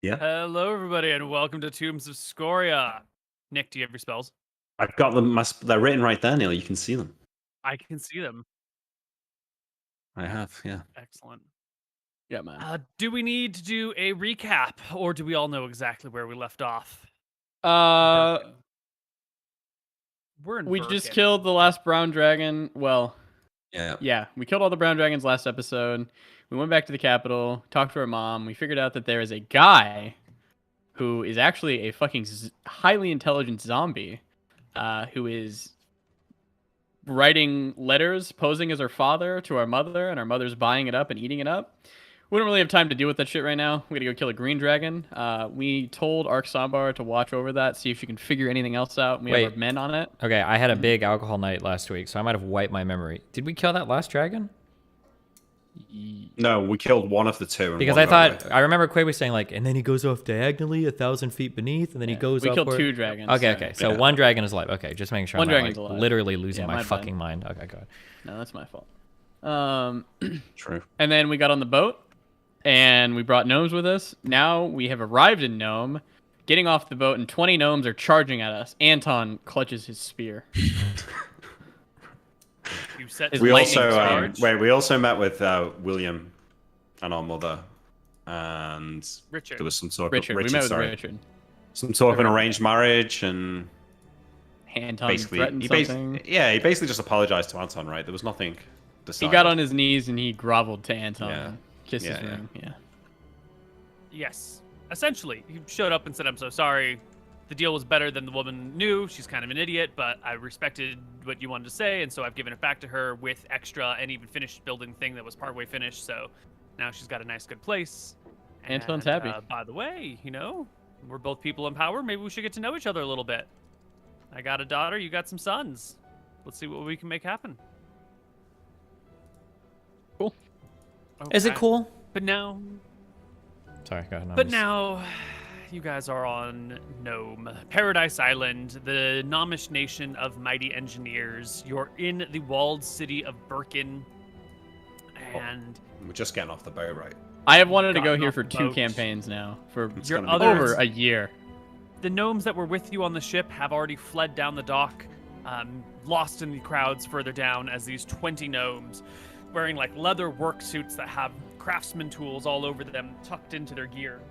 Yeah. Hello, everybody, and welcome to Tombs of Scoria. Nick, do you have your spells? I've got them. They're written right there, Neal. You can see them. I can see them. I have, yeah. Excellent. Yeah, man. Do we need to do a recap, or do we all know exactly where we left off? We're in We Birkin. just killed the last brown dragon. Well, Yeah. we killed all the brown dragons last episode. We went back to the capital, talked to our mom. We figured out that there is a guy who is actually a fucking highly intelligent zombie who is writing letters, posing as her father to our mother, and our mother's buying it up and eating it up. We don't really have time to deal with that shit right now. We gotta go kill a green dragon. We told Ark Sambar to watch over that, see if she can figure anything else out. We have our men on it. Okay, I had a big alcohol night last week, so I might have wiped my memory. Did we kill that last dragon? No, we killed one of the two. Because I thought, I remember Koibu saying like, and then he goes off diagonally 1,000 feet beneath, and then he goes We upward. killed 2 dragons. Okay. So one dragon is alive. Okay, just making sure. One I'm not, dragon's alive. Literally losing Yeah, my my fucking mind. Okay, good. No, that's my fault. True. And then we got on the boat, and we brought gnomes with us. Now we have arrived in Gnome, getting off the boat, and 20 gnomes are charging at us. Anton clutches his spear. You set Is We lightning also we also met with William and our mother, and Richard. there was some sort of Richard. We met with Richard. some sort of an arranged marriage, and Anton basically threatened he something. basically just apologized to Anton, right? There was nothing decided. He got on his knees and he groveled to Anton. Yeah. Kissed his Yeah. ring. Yeah. Yes. Essentially, he showed up and said, "I'm so sorry. The deal was better than the woman knew. She's kind of an idiot, but I respected what you wanted to say, and so I've given it back to her with extra and even finished building thing that was partway finished. So now she's got a nice, good place." Anton's And, happy. By the way, we're both people in power. Maybe we should get to know each other a little bit. I got a daughter. You got some sons. Let's see what we can make happen. Cool. Is it Okay. cool? But now, Sorry, go ahead. But now, you guys are on Gnome, Paradise Island, the Gnomish nation of mighty engineers. You're in the walled city of Birkin, and We're just getting off the boat, right? I have wanted to go Gotten here off for the 2 boat. campaigns now. For Your gonna be others- over a year. the gnomes that were with you on the ship have already fled down the dock, lost in the crowds further down as these 20 gnomes, wearing like leather work suits that have craftsman tools all over them, tucked into their gear,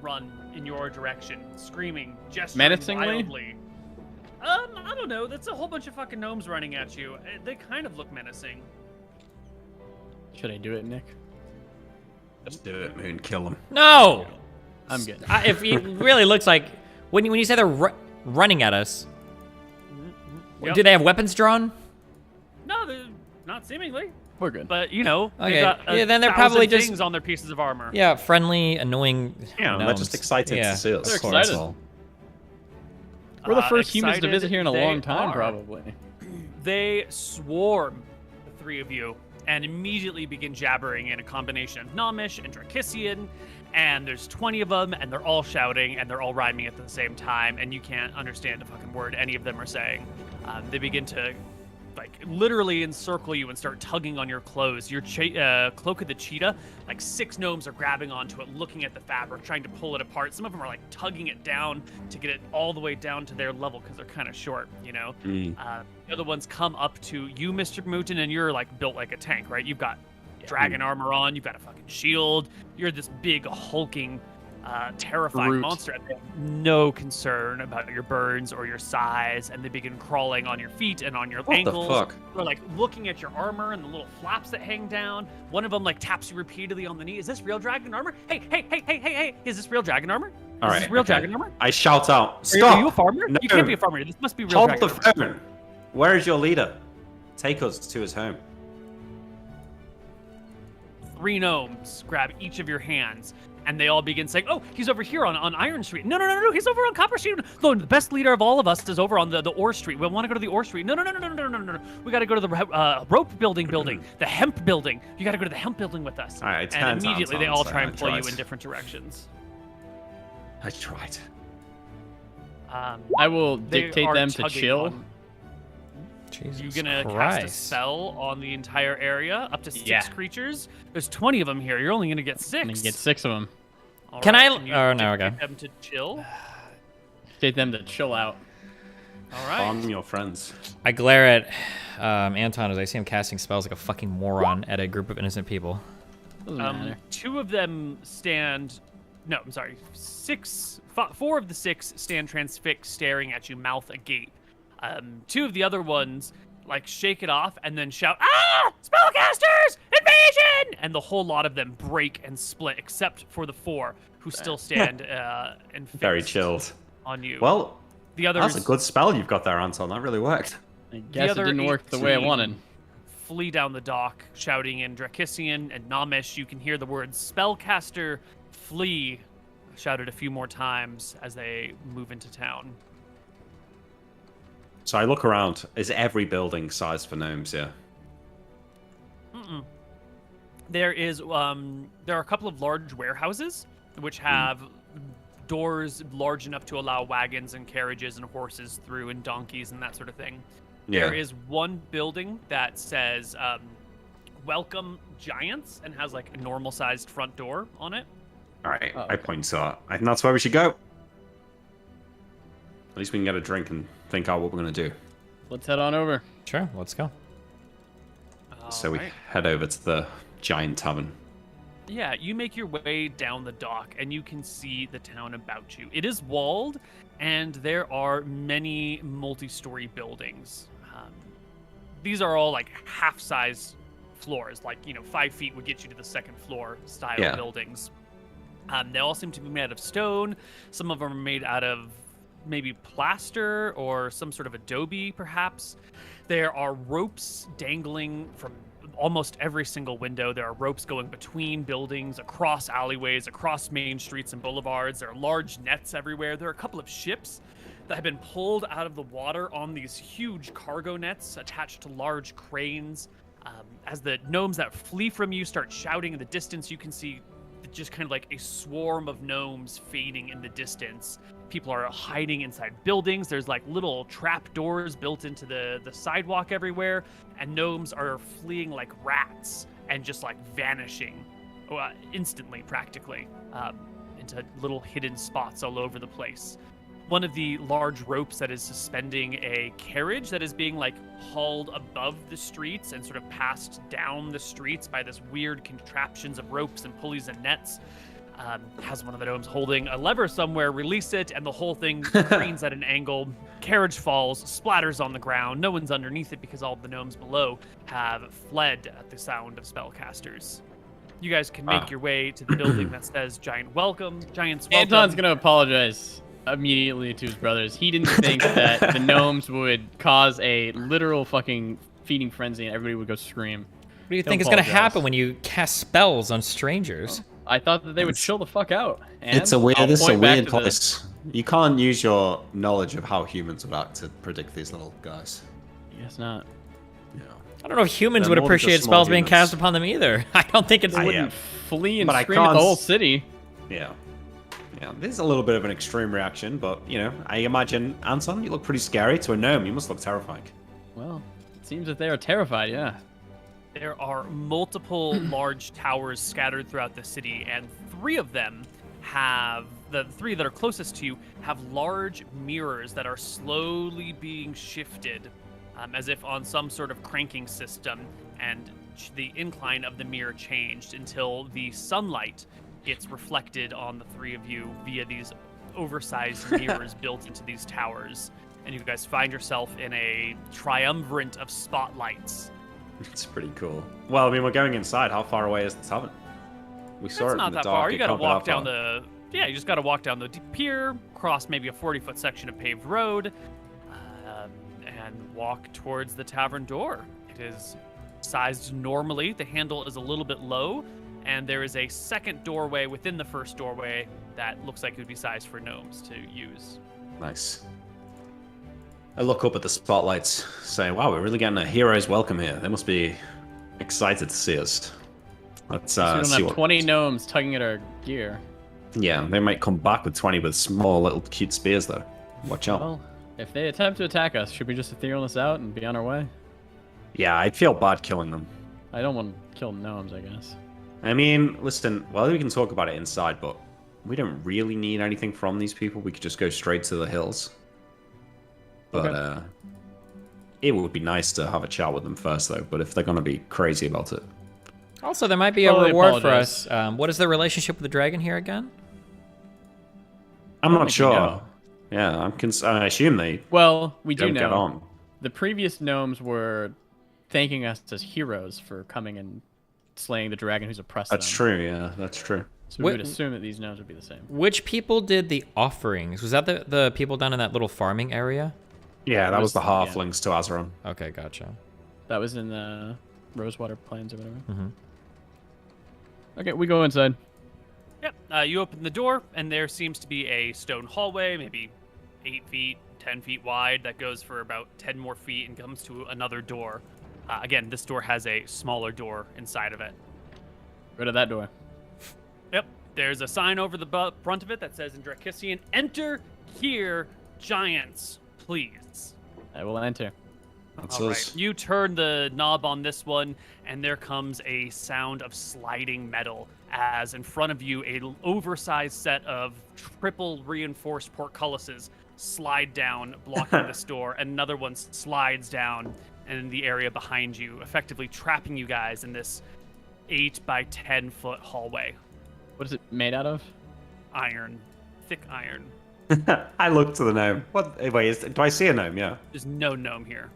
run in your direction, screaming, gesturing Menacingly? wildly. I don't know. That's a whole bunch of fucking gnomes running at you. They kind of look menacing. Should I do it, Nick? Just do it, Moon. Kill them. No! I'm good. If it really looks like, when you say they're running at us, Yep. do they have weapons drawn? No, they're not seemingly. We're good. But they've Okay. got Yeah, then they're probably 1,000 just- things on their pieces of armor. Yeah, friendly, annoying Yeah, they're gnomes. just excited Yeah. to see us. They're That's excited. all. We're the first humans to excited visit here in a they long time, are. probably. They swarm the 3 of you and immediately begin jabbering in a combination of Gnomish and Drakissian, and there's 20 of them, and they're all shouting, and they're all rhyming at the same time, and you can't understand a fucking word any of them are saying. They begin to, like, literally encircle you and start tugging on your clothes. Your cloak of the cheetah, like 6 gnomes are grabbing onto it, looking at the fabric, trying to pull it apart. Some of them are, like, tugging it down to get it all the way down to their level because they're kind of short, The other ones come up to you, MrMouton, and you're, like, built like a tank, right? You've got dragon armor on, you've got a fucking shield. You're this big, hulking, terrifying Brute. monster, and they have no concern about your burns or your size, and they begin crawling on your feet and on your What ankles. the fuck? They're like looking at your armor and the little flaps that hang down. One of them like taps you repeatedly on the knee. Is this real dragon armor? Hey! Is this real dragon armor? All Is right. this real okay. dragon armor? I shout out. Are Stop! you a farmer? No. You can't be a farmer. This must be real Hold dragon the armor. phone. Where is your leader? Take us to his home. 3 gnomes grab each of your hands, and they all begin saying, "Oh, he's over here on Iron Street. No, he's over on Copper Street. No, the best leader of all of us is over on the Ore Street. We want to go to the Ore Street. No. We got to go to the rope building, the hemp building. You got to go to the hemp building with us." All right, And 10 immediately they times, all so try I and pull you tried. in different directions. I tried. I will They dictate are them to tugging chill. on- Jesus You're gonna Christ. cast a spell on the entire area, up to 6 Yeah. creatures. There's 20 of them here. You're only gonna get 6. I'm gonna get 6 of them. All Can right, I- can you oh, no, dictate okay. them to chill? Take them to chill out. All right. Farm your friends. I glare at Anton as I see him casting spells like a fucking moron at a group of innocent people. Doesn't matter. 2 of them stand. No, I'm sorry. 4 of the 6 stand transfixed, staring at you, mouth agape. 2 of the other ones like shake it off and then shout, "Ah! Spellcasters! Invasion!" And the whole lot of them break and split, except for the 4 who still stand and Very fixed chilled. on you. Well, the others that's a good spell you've got there, Anton. That really worked. I guess it other didn't work the way I 18 wanted. flee down the dock, shouting in Drakisian and Namish. You can hear the words "spellcaster, flee," shouted a few more times as they move into town. So I look around. Is every building sized for gnomes? Yeah. There are a couple of large warehouses which have doors large enough to allow wagons and carriages and horses through and donkeys and that sort of thing. Yeah. There is one building that says "Welcome Giants" and has like a normal-sized front door on it. All right. Oh, I point to that. I think that's where we should go. At least we can get a drink and think out what we're gonna do. Let's head on over. Sure, let's go. So we Alright. head over to the giant tavern. Yeah, you make your way down the dock and you can see the town about you. It is walled, and there are many multi-story buildings. These are all like half-size floors, like 5 feet would get you to the second floor style Yeah. buildings. They all seem to be made out of stone. Some of them are made out of maybe plaster or some sort of adobe, perhaps. There are ropes dangling from almost every single window. There are ropes going between buildings, across alleyways, across main streets and boulevards. There are large nets everywhere. There are a couple of ships that have been pulled out of the water on these huge cargo nets attached to large cranes. As the gnomes that flee from you start shouting in the distance, you can see just kind of like a swarm of gnomes fading in the distance. People are hiding inside buildings. There's like little trap doors built into the sidewalk everywhere, and gnomes are fleeing like rats and just like vanishing instantly, practically, into little hidden spots all over the place. One of the large ropes that is suspending a carriage that is being like hauled above the streets and sort of passed down the streets by this weird contraptions of ropes and pulleys and nets. Has one of the gnomes holding a lever somewhere, release it, and the whole thing cranes at an angle. Carriage falls, splatters on the ground. No one's underneath it because all the gnomes below have fled at the sound of spellcasters. You guys can make your way to the building that says Giants Welcome. Anton's gonna apologize immediately to his brothers. He didn't think that the gnomes would cause a literal fucking feeding frenzy and everybody would go scream. What do you Don't think is going to apologize. happen when you cast spells on strangers? I thought that they would chill the fuck out. And It's a weird, I'll this is a point back weird to the- place. You can't use your knowledge of how humans would act to predict these little guys. Guess not. Yeah. I don't know if humans They're would more than just appreciate small spells being humans. cast upon them either. I don't think it's... They yeah. wouldn't flee and But I scream at the can't whole s- city. Yeah. Yeah, this is a little bit of an extreme reaction, but, I imagine, Anton, you look pretty scary to a gnome. You must look terrifying. Well, it seems that they are terrified, yeah. There are multiple large towers scattered throughout the city, and 3 of them have, the 3 that are closest to you, have large mirrors that are slowly being shifted, as if on some sort of cranking system, and the incline of the mirror changed until the sunlight gets reflected on the 3 of you via these oversized mirrors built into these towers, and you guys find yourself in a triumvirate of spotlights. It's pretty cool. Well, I mean, we're going inside. How far away is the tavern? We saw It's it not in the that dark. far. It You gotta can't be walk that down far. the. Yeah, you just gotta walk down the pier, cross maybe a 40-foot section of paved road, and walk towards the tavern door. It is sized normally. The handle is a little bit low, and there is a second doorway within the first doorway that looks like it would be sized for gnomes to use. Nice. I look up at the spotlights, saying, "Wow, we're really getting a hero's welcome here. They must be excited to see us." Let's So we don't see have what. 20 gnomes tugging at our gear. Yeah, they might come back with 20 with small little cute spears, though. Watch out. Well, If they attempt to attack us, should we just ethereal this out and be on our way? Yeah, I'd feel bad killing them. I don't want to kill gnomes, I guess. I mean, listen, well, we can talk about it inside, but we don't really need anything from these people. We could just go straight to the hills. But Okay. It would be nice to have a chat with them first, though. But if they're going to be crazy about it. Also, there might be a Well, I reward for apologize. us. What is the relationship with the dragon here again? I'm not think you sure. know. Yeah, I assume they Well, we do don't get know. on. The previous gnomes were thanking us as heroes for coming and slaying the dragon who's oppressed That's them. true, yeah, that's true. So we Wh- would assume that these gnomes would be the same. Which people did the offerings? Was that the people down in that little farming area? Yeah, that was the yeah. halflings to Azeron. Okay, gotcha. That was in the Rosewater Plains or whatever. Mm-hmm. Okay, we go inside. Yep. You open the door, and there seems to be a stone hallway, maybe 8 feet, 10 feet wide, that goes for about 10 more feet and comes to another door. Again, this door has a smaller door inside of it. Go to that door. Yep. There's a sign over the front of it that says in Dracissian, "Enter here, giants, please." I will enter. That's All us. right. You turn the knob on this one, and there comes a sound of sliding metal as in front of you, an oversized set of triple reinforced portcullises slide down, blocking this door, and another one slides down in the area behind you, effectively trapping you guys in this 8 by 10 foot hallway. What is it made out of? Iron, thick iron. I looked to the gnome. What? Wait, do I see a gnome? Yeah. There's no gnome here.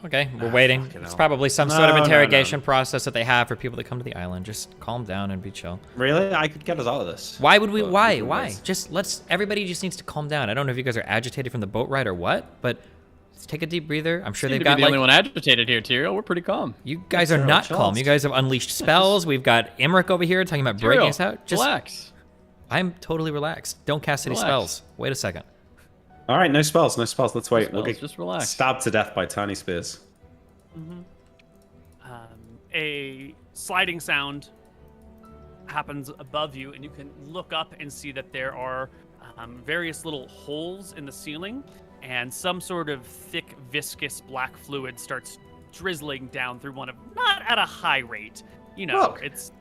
Okay, we're waiting. fucking It's hell. probably some sort of No, no, interrogation no. process that they have for people that come to the island. Just calm down and be chill. Really? I could get us out of this. Why would we? But Why? we can Why? wait. Just everybody just needs to calm down. I don't know if you guys are agitated from the boat ride or what, but let's take a deep breather. I'm sure Seem they've to be got the like only one agitated here, Tyrael. We're pretty calm. you guys are Zero not chance. calm. You guys have unleashed spells. We've got Emmerich over here talking about breaking Tyrael, us out. Just relax. I'm totally relaxed. Don't cast any Relax. spells. Wait a second. All right, no spells, no spells. Let's wait. We'll spells, get just relax. stabbed to death by tiny spears. A sliding sound happens above you, and you can look up and see that there are various little holes in the ceiling, and some sort of thick, viscous black fluid starts drizzling down through one of, not at a high rate, you know, Look. it's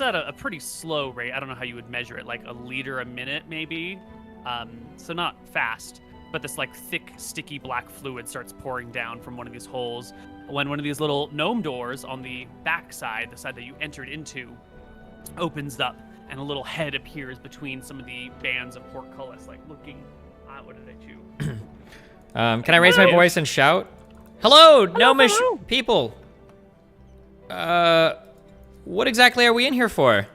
at a pretty slow rate. I don't know how you would measure it, like a liter a minute maybe, so not fast. But this like thick, sticky black fluid starts pouring down from one of these holes when one of these little gnome doors on the back side, the side that you entered into, opens up, and a little head appears between some of the bands of portcullis, like looking. What did I choose? Can I raise my voice and shout? Hello, gnomish hello. people. What exactly are we in here for?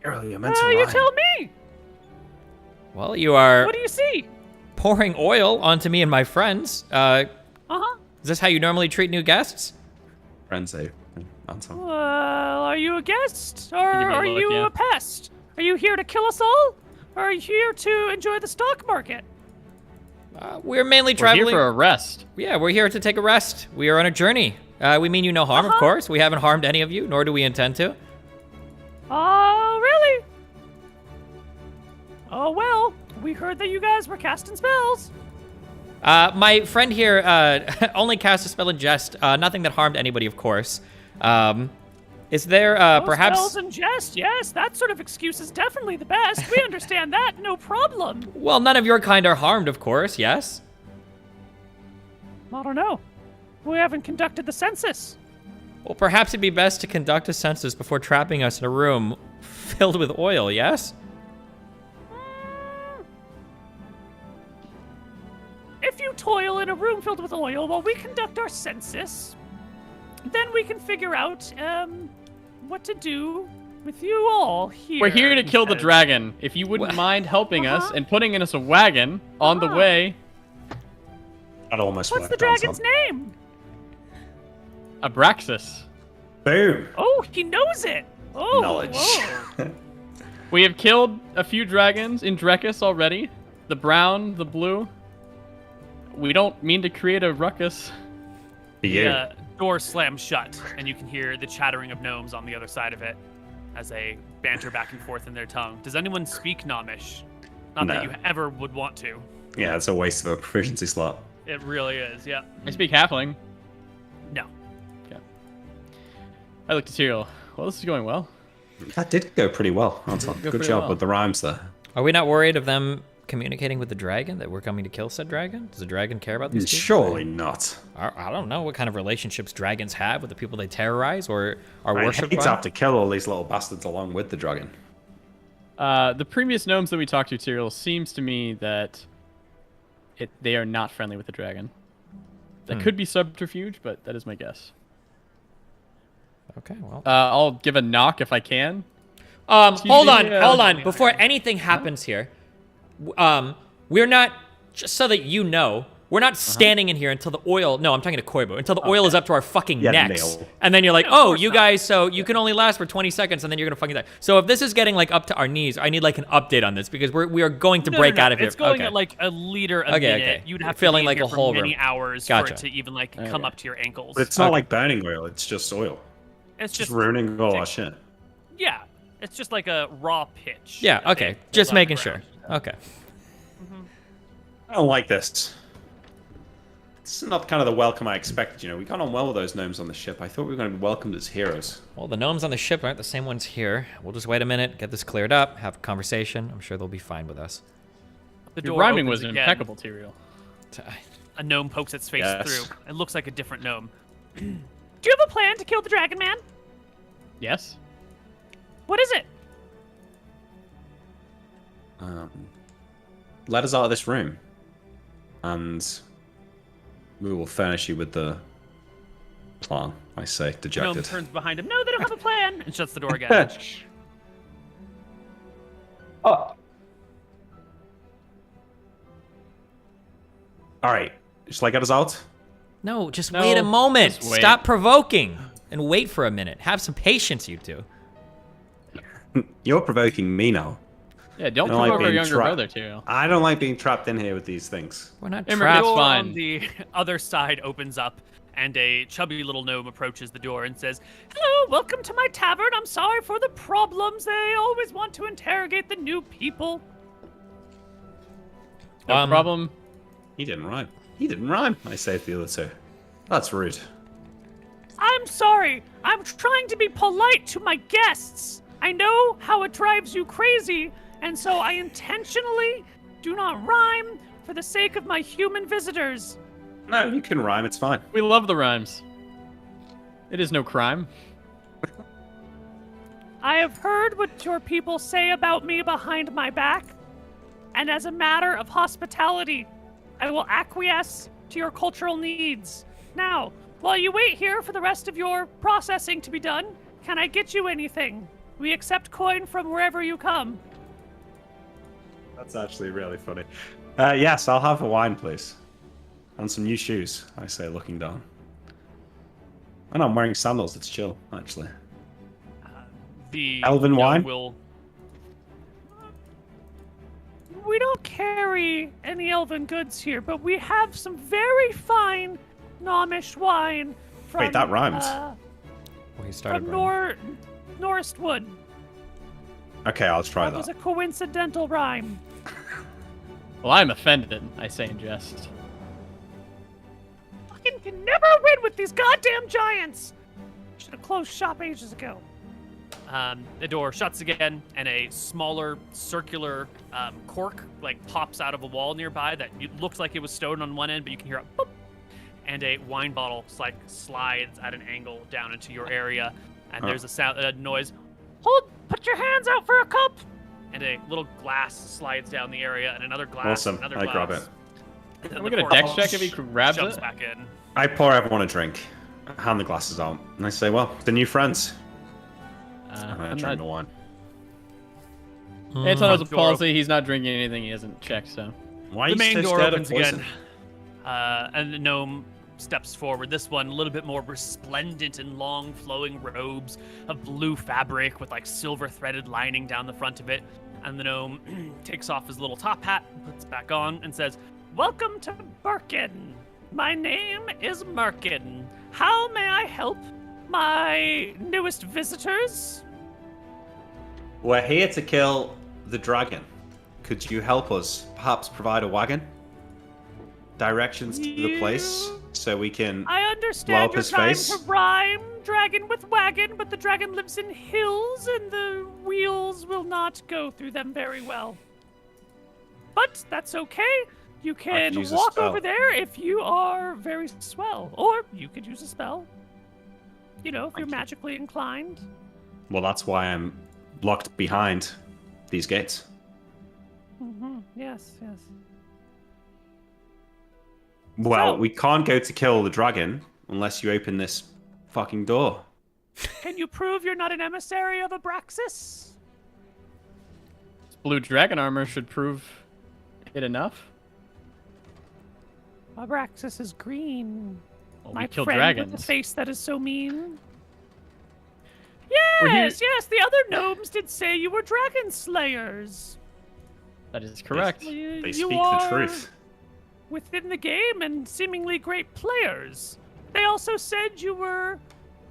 Earlier, meant to You rhyme. tell me. Well, you are What do you see? pouring oil onto me and my friends. Is this how you normally treat new guests? Frenzy. Answer. Well, are you a guest, or Give me a are look, you yeah. a pest? Are you here to kill us all, or are you here to enjoy the stock market? We're mainly We're traveling. here for a rest. Yeah, we're here to take a rest. We are on a journey. We mean you no harm, of course. We haven't harmed any of you, nor do we intend to. Oh, really? Oh, well, we heard that you guys were casting spells. My friend here only cast a spell in jest. Nothing that harmed anybody, of course. Is there perhaps? Spells and jest, yes, that sort of excuse is definitely the best. We understand that, no problem. Well, none of your kind are harmed, of course. Yes. I don't know. We haven't conducted the census. Well, perhaps it'd be best to conduct a census before trapping us in a room filled with oil. Yes. If you toil in a room filled with oil while we conduct our census, then we can figure out what to do with you all here. We're here to kill the instead. dragon. If you wouldn't mind helping us and putting in us a wagon on the way, That almost What's worked. the dragon's name? Abraxas. Boom. Oh, he knows it. Oh, Knowledge. whoa. We have killed a few dragons in Drekis already. The brown, the blue. We don't mean to create a ruckus. For you. The door slams shut, and you can hear the chattering of gnomes on the other side of it as they banter back and forth in their tongue. Does anyone speak Gnomish? Not No. that you ever would want to. Yeah, it's a waste of a proficiency slot. It really is, yeah. I speak halfling. No. I look to Tyrael. Well, this is going well. That did go pretty well. Anton. Go Good pretty job well. with the rhymes there. Are we not worried of them communicating with the dragon that we're coming to kill said dragon? Does the dragon care about these people? Surely not. I don't know what kind of relationships dragons have with the people they terrorize or are I worshipped hate to by. have to kill all these little bastards along with the dragon. The previous gnomes that we talked to, Tyrael, seems to me that they are not friendly with the dragon. That could be subterfuge, but that is my guess. Okay, well. I'll give a knock if I can. Hold on, Yeah. hold on. Before anything happens here, we're not, just so that you know, we're not standing in here until the oil, no, I'm talking to Koibu, until the oil is up to our fucking Yeah, necks. Neal. And then you're like, Yeah, of oh, course you not. guys, so you can only last for 20 seconds and then you're going to fucking die. So if this is getting like up to our knees, I need like an update on this because we are going to break out of here. It's going Okay. at like a liter a Okay, minute. okay. You'd have Filling to be like in a here whole for many room. hours Gotcha. for it to even like come up to your ankles. But it's not Okay. like burning oil, it's just oil. It's Just just ruining all our shit. yeah. It's just like a raw pitch. Yeah, that okay. they Just pulled out of making the sure. ground. Okay. I don't like this. It's not kind of the welcome I expected, you know. We got on well with those gnomes on the ship. I thought we were going to be welcomed as heroes. Well, the gnomes on the ship aren't the same ones here. We'll just wait a minute, get this cleared up, have a conversation. I'm sure they'll be fine with us. The Your door rhyming opens was again. impeccable, Tyrael. A gnome pokes its face Yes. through. It looks like a different gnome. Do you have a plan to kill the dragon man? Yes? What is it? Let us out of this room. And we will furnish you with the plan, I say, The gnome dejected. turns behind him. No, they don't have a plan. And shuts the door again. Oh. Alright. Just like get us out? No, just No, wait a moment. just wait. Stop provoking and wait for a minute. Have some patience, you two. You're provoking me now. Yeah, don't I don't like provoke our being younger trapped. brother, Tyrael. I don't like being trapped in here with these things. We're not Immigrant- The trapped. That's door fine. on the other side opens up, and a chubby little gnome approaches the door and says, "Hello, welcome to my tavern. I'm sorry for the problems. They always want to interrogate the new people." No problem. He didn't rhyme. He didn't rhyme, I say to the other two. That's rude. I'm sorry. I'm trying to be polite to my guests. I know how it drives you crazy, and so I intentionally do not rhyme for the sake of my human visitors. No, you can rhyme, it's fine. We love the rhymes. It is no crime. I have heard what your people say about me behind my back, and as a matter of hospitality, I will acquiesce to your cultural needs. Now, while you wait here for the rest of your processing to be done, can I get you anything? We accept coin from wherever you come. That's actually really funny. Yes, I'll have a wine, please. And some new shoes, I say, looking down. I know I'm wearing sandals, it's chill, actually. The Elven gnome wine? will. We don't carry any elven goods here, but we have some very fine Gnomish wine from. Wait, that rhymes. Well, he started From running. Norst Wood. Okay, I'll try That was that. a coincidental rhyme. Well, I'm offended, I say in jest. Fucking can never win with these goddamn giants. Should have closed shop ages ago. The door shuts again, and a smaller circular cork like pops out of a wall nearby that looks like it was stone on one end, but you can hear a boop, and a wine bottle slides at an angle down into your area, and there's a sound, a noise. Put your hands out for a cup. And a little glass slides down the area, and another glass, Awesome, another I glass. grab it. And Can the we get a cork dex check if he grabs jumps it? back in. I pour everyone a drink, hand the glasses out, and I say, well, the new friends. And I I'm drink not, the wine. Anton has a Front door policy. He's not drinking anything he hasn't checked, so. Why are The you main so door scared of opens poison? again, and the gnome steps forward. This one a little bit more resplendent in long flowing robes of blue fabric with like silver threaded lining down the front of it. And the gnome takes off his little top hat, puts it back on, and says, "Welcome to Birkin. My name is Merkin. How may I help my newest visitors?" We're here to kill the dragon. could you help us? Perhaps provide a wagon? Directions to the place so we can I blow understand up you're his trying face? to rhyme dragon with wagon, but the dragon lives in hills and the wheels will not go through them very well. But that's okay. You can use a walk spell. over there if you are very swell. Or you could use a spell. You know, if you're magically inclined. Well, that's why I'm locked behind these gates. Yes, yes. Well, So- we can't go to kill the dragon unless you open this fucking door. Can you prove you're not an emissary of Abraxas? Blue dragon armor should prove it enough. Abraxas is green. Well, My we kill friend dragons. with the face that is so mean. We're here- Yes, the other gnomes did say you were dragon slayers. That is correct. They You speak the are truth. within the game and seemingly great players. They also said you were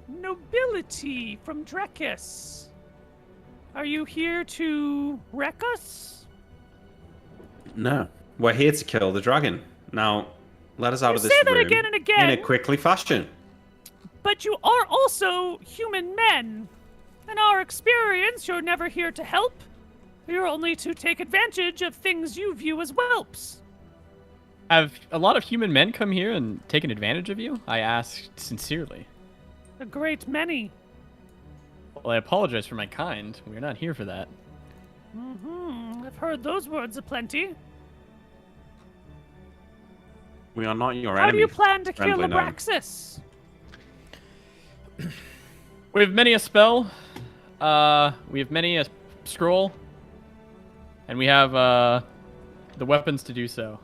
nobility from Drekis. Are you here to wreck us? No. We're here to kill the dragon. Now, let us out You of this say that room again and again. in a quickly fashion. But you are also human men. In our experience, you're never here to help. You're only to take advantage of things you view as whelps. Have a lot of human men come here and taken advantage of you? I asked sincerely. A great many. Well, I apologize for my kind. We're not here for that. I've heard those words aplenty. We are not your How enemy. do you plan to kill friendly gnome. Abraxas? We have many a spell. We have many a scroll. And we have the weapons to do so.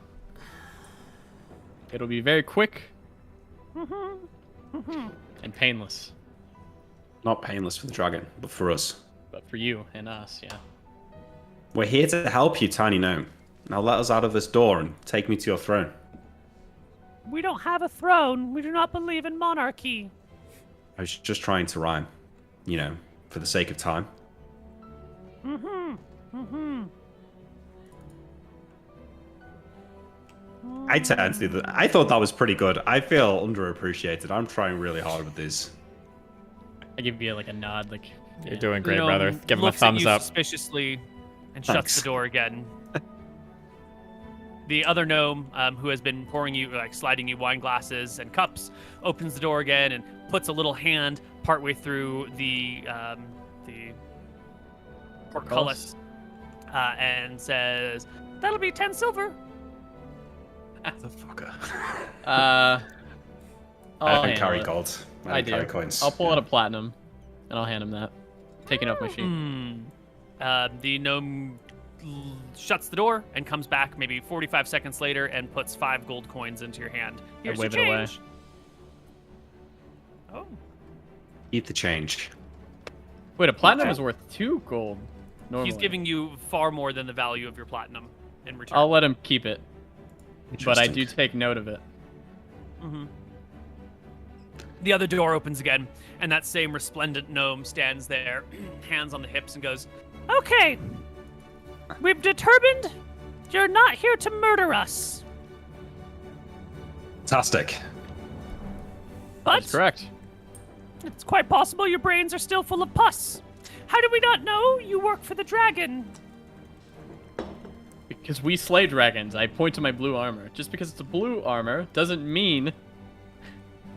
It'll be very quick and painless. Not painless for the dragon, but for us. But for you and us, yeah. We're here to help you, tiny gnome. Now let us out of this door and take me to your throne. We don't have a throne. We do not believe in monarchy. I was just trying to rhyme, for the sake of time. I tend to do that. I thought that was pretty good. I feel underappreciated. I'm trying really hard with these. I give you like a nod, like You're doing great, The brother. gnome Give him a looks at thumbs you up. suspiciously and Thanks. shuts the door again. The other gnome, who has been pouring you, sliding you wine glasses and cups, opens the door again and puts a little hand partway through the portcullis, and says, "That'll be 10 silver." Motherfucker. I'll I don't handle carry it. gold. I don't do. carry coins. I'll pull out a platinum, and I'll hand him that. Taking off my sheet. The gnome shuts the door and comes back maybe 45 seconds later and puts 5 gold coins into your hand. Here's your wave it away. change. Oh. Eat the change. Wait, a platinum is worth 2 gold. Normally. He's giving you far more than the value of your platinum in return. I'll let him keep it, but I do Interesting. take note of it. The other door opens again, and that same resplendent gnome stands there, hands on the hips, and goes, "Okay, we've determined you're not here to murder us, Fantastic. but That's correct. it's quite possible your brains are still full of pus. How do we not know you work for the dragon?" Because we slay dragons. I point to my blue armor. Just because it's a blue armor doesn't mean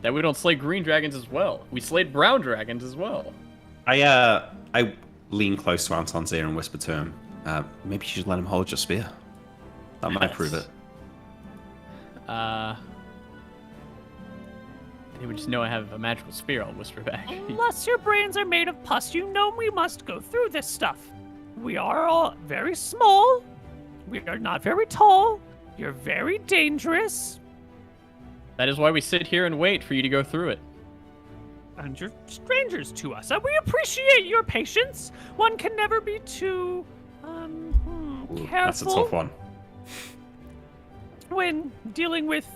that we don't slay green dragons as well. We slayed brown dragons as well. I lean close to Anton's ear and whisper to him, maybe you should let him hold your spear. That might prove it. They would just know I have a magical spear, I'll whisper back. Unless your brains are made of pus, you know we must go through this stuff. We are all very small. We are not very tall. You're very dangerous. That is why we sit here and wait for you to go through it. And you're strangers to us. And we appreciate your patience. One can never be too Ooh, careful that's a tough one. when dealing with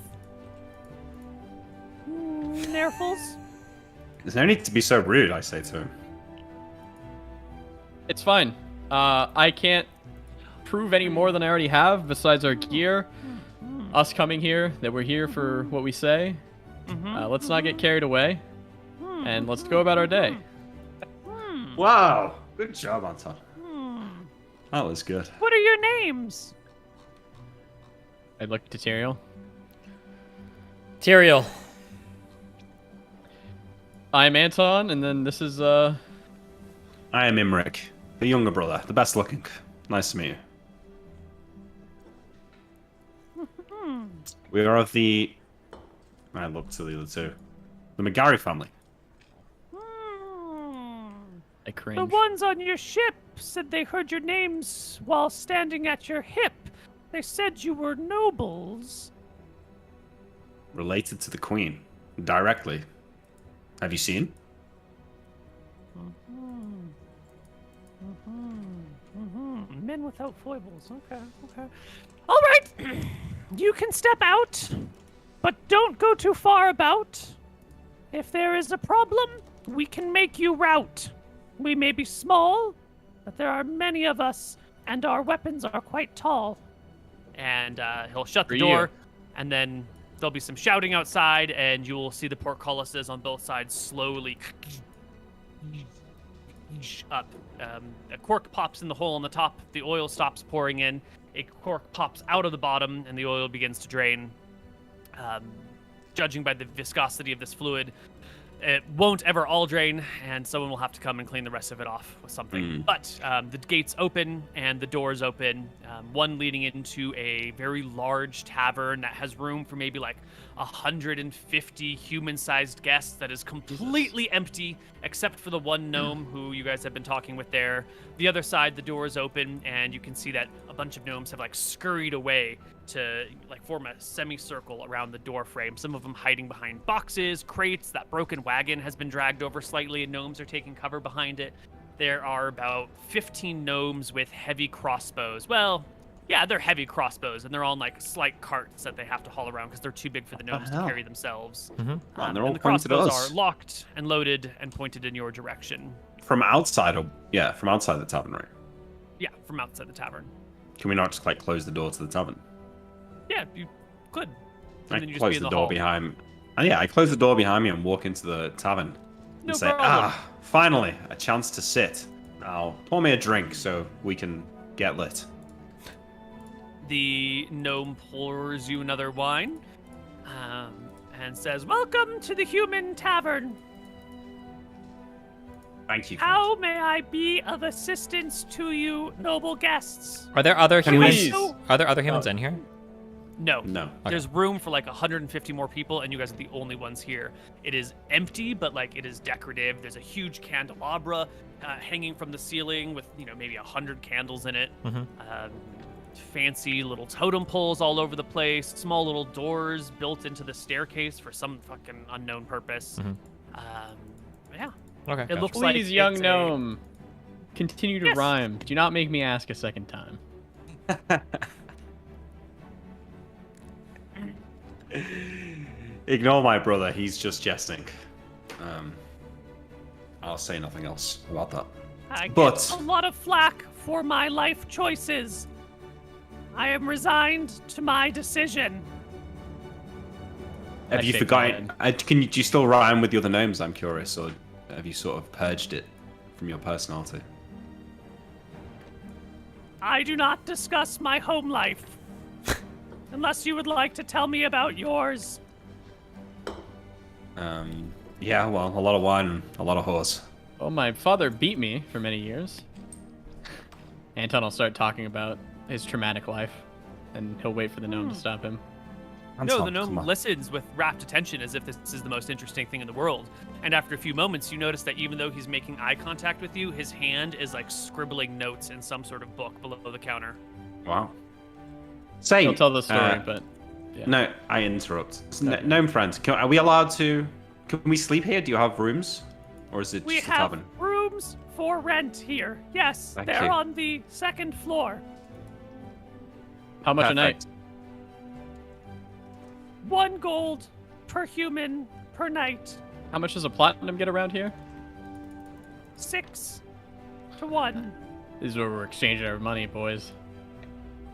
nerfles. There's no need to be so rude, I say to him. It's fine. I can't prove any more than I already have, besides our gear, us coming here, that we're here for what we say. Let's not get carried away, and let's go about our day. Wow, good job, Anton. That was good. What are your names? I'd look to Tyrael. Tyrael. I'm Anton, and then this is, I am Imric, the younger brother, the best looking. Nice to meet you. We are of the... I look to the other two. The McGarry family. I cringe. The ones on your ship said they heard your names while standing at your hip. They said you were nobles. Related to the Queen. Directly. Have you seen? Men without foibles. Okay. All right. You can step out, but don't go too far about. If there is a problem, we can make you rout. We may be small, but there are many of us, and our weapons are quite tall. And he'll shut the door, and then there'll be some shouting outside, and you will see the portcullises on both sides slowly up. A cork pops in the hole on the top. The oil stops pouring in. A cork pops out of the bottom, and the oil begins to drain. Judging by the viscosity of this fluid, it won't ever all drain, and someone will have to come and clean the rest of it off with something. But the gates open and the doors open, one leading into a very large tavern that has room for maybe like 150 human-sized guests that is completely empty, except for the one gnome who you guys have been talking with there. The other side, the door is open, and you can see that a bunch of gnomes have like scurried away to like form a semicircle around the door frame. Some of them hiding behind boxes, crates. That broken wagon has been dragged over slightly, and gnomes are taking cover behind it. There are about 15 gnomes with heavy crossbows. Well, yeah, they're heavy crossbows, and they're on like slight carts that they have to haul around because they're too big for the gnomes to carry themselves. And they're all and the pointed at crossbows us. are locked and loaded and pointed in your direction. From outside, from outside the tavern, right? Yeah, from outside the tavern. Can we not just like close the door to the tavern? Yeah, you could. I And then you just close be in the the door hall. behind me. And yeah, I close the door behind me and walk into the tavern. No And say, problem. finally, a chance to sit. Now, pour me a drink so we can get lit. The gnome pours you another wine and says, "Welcome to the Human Tavern. Thank you. How may I be of assistance to you, noble guests?" Are there other Can we- humans? Are there other humans in here? No. No. There's room for like 150 more people, and you guys are the only ones here. It is empty, but like it is decorative. There's a huge candelabra hanging from the ceiling with maybe 100 candles in it. Fancy little totem poles all over the place. Small little doors built into the staircase for some fucking unknown purpose. Yeah. Okay. It gotcha. looks like Please, young it's gnome, continue to Yes. rhyme. Do not make me ask a second time. Ignore my brother. He's just jesting. I'll say nothing else about that. I get But- a lot of flack for my life choices. I am resigned to my decision. Have I you shake forgotten? my Do you still rhyme with the other gnomes? I'm curious, or have you sort of purged it from your personality? I do not discuss my home life. Unless you would like to tell me about yours. Yeah, well, a lot of wine and a lot of whores. Well, my father beat me for many years. Anton will start talking about his traumatic life, and he'll wait for the gnome to stop him. No, the Come gnome on. listens with rapt attention as if this is the most interesting thing in the world. And after a few moments, you notice that even though he's making eye contact with you, his hand is like scribbling notes in some sort of book below the counter. Wow. Say. He'll tell the story, but yeah. No, I interrupt. Gnome friend, are we allowed to? Can we sleep here? Do you have rooms, or is it We just a have tavern? rooms for rent here. Yes, Thank they're you. on the second floor. How much a night? Perfect. 1 gold per human per night. How much does a platinum get around here? 6 to 1. This is where we're exchanging our money, boys.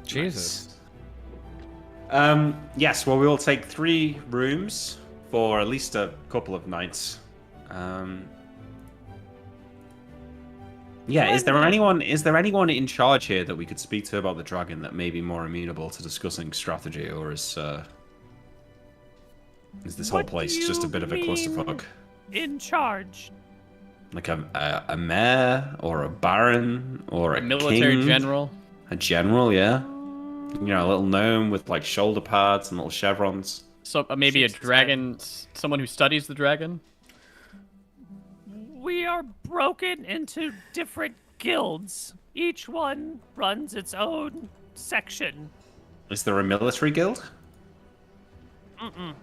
Jesus. Yes, well, we will take 3 rooms for at least a couple of nights. Yeah, is there anyone in charge here that we could speak to about the dragon that may be more amenable to discussing strategy, or is this whole place just a bit of a clusterfuck? In charge? Like a mayor or a baron or a military king? general. A general, yeah. You know, a little gnome with like shoulder pads and little chevrons. So maybe a dragon, someone who studies the dragon. We are broken into different guilds. Each one runs its own section. Is there a military guild? Mm-mm.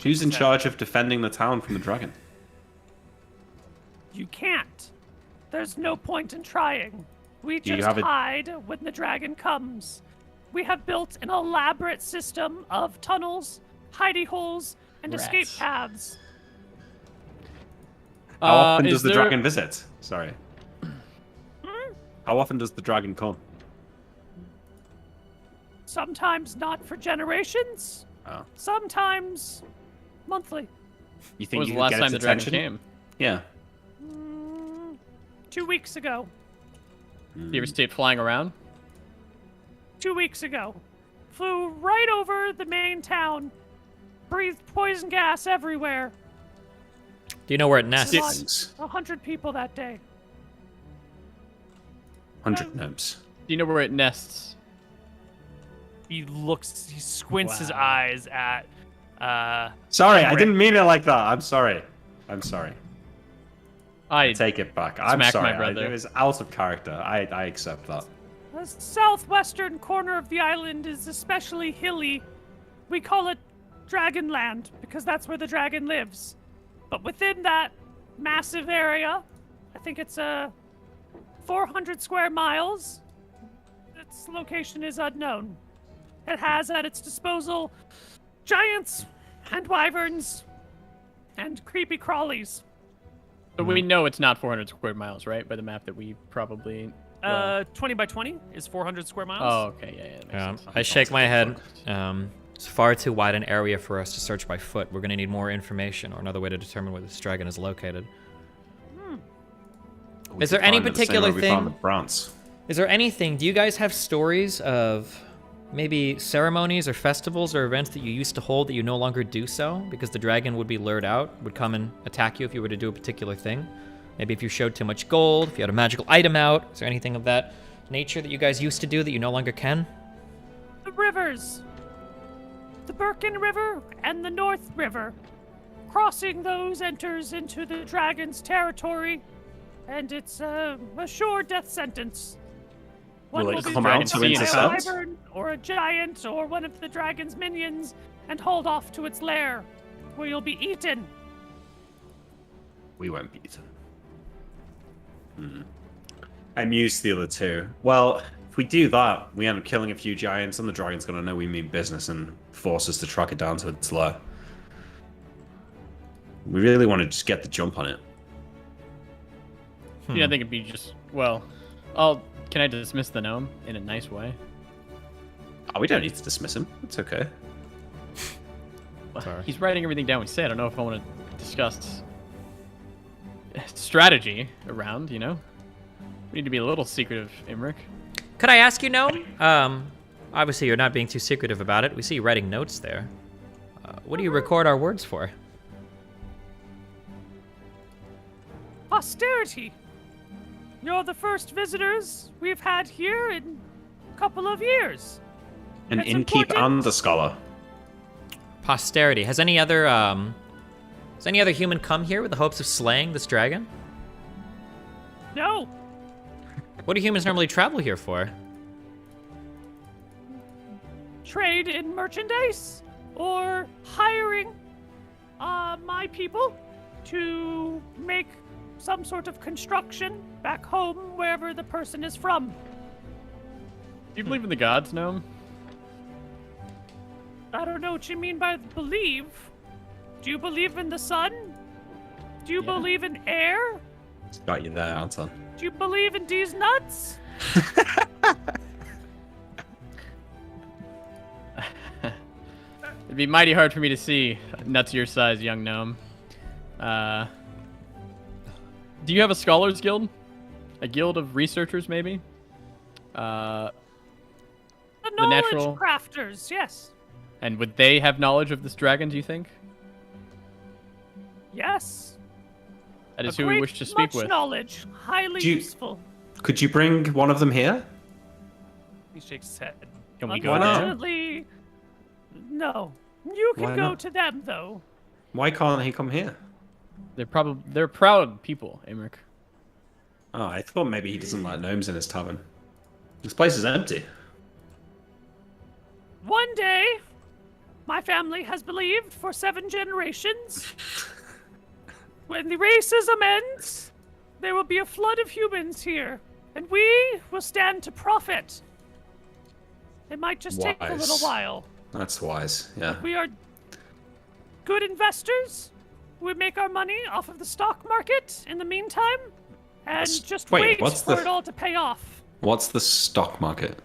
Who's in charge of defending the town from the dragon? You can't. There's no point in trying. We Do you just have hide when the dragon comes. We have built an elaborate system of tunnels, hidey holes, and escape paths. How often does the there- dragon visit? Sorry. How often does the dragon come? Sometimes not for generations. Oh. Sometimes monthly. You When think was you the could last get time its the dragon attention? came? Yeah. 2 weeks ago. Did you ever see it flying around? 2 weeks ago. Flew right over the main town. Breathed poison gas everywhere. Do you know where it nests? Things. 100 people that day. 100 gnomes. Do you know where it nests? He squints his eyes at Sorry, I Rick. didn't mean it like that. I'm sorry. I Take it back. I'm smacked sorry. my brother. It was out of character. I accept that. the southwestern corner of the island is especially hilly. We call it Dragonland because that's where the dragon lives. But within that massive area, I think it's 400 square miles. Its location is unknown. It has at its disposal giants and wyverns and creepy crawlies. But we know it's not 400 square miles, right? By the map that we probably. 20 by 20 is 400 square miles. Oh, okay, yeah, that makes sense. I shake my head. It's far too wide an area for us to search by foot. We're going to need more information or another way to determine where this dragon is located. Is there any particular thing? Is there anything? Do you guys have stories of maybe ceremonies or festivals or events that you used to hold that you no longer do so because the dragon would be lured out, would come and attack you if you were to do a particular thing? Maybe if you showed too much gold, if you had a magical item out. Is there anything of that nature that you guys used to do that you no longer can? The rivers. The Birken River and the North River. Crossing those enters into the dragon's territory, and it's a sure death sentence. Will it be come out thrown to by a intercept? wyvern or a giant or one of the dragon's minions and hauled off to its lair, where you'll be eaten. We won't be eaten. I'm used to the other two. Well, if we do that, we end up killing a few giants, and the dragon's gonna know we mean business and force us to track it down to its lair. We really want to just get the jump on it. You don't think it'd be just can I dismiss the gnome in a nice way? Oh, we don't need to dismiss him. It's okay. Sorry. He's writing everything down we say. I don't know if I want to discuss strategy around, you know? We need to be a little secretive, Imric. Could I ask you, Gnome? Obviously you're not being too secretive about it. We see you writing notes there. What do you record our words for? Posterity. You're the first visitors we've had here in a couple of years. An That's innkeep important. and the scholar. Posterity. Has any other human come here with the hopes of slaying this dragon? No. What do humans normally travel here for? Trade in merchandise or hiring my people to make some sort of construction back home wherever the person is from. Do you believe in the gods, gnome? I don't know what you mean by believe. Do you believe in the sun? Do you believe in air? It's got you there, Anton. Do you believe in these nuts? It'd be mighty hard for me to see, nuts your size, young gnome. Do you have a scholars guild? A guild of researchers, maybe? The knowledge crafters, yes. And would they have knowledge of this dragon, do you think? Yes. That is who we wish to speak with. Much knowledge, highly useful. Could you bring one of them here? He shakes his head. Can we go there? Unfortunately, no. You can go to them, though. Why can't he come here? They're proud people, Emmerich. Oh, I thought maybe he doesn't like gnomes in his tavern. This place is empty. One day, my family has believed for 7 generations, when the racism ends, there will be a flood of humans here, and we will stand to profit. It might just take a little while. That's wise, yeah. We are good investors. We make our money off of the stock market in the meantime, and wait for it all to pay off. What's the stock market?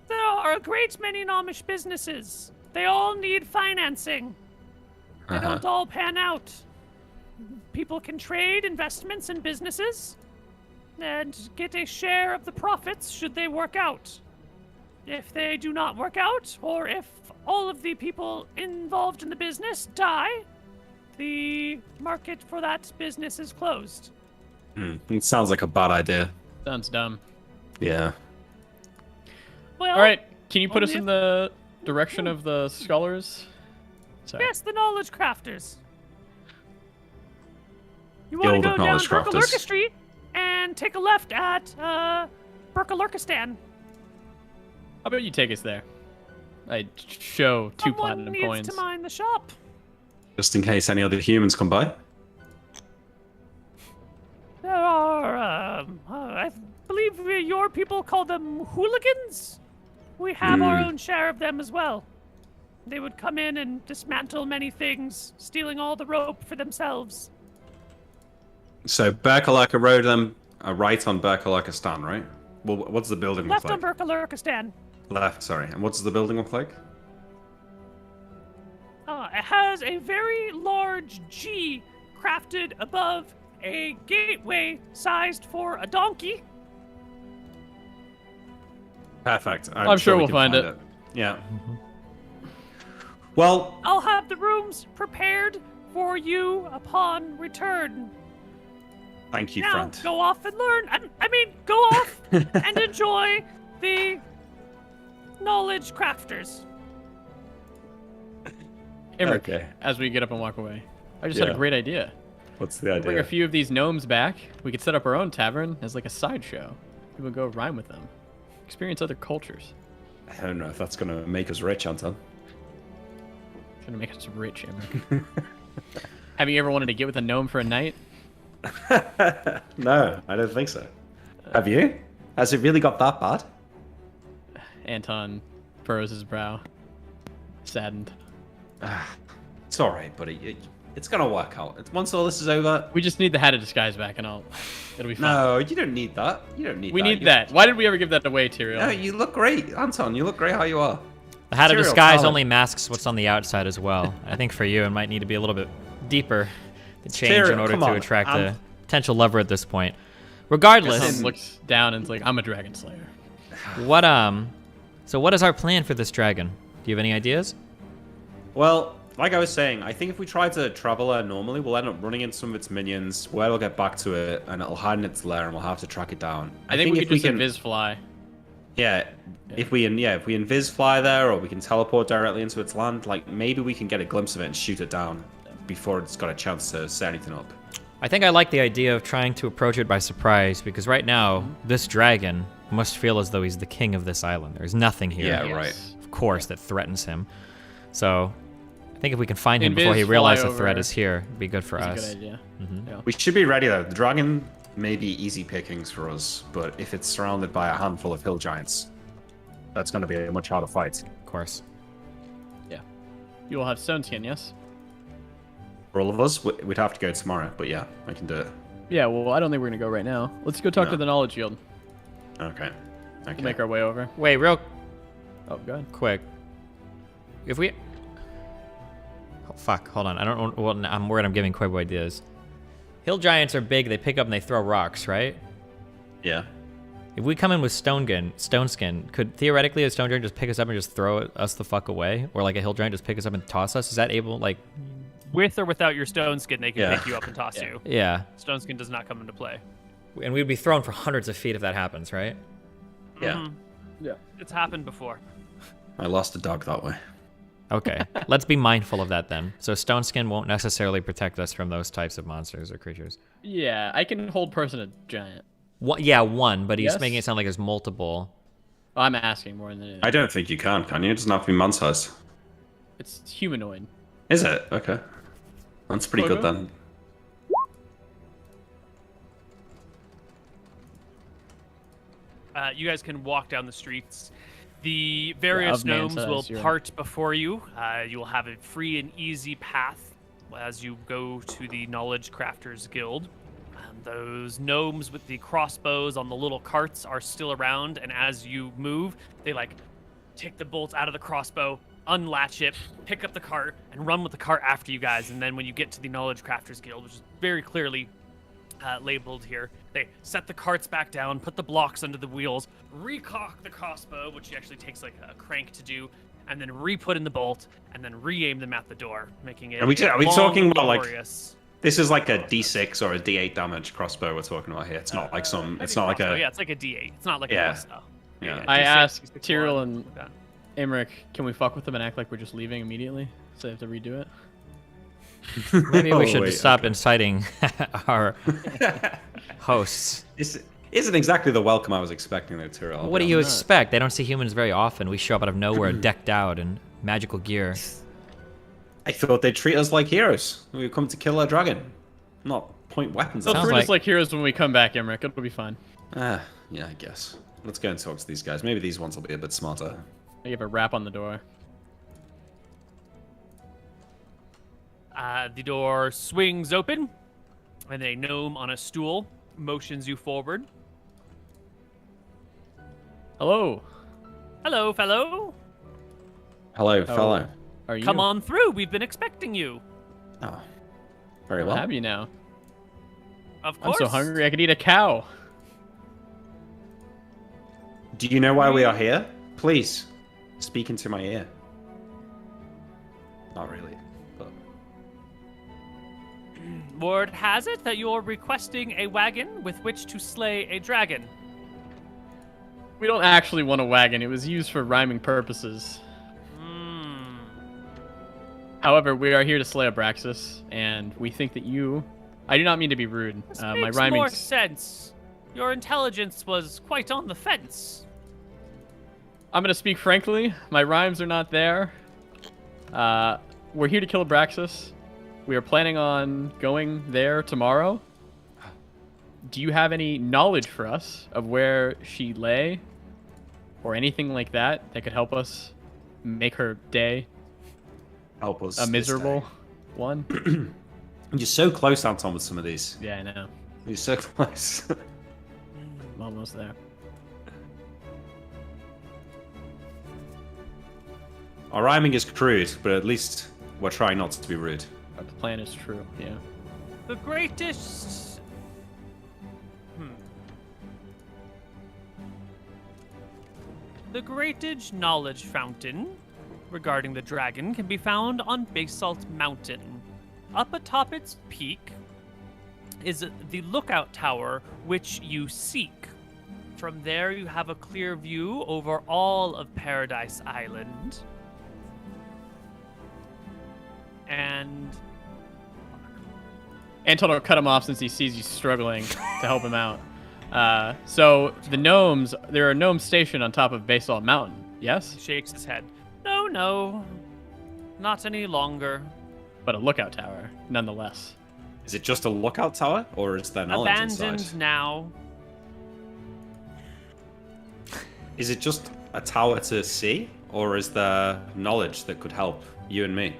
There are a great many Nomish businesses. They all need financing. They don't all pan out. People can trade investments in businesses and get a share of the profits should they work out. If they do not work out, or if all of the people involved in the business die, the market for that business is closed. It sounds like a bad idea. Sounds dumb. Yeah. Well, all right, can you put us in the direction of the scholars? Sorry. Yes, the knowledge crafters. You want to go down Berkalurka Street and take a left at Berkalurkistan. How about you take us there? I show 2 platinum coins. Someone needs to mind the shop. Just in case any other humans come by. There are, I believe your people call them hooligans. We have our own share of them as well. They would come in and dismantle many things, stealing all the rope for themselves. So Berkalurka Road, a right on Berkalurkistan, right? Well, what's the building look like? Left on Berkalurkistan. Left, sorry. And what's the building look like? It has a very large G crafted above a gateway sized for a donkey. Perfect. I'm sure we'll find it. Yeah. Well, I'll have the rooms prepared for you upon return. Thank you, now, friend. Go off and learn. Go off and enjoy the knowledge crafters. Emmerich, as we get up and walk away, I just had a great idea. What's the idea? Bring a few of these gnomes back. We could set up our own tavern as like a sideshow. People go rhyme with them. Experience other cultures. I don't know if that's going to make us rich, Anton. It's going to make us rich, Emmerich. Have you ever wanted to get with a gnome for a night? No, I don't think so. Have you? Has it really got that bad? Anton furrows his brow. Saddened. It's alright, buddy. It's gonna work out. Once all this is over... We just need the hat of disguise back and it'll be fine. No, you don't need that. You don't need that. We need that. Why did we ever give that away, Tyrael? No, you look great, Anton. You look great how you are. The hat of disguise only masks what's on the outside as well. I think for you, it might need to be a little bit deeper to change in order to attract a potential lover at this point. Regardless, looks down and is like, I'm a dragon slayer. So what is our plan for this dragon? Do you have any ideas? Well, like I was saying, I think if we try to travel her normally, we'll end up running into some of its minions. Where we'll get back to it, and it'll hide in its lair, and we'll have to track it down. I think we could just invis fly. Yeah, if we invis fly there, or we can teleport directly into its land, like maybe we can get a glimpse of it and shoot it down before it's got a chance to set anything up. I think I like the idea of trying to approach it by surprise, because right now, this dragon must feel as though he's the king of this island. There's nothing here, of course, that threatens him. So I think if we can find him before he realizes the threat is here, it'd be good for us. That's a good idea. Yeah. We should be ready, though. The dragon may be easy pickings for us, but if it's surrounded by a handful of hill giants, that's going to be a much harder fight. Of course. Yeah. You will have stone skin, yes? For all of us, we'd have to go tomorrow, but yeah, I can do it. Yeah, well, I don't think we're going to go right now. Let's go talk to the knowledge guild. Okay. We'll make our way over. Wait, real go ahead. quick. If we... Fuck, hold on. I don't know. Well, I'm worried I'm giving Koibu ideas. Hill giants are big. They pick up and they throw rocks, right? Yeah. If we come in with stone skin, could theoretically a stone giant just pick us up and just throw us the fuck away? Or like a hill giant just pick us up and toss us? Is that able, like... With or without your stone skin, they can pick you up and toss you. Yeah. Stone skin does not come into play. And we'd be thrown for hundreds of feet if that happens, right? Yeah. Mm-hmm. Yeah. It's happened before. I lost a dog that way. Okay. Let's be mindful of that then. So stone skin won't necessarily protect us from those types of monsters or creatures. Yeah, I can hold person a giant. One, but he's making it sound like there's multiple. Oh, I'm asking more than it is. I don't think you can you? It doesn't have to be man-sized. It's humanoid. Is it? Okay. That's pretty good then. You guys can walk down the streets. The various gnomes will part before you. You will have a free and easy path as you go to the Knowledge Crafters Guild. Those gnomes with the crossbows on the little carts are still around, and as you move, they like take the bolts out of the crossbow, unlatch it, pick up the cart, and run with the cart after you guys. And then when you get to the Knowledge Crafters Guild, which is very clearly labeled here, they set the carts back down, put the blocks under the wheels, recock the crossbow, which actually takes like a crank to do, and then re-put in the bolt, and then re-aim them at the door, making it. Are we talking about laborious. Like? This is like a D6 or a D8 damage crossbow we're talking about here. It's not like some. It's not like a. Yeah, it's like a D8. It's not like a ballista. Yeah. I asked Tyrell and Emmerich, can we fuck with them and act like we're just leaving immediately, so they have to redo it? Maybe we should stop inciting our hosts. This isn't exactly the welcome I was expecting there, Tyrell. What do you expect? They don't see humans very often. We show up out of nowhere, decked out in magical gear. I thought they'd treat us like heroes. We've come to kill a dragon, not point weapons. They'll treat us like heroes when we come back, Emmerich. It'll be fine. Yeah, I guess. Let's go and talk to these guys. Maybe these ones will be a bit smarter. I give a rap on the door. The door swings open, and a gnome on a stool motions you forward. Hello. Hello, fellow. Hello, fellow. Are you? Come on through. We've been expecting you. Oh, very well. I'll have you now. Of course. I'm so hungry I could eat a cow. Do you know why we are here? Please, speak into my ear. Not really, but... Word has it that you're requesting a wagon with which to slay a dragon. We don't actually want a wagon. It was used for rhyming purposes. However, we are here to slay Abraxas, and we think that you... I do not mean to be rude. This makes more sense. Your intelligence was quite on the fence. I'm going to speak frankly. My rhymes are not there. We're here to kill Abraxas. We are planning on going there tomorrow. Do you have any knowledge for us of where she lay? Or anything like that that could help us make her day help us a miserable one? You're so close, Anton, with some of these. Yeah, I know. You're so close. I'm almost there. Our rhyming is crude, but at least we're trying not to be rude. But the plan is true, yeah. The greatest... The greatest knowledge fountain regarding the dragon can be found on Basalt Mountain. Up atop its peak is the lookout tower which you seek. From there you have a clear view over all of Paradise Island. And... Anton will cut him off since he sees you struggling to help him out. So the gnomes, there are gnomes stationed on top of Basalt Mountain, yes? He shakes his head. No, not any longer. But a lookout tower, nonetheless. Is it just a lookout tower, or is there knowledge abandoned inside? Now. Is it just a tower to see, or is there knowledge that could help you and me?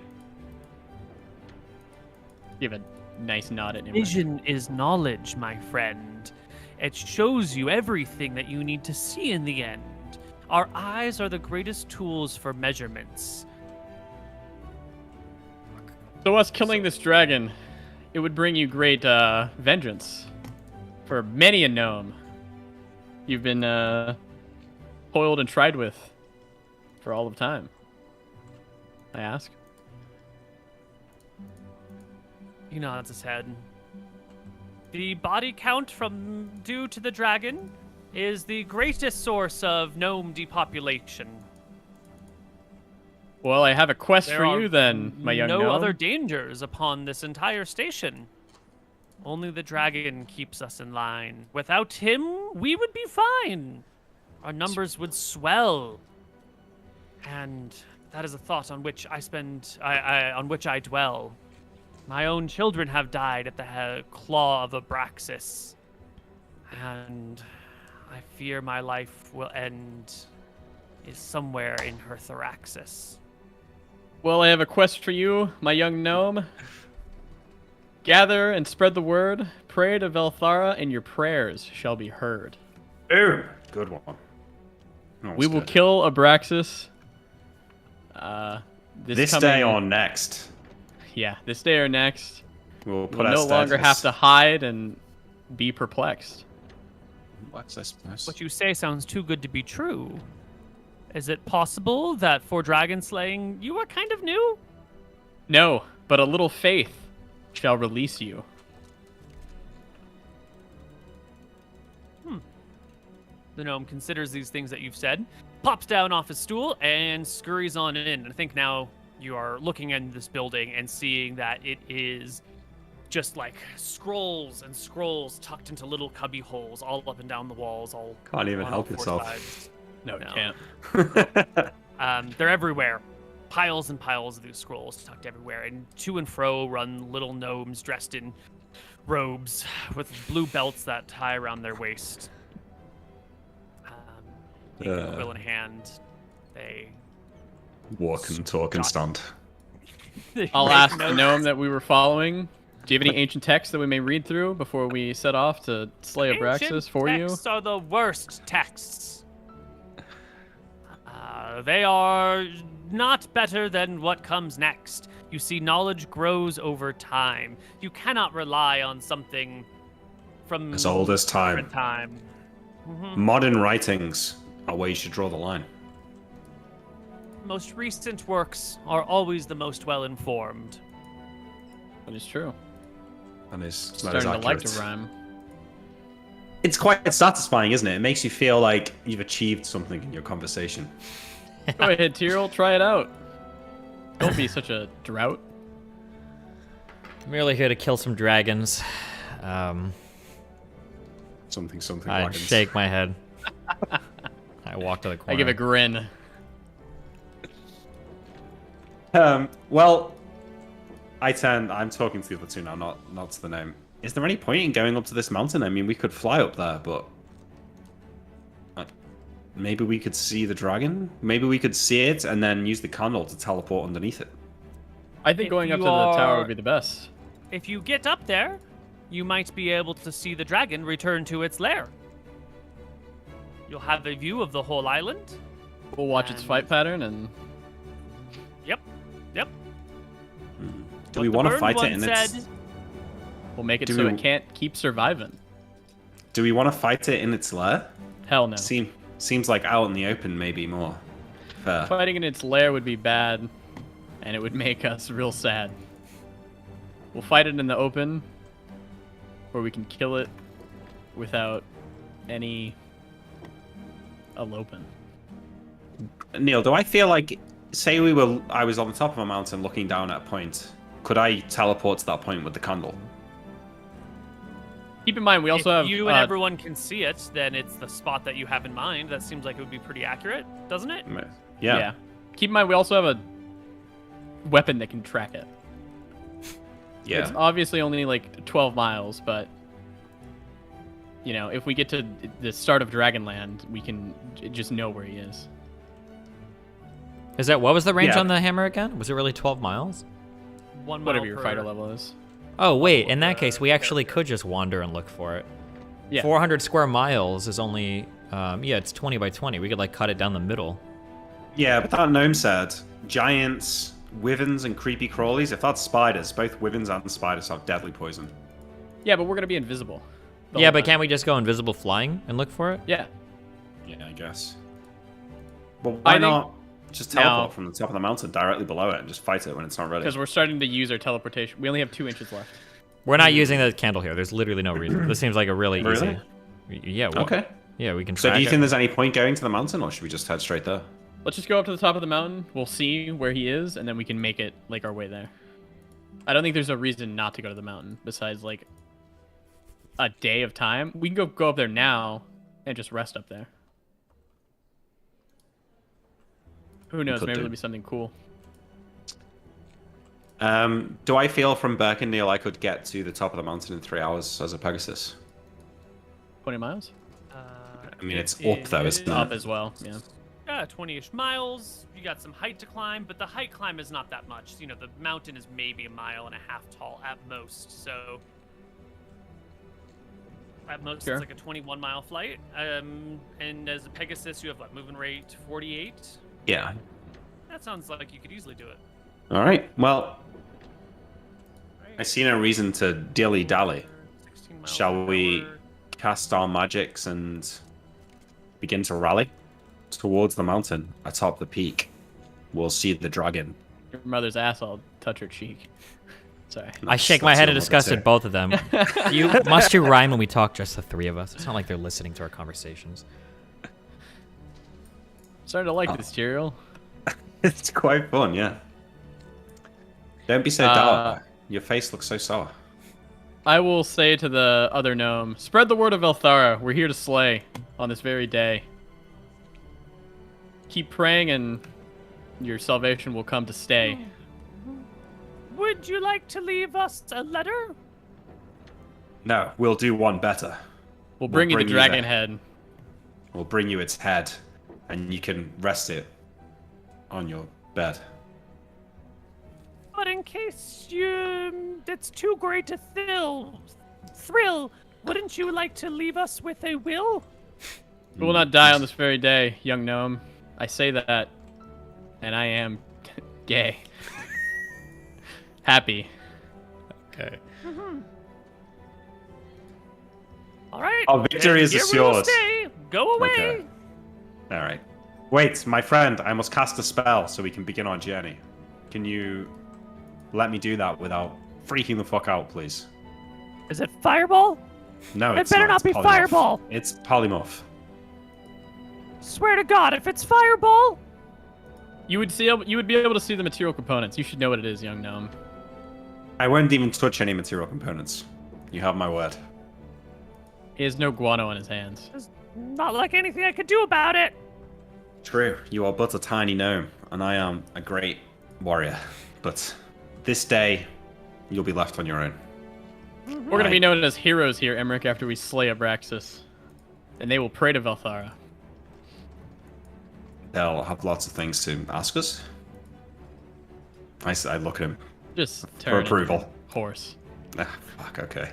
Give a nice nod at him. Vision is knowledge, my friend. It shows you everything that you need to see in the end. Our eyes are the greatest tools for measurements. So us killing this dragon, it would bring you great vengeance for many a gnome you've been toiled and tried with for all of time. I ask. He nods his head. The body count from due to the dragon is the greatest source of gnome depopulation. Well, I have a quest There for are you then, my young gnome. no other dangers upon this entire station. Only the dragon keeps us in line. Without him, we would be fine. Our numbers would swell. And that is a thought on which on which I dwell. My own children have died at the claw of Abraxas. And I fear my life will end somewhere in her thoraxis. Well, I have a quest for you, my young gnome. Gather and spread the word. Pray to Velthara, and your prayers shall be heard. Ooh, good one. We will kill Abraxas. This day or next. Yeah, this day or next. We'll no longer have to hide and be perplexed. What you say sounds too good to be true. Is it possible that for dragon slaying, you are kind of new? No, but a little faith shall release you. The gnome considers these things that you've said, pops down off his stool, and scurries on in. I think now you are looking in this building and seeing that it is just like scrolls and scrolls tucked into little cubby holes all up and down the walls. All can't even on help all four yourself. sides. No, you can't. They're everywhere. Piles and piles of these scrolls tucked everywhere. And to and fro run little gnomes dressed in robes with blue belts that tie around their waist. A quill in hand. They walk and talk and stand. I'll ask the gnome that we were following. Do you have any ancient texts that we may read through before we set off to slay Abraxas for you? Texts are the worst texts. They are not better than what comes next. You see, knowledge grows over time. You cannot rely on something from as old as time. Mm-hmm. Modern writings are where you should draw the line. Most recent works are always the most well-informed. That is true. That is starting to like to rhyme. It's quite satisfying, isn't it? It makes you feel like you've achieved something in your conversation. Go ahead, Tyrell, try it out. Don't be such a drought. I'm merely here to kill some dragons. Something I dragons. shake my head. I walk to the corner. I give a grin. Well, I'm talking to the other two now, not to the gnome. Is there any point in going up to this mountain? I mean, we could fly up there, but maybe we could see the dragon? Maybe we could see it and then use the candle to teleport underneath it. I think going up to the tower would be the best. If you get up there, you might be able to see the dragon return to its lair. You'll have a view of the whole island. We'll watch its fight pattern and... Yep. Do we want to fight it in its... We'll make it so it can't keep surviving. Do we want to fight it in its lair? Hell no. Seems like out in the open maybe more fair. Fighting in its lair would be bad, and it would make us real sad. We'll fight it in the open, where we can kill it without any eloping. Neal, do I feel like, say I was on the top of a mountain looking down at a point, could I teleport to that point with the candle? Keep in mind, we also have... If you and everyone can see it, then it's the spot that you have in mind. That seems like it would be pretty accurate, doesn't it? Yeah. Keep in mind, we also have a weapon that can track it. Yeah. It's obviously only like 12 miles, but... You know, if we get to the start of Dragonland, we can just know where he is. What was the range on the hammer again? Was it really 12 miles? 1 mile Whatever your per... fighter level is. Oh, wait. In that case, we actually could just wander and look for it. Yeah. 400 square miles is only... it's 20 by 20. We could, cut it down the middle. Yeah, but that gnome said giants wyverns and creepy crawlies. If that's spiders, both wyverns and spiders have deadly poison. Yeah, but we're gonna be invisible. Yeah, but can't we just go invisible flying and look for it? Yeah. Yeah, I guess. But why not just teleport No. from the top of the mountain directly below it and just fight it when it's not ready? Because we're starting to use our teleportation. We only have 2 inches left. We're not using the candle here. There's literally no reason. This seems like a really easy. Yeah. Well, Okay. Yeah, we can. So do track you it. think there's any point going to the mountain, or should we just head straight there? Let's just go up to the top of the mountain. We'll see where he is, and then we can make it like our way there. I don't think there's a reason not to go to the mountain besides like a day of time. We can go up there now and just rest up there. Who knows? Maybe there'll be something cool. Do I feel from Burke and Neal I could get to the top of the mountain in 3 hours as a Pegasus? 20 miles? I mean, it's up though, isn't it? Up as well, yeah. 20-ish miles. You got some height to climb, but the height climb is not that much. You know, the mountain is maybe 1.5 miles tall at most, so at most Sure. it's like a 21-mile flight. And as a Pegasus, you have what, moving rate 48? Yeah. That sounds like you could easily do it. All right. Well, I see no reason to dilly-dally. 16 miles Shall per we hour. cast our magics and begin to rally towards the mountain atop the peak? We'll see the dragon. Your mother's ass, I'll touch her cheek. Sorry. I shake my head in disgust at both of them. Must you rhyme when we talk, just the 3 of us? It's not like they're listening to our conversations. Starting to like this, Gabriel. It's quite fun, yeah. Don't be so dark. Your face looks so sour. I will say to the other gnome, spread the word of Elthara. We're here to slay on this very day. Keep praying and your salvation will come to stay. Would you like to leave us a letter? No, we'll do one better. We'll bring you the bring you dragon the- head. We'll bring you its head, and you can rest it on your bed. But in case it's too great a thrill, wouldn't you like to leave us with a will? We will not die on this very day, young gnome. I say that, and I am gay. Happy. Okay. All right. Our victory is Here we will assured. stay. Go away. Okay. All right. Wait, my friend, I must cast a spell so we can begin our journey. Can you let me do that without freaking the fuck out, please? Is it fireball? No, It it's better not It's be polymorph. fireball. It's polymorph. Swear to God, if it's fireball, You would be able to see the material components. You should know what it is, young gnome. I won't even touch any material components. You have my word. He has no guano on his hands. there's not like anything I could do about it. True, you are but a tiny gnome, and I am a great warrior. But this day, you'll be left on your own. We're going to be known as heroes here, Emmerich, after we slay Abraxas. And they will pray to Velthara. They'll have lots of things to ask us. I look at him. Just For turn approval. Horse. Ah, fuck, okay.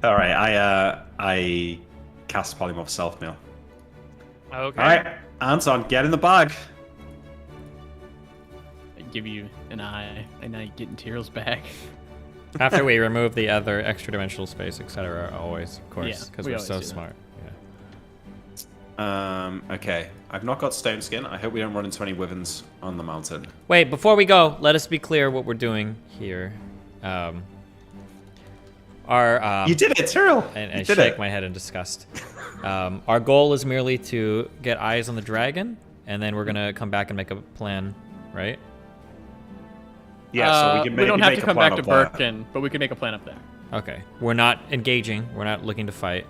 Alright, I cast polymorph self now. Okay. Alright, Anton, get in the bag. I give you an eye, and I get in Tyrell's bag. After we remove the other extra dimensional space, etc., always, of course, Yeah, because we we're always so do that. smart. Okay. I've not got stone skin. I hope we don't run into any wyverns on the mountain. Wait, before we go, let us be clear what we're doing here. You did it, Cyril! And You I did shake it. my head in disgust. Our goal is merely to get eyes on the dragon, and then we're gonna come back and make a plan, right? Yeah, so we can maybe don't have make to a come plan back to up there. Birkin, but we can make a plan up there. Okay. We're not engaging. We're not looking to fight.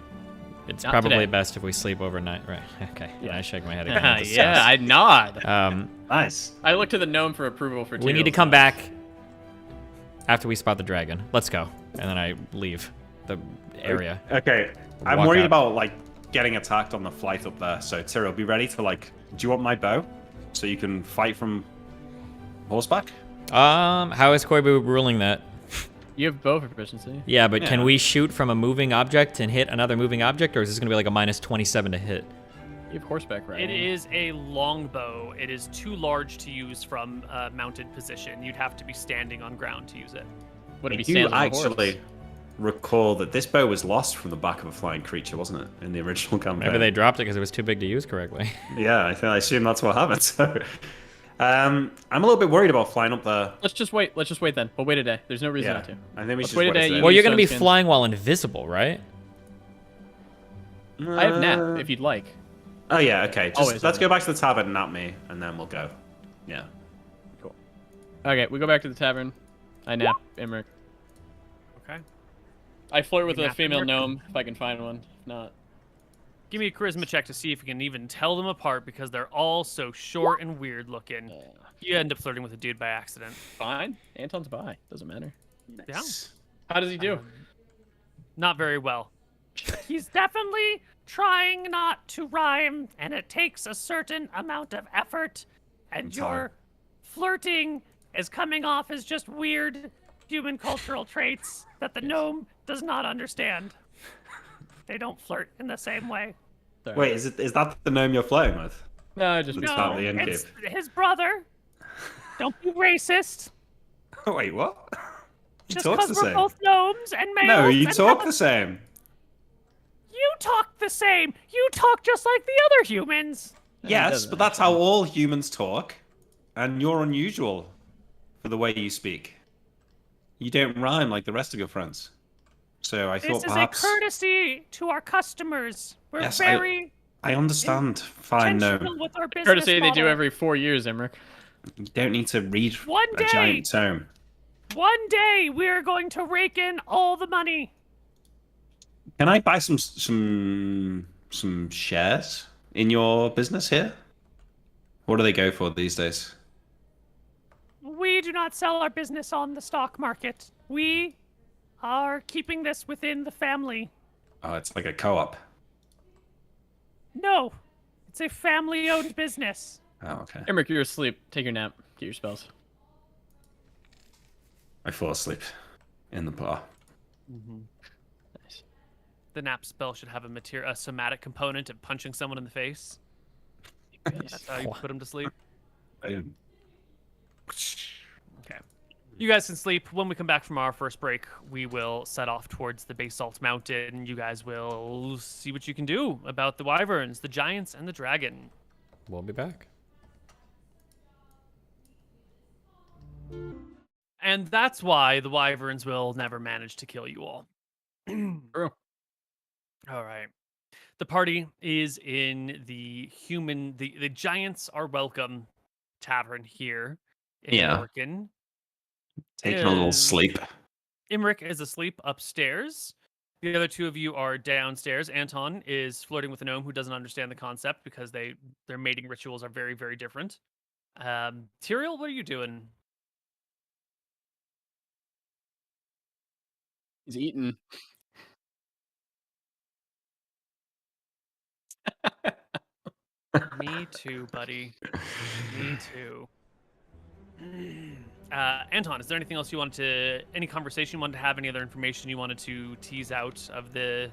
It's Not probably today. best if we sleep overnight. Right. Okay. Yeah. I shake my head again. in disgust. Yeah, I nod. Nice. I look to the gnome for approval for We need to Tyrell's come nod. back after we spot the dragon. Let's go. And then I leave the area. Okay. I'm Walk worried out. about, like, getting attacked on the flight up there. So, Cyril, be ready to, like... Do you want my bow? So you can fight from horseback? How is Koibu ruling that? You have bow proficiency. Yeah, but can Yeah. we shoot from a moving object and hit another moving object, or is this gonna be like a -27 to hit? You have horseback riding. It is a longbow. It is too large to use from a mounted position. You'd have to be standing on ground to use it. Would it be You standing on a horse? actually recall that this bow was lost from the back of a flying creature, wasn't it, in the original campaign? Maybe they dropped it because it was too big to use correctly. Yeah, I assume that's what happened. So, I'm a little bit worried about flying up there. Let's just wait then. We'll wait a day. There's no reason not to. I think we Let's should wait a day. today. Well, you're going to be flying while invisible, right? I have nap if you'd like. Oh yeah, okay. Just Always let's go back to the tavern and nap me, and then we'll go. Yeah. Cool. Okay, we go back to the tavern. I nap Emmerich. Okay. I flirt with You a nap female Emmerich? gnome if I can find one. If not, Give me a charisma check to see if you can even tell them apart because they're all so short and weird looking. You end up flirting with a dude by accident. fine. Anton's bi. Doesn't matter. Yeah. How does he do? Not very well. He's definitely trying not to rhyme, and it takes a certain amount of effort, and It's your hard. flirting is coming off as just weird human cultural traits that the gnome does not understand. They don't flirt in the same way. Sorry. Wait, is that the gnome you're flirting with? No, I just It's No, not the end it's his brother. Don't be racist. Wait, what? You Just talk because the we're same. both gnomes and males. No, you and talk have the same. You talk the same. You talk just like the other humans. Yes, doesn't but that's how all humans talk, and you're unusual for the way you speak. You don't rhyme like the rest of your friends. So I This thought is perhaps. a courtesy to our customers. We're Yes, very I understand. Fine, intentional no. with our business courtesy they do model. every 4 years, Emmerich. You don't need to read One a day. giant tome. One day we are going to rake in all the money. Can I buy some shares in your business here? What do they go for these days? We do not sell our business on the stock market. We are keeping this within the family. Oh, it's like a co-op. No, it's a family-owned business. Oh, okay. Emmerich, you're asleep. Take your nap. Get your spells. I fall asleep in the bar. Nice. The nap spell should have a somatic component of punching someone in the face. That's how you put them to sleep. Okay. You guys can sleep. When we come back from our first break, we will set off towards the Basalt Mountain. You guys will see what you can do about the wyverns, the giants, and the dragon. We'll be back. And that's why the wyverns will never manage to kill you all. True. All right. The party is in the Giants Are Welcome tavern here in Yeah. Orkin. Taking a little Is- sleep. Imric is asleep upstairs. The other two of you are downstairs. Anton is flirting with a gnome who doesn't understand the concept because their mating rituals are very, very different. Tyrael, what are you doing? He's eating. Me too, buddy. Me too. Anton, is there anything else any conversation you wanted to have, any other information you wanted to tease out of the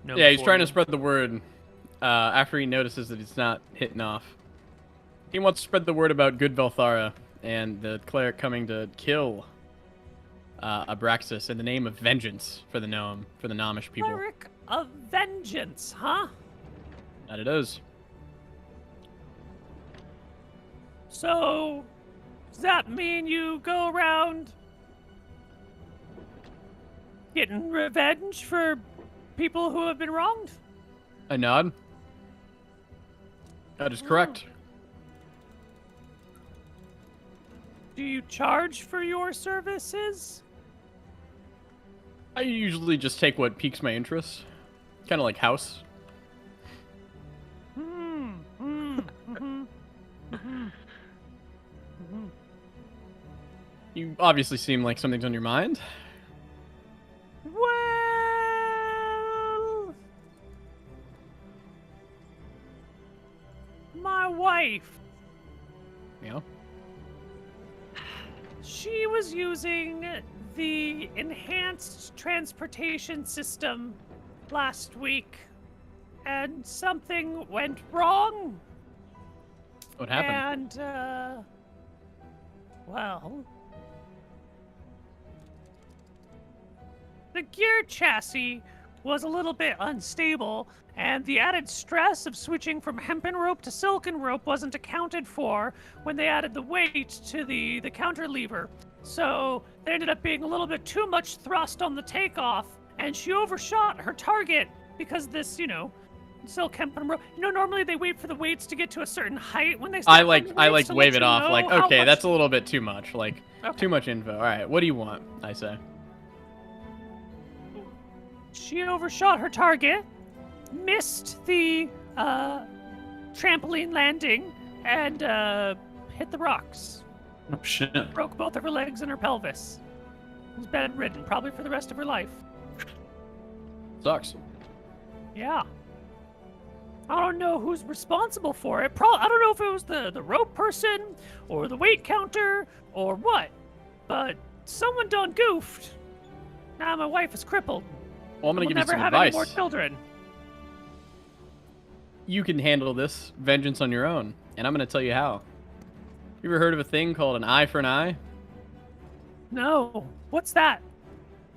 gnome? Yeah, he's trying to forum? spread the word after he notices that it's not hitting off. He wants to spread the word about good Velthara and the cleric coming to kill Abraxas in the name of vengeance for the Nomish people. Cleric of vengeance, huh? That it is. So, does that mean you go around getting revenge for people who have been wronged? I nod. That is correct. Do you charge for your services? I usually just take what piques my interest. Kind of like House. You obviously seem like something's on your mind. Well, my wife, Yeah. she was using the enhanced transportation system last week. and something went wrong. What happened? And, well, the gear chassis was a little bit unstable, and the added stress of switching from hempen rope to silken rope wasn't accounted for when they added the weight to the counter lever. So there ended up being a little bit too much thrust on the takeoff, and she overshot her target because this, silk hempen rope. Normally they wait for the weights to get to a certain height when they start. I wave it off like, okay, that's a little bit too much. Like, too much info. All right, what do you want? I say. She overshot her target, missed the trampoline landing, and hit the rocks. Oh, shit. Broke both of her legs and her pelvis. Was bedridden, probably for the rest of her life. Sucks. Yeah. I don't know who's responsible for it. I don't know if it was the rope person, or the weight counter, or what. But someone done goofed. Now my wife is crippled. Well, I'm going to give you some advice. Never have any more children. You can handle this vengeance on your own, and I'm going to tell you how. You ever heard of a thing called an eye for an eye? No. What's that?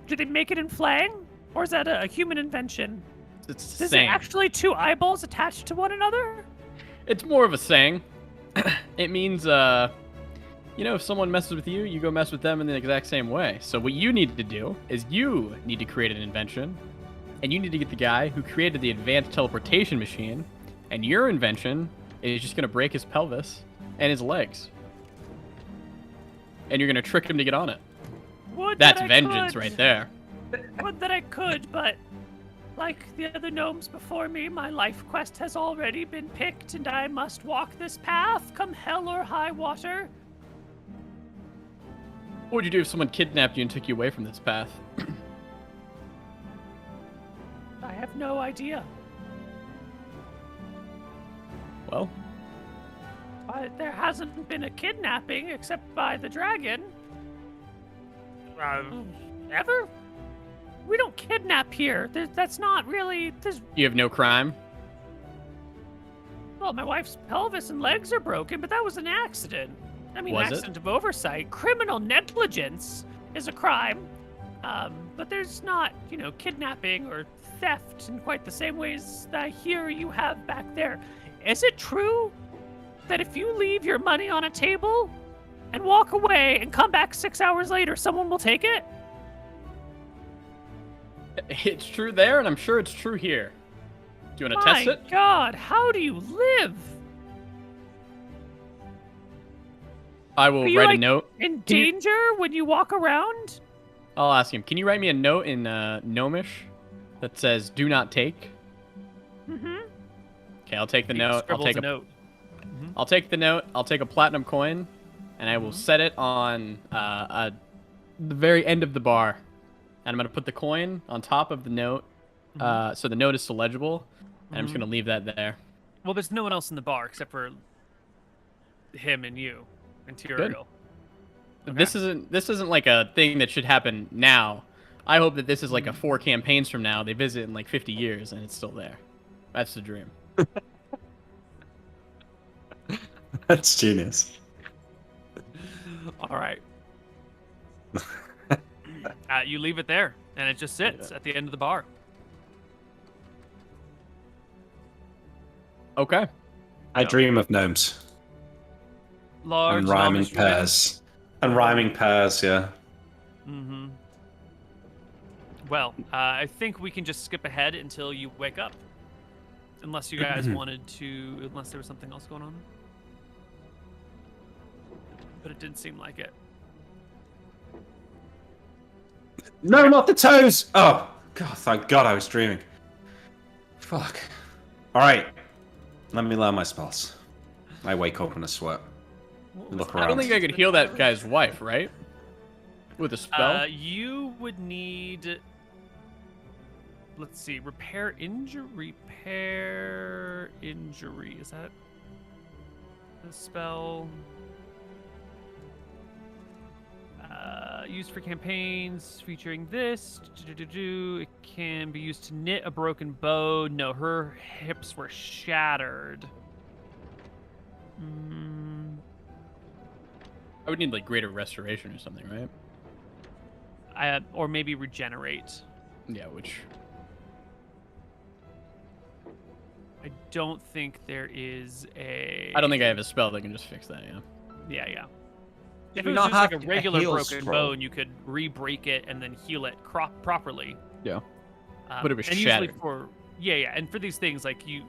Did they make it in Flang? Or is that a human invention? It's Is it actually two eyeballs attached to one another? It's more of a saying. It means, if someone messes with you, you go mess with them in the exact same way. So what you need to do is you need to create an invention, and you need to get the guy who created the advanced teleportation machine, and your invention is just going to break his pelvis and his legs. And you're going to trick him to get on it. That's vengeance right there. Would that I could, but like the other gnomes before me, my life quest has already been picked, and I must walk this path, come hell or high water. What would you do if someone kidnapped you and took you away from this path? I have no idea. Well? There hasn't been a kidnapping except by the dragon. Ever? We don't kidnap here. That's not really... You have no crime? Well, my wife's pelvis and legs are broken, but that was an accident. I mean, accident of oversight. Criminal negligence is a crime. But there's not, kidnapping or theft in quite the same ways that I hear you have back there. Is it true that if you leave your money on a table and walk away and come back 6 hours later, someone will take it? It's true there, and I'm sure it's true here. Do you want to test it? My God, how do you live? I will write a note. In danger when you walk around? I'll ask him. Can you write me a note in Gnomish that says "Do not take"? Mm-hmm. Okay, I'll take the note. I'll take a note. Mm-hmm. I'll take the note. I'll take a platinum coin, and I will set it on the very end of the bar. And I'm gonna put the coin on top of the note, so the note is still legible. And I'm just gonna leave that there. Well, there's no one else in the bar except for him and you. Interior. Okay. This isn't like a thing that should happen now. I hope that this is like a 4 campaigns from now. They visit in like 50 years and it's still there. That's the dream. That's genius. All right. You leave it there, and it just sits at the end of the bar. Okay. I dream of gnomes. Large and rhyming pairs. And rhyming pairs, yeah. Mm-hmm. Well, I think we can just skip ahead until you wake up. Unless you guys wanted to... Unless there was something else going on. But it didn't seem like it. No, not the toes! Oh, God, thank God I was dreaming. Fuck. Alright. Let me learn my spells. I wake up in a sweat. Look around. I don't think I could heal that guy's wife, right? With a spell? You would need... Let's see. Repair injury. Repair injury. Is that the spell? Used for campaigns featuring this. It can be used to knit a broken bow. No, her hips were shattered. I would need like greater restoration or something, right? Or maybe regenerate. Yeah, which... I don't think there is a... I don't think I have a spell that can just fix that, yeah. Yeah. Did If we it was not just like have a a regular heal broken scroll? bone, you could re-break it and then heal it properly. Yeah. But it was and shattered. Usually for and for these things, like you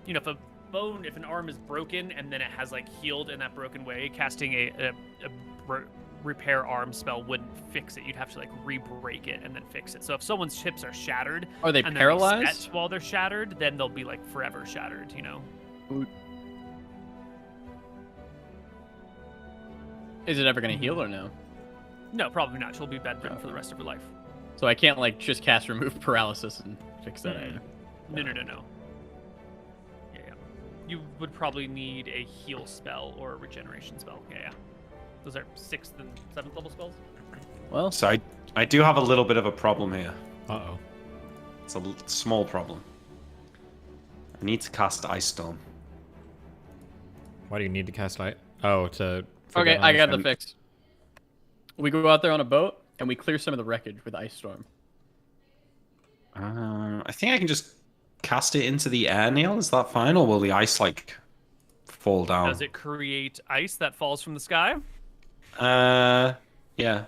know, if an arm is broken and then it has like healed in that broken way, casting a repair arm spell wouldn't fix it. You'd have to like re-break it and then fix it. So if someone's hips are shattered, Are they and paralyzed? Then they sketch while they're shattered, then they'll be like forever shattered. You know. Is it ever going to heal or no? No, probably not. She'll be bedridden for the rest of her life. So I can't like just cast remove paralysis and fix that either. No. Yeah. You would probably need a heal spell or a regeneration spell. Yeah. Those are 6th and 7th level spells. Well, So I do have a little bit of a problem here. Uh-oh. It's a small problem. I need to cast Ice Storm. Why do you need to cast light? Oh, to... okay, I got the and- fix. We go out there on a boat and we clear some of the wreckage with ice storm. I think I can just cast it into the air, Neal. Is that fine, or will the ice like fall down? Does it create ice that falls from the sky? Yeah. I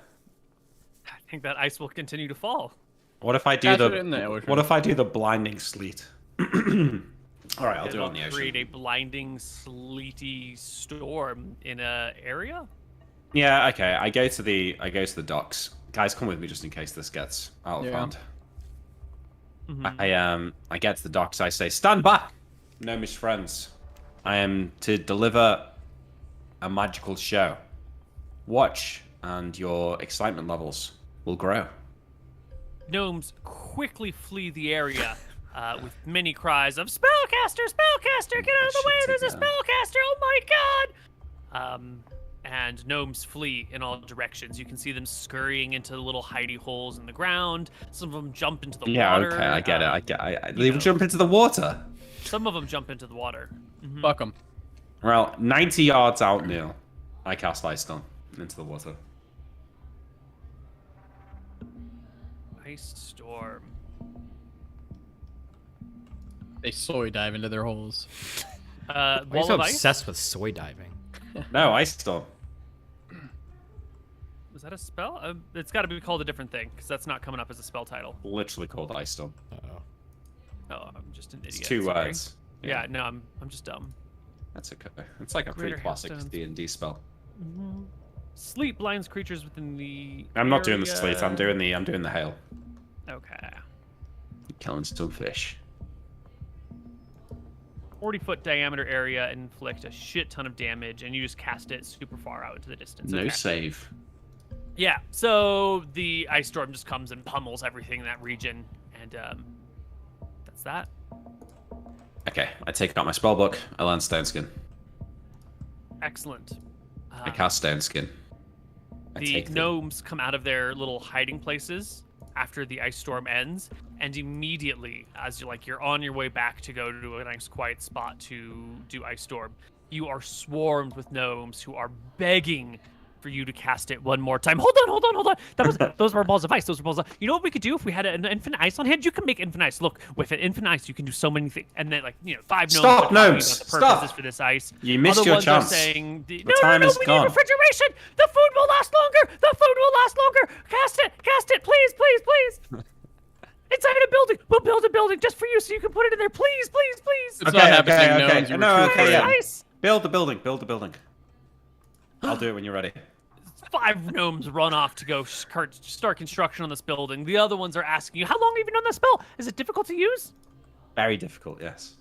think that ice will continue to fall. What if I do Cast it in the ocean. What if I do the blinding sleet? All right, I'll do it It'll on the create ocean. a blinding, sleety storm in a area. Yeah, okay. I go to the docks. Guys, come with me just in case this gets out of hand. I get to the docks. I say, stand back, gnomish friends. I am to deliver a magical show. Watch, and your excitement levels will grow. Gnomes quickly flee the area with many cries of "Spellcaster! Spellcaster! Get out of the way! There's a spellcaster! Oh my god!" And gnomes flee in all directions. You can see them scurrying into little hidey holes in the ground. Some of them jump into the Yeah, water. okay, I get it. They jump into the water. Some of them jump into the water. Fuck them. Well, 90 yards out, Neal. I cast Ice Storm into the water. Ice storm. They soy dive into their holes. Why are you Wall so of ice? obsessed with soy diving? No, Ice Storm. Was that a spell? It's got to be called a different thing because that's not coming up as a spell title. Literally called Ice Storm. Uh-oh. Oh, I'm just an idiot. It's 2 sorry. words. Yeah, no, I'm just dumb. That's okay. It's like a pretty Greater classic hailstones. D&D spell. Sleep blinds creatures within the. I'm not doing the area. sleet. I'm doing the hail. Okay. Killing some fish. 40-foot diameter area, inflict a shit ton of damage, and you just cast it super far out into the distance. No Okay. save. Yeah, so the ice storm just comes and pummels everything in that region, and that's that. Okay, I take out my spellbook. I learn Stone Skin. Excellent. I cast Stone Skin. I The take gnomes come out of their little hiding places after the ice storm ends, and immediately, as you're on your way back to go to a nice quiet spot to do ice storm, you are swarmed with gnomes who are begging for you to cast it one more time. Hold on. Those were balls of ice. You know what we could do if we had an infinite ice on hand? You can make infinite ice. Look, with an infinite ice, you can do so many things. And then, 5 gnomes. Stop, are talking gnomes! about the purposes Stop! for this ice. You missed Other your ones chance. Are saying, The time is we gone. need refrigeration. The food will last longer. Cast it, please. Inside a building. We'll build a building just for you, so you can put it in there. Please. It's not happening, gnomes. You were too yeah. afraid. Ice. Build the building. I'll do it when you're ready. 5 gnomes run off to go start construction on this building. The other ones are asking you, how long have you been on this spell? Is it difficult to use? Very difficult, yes.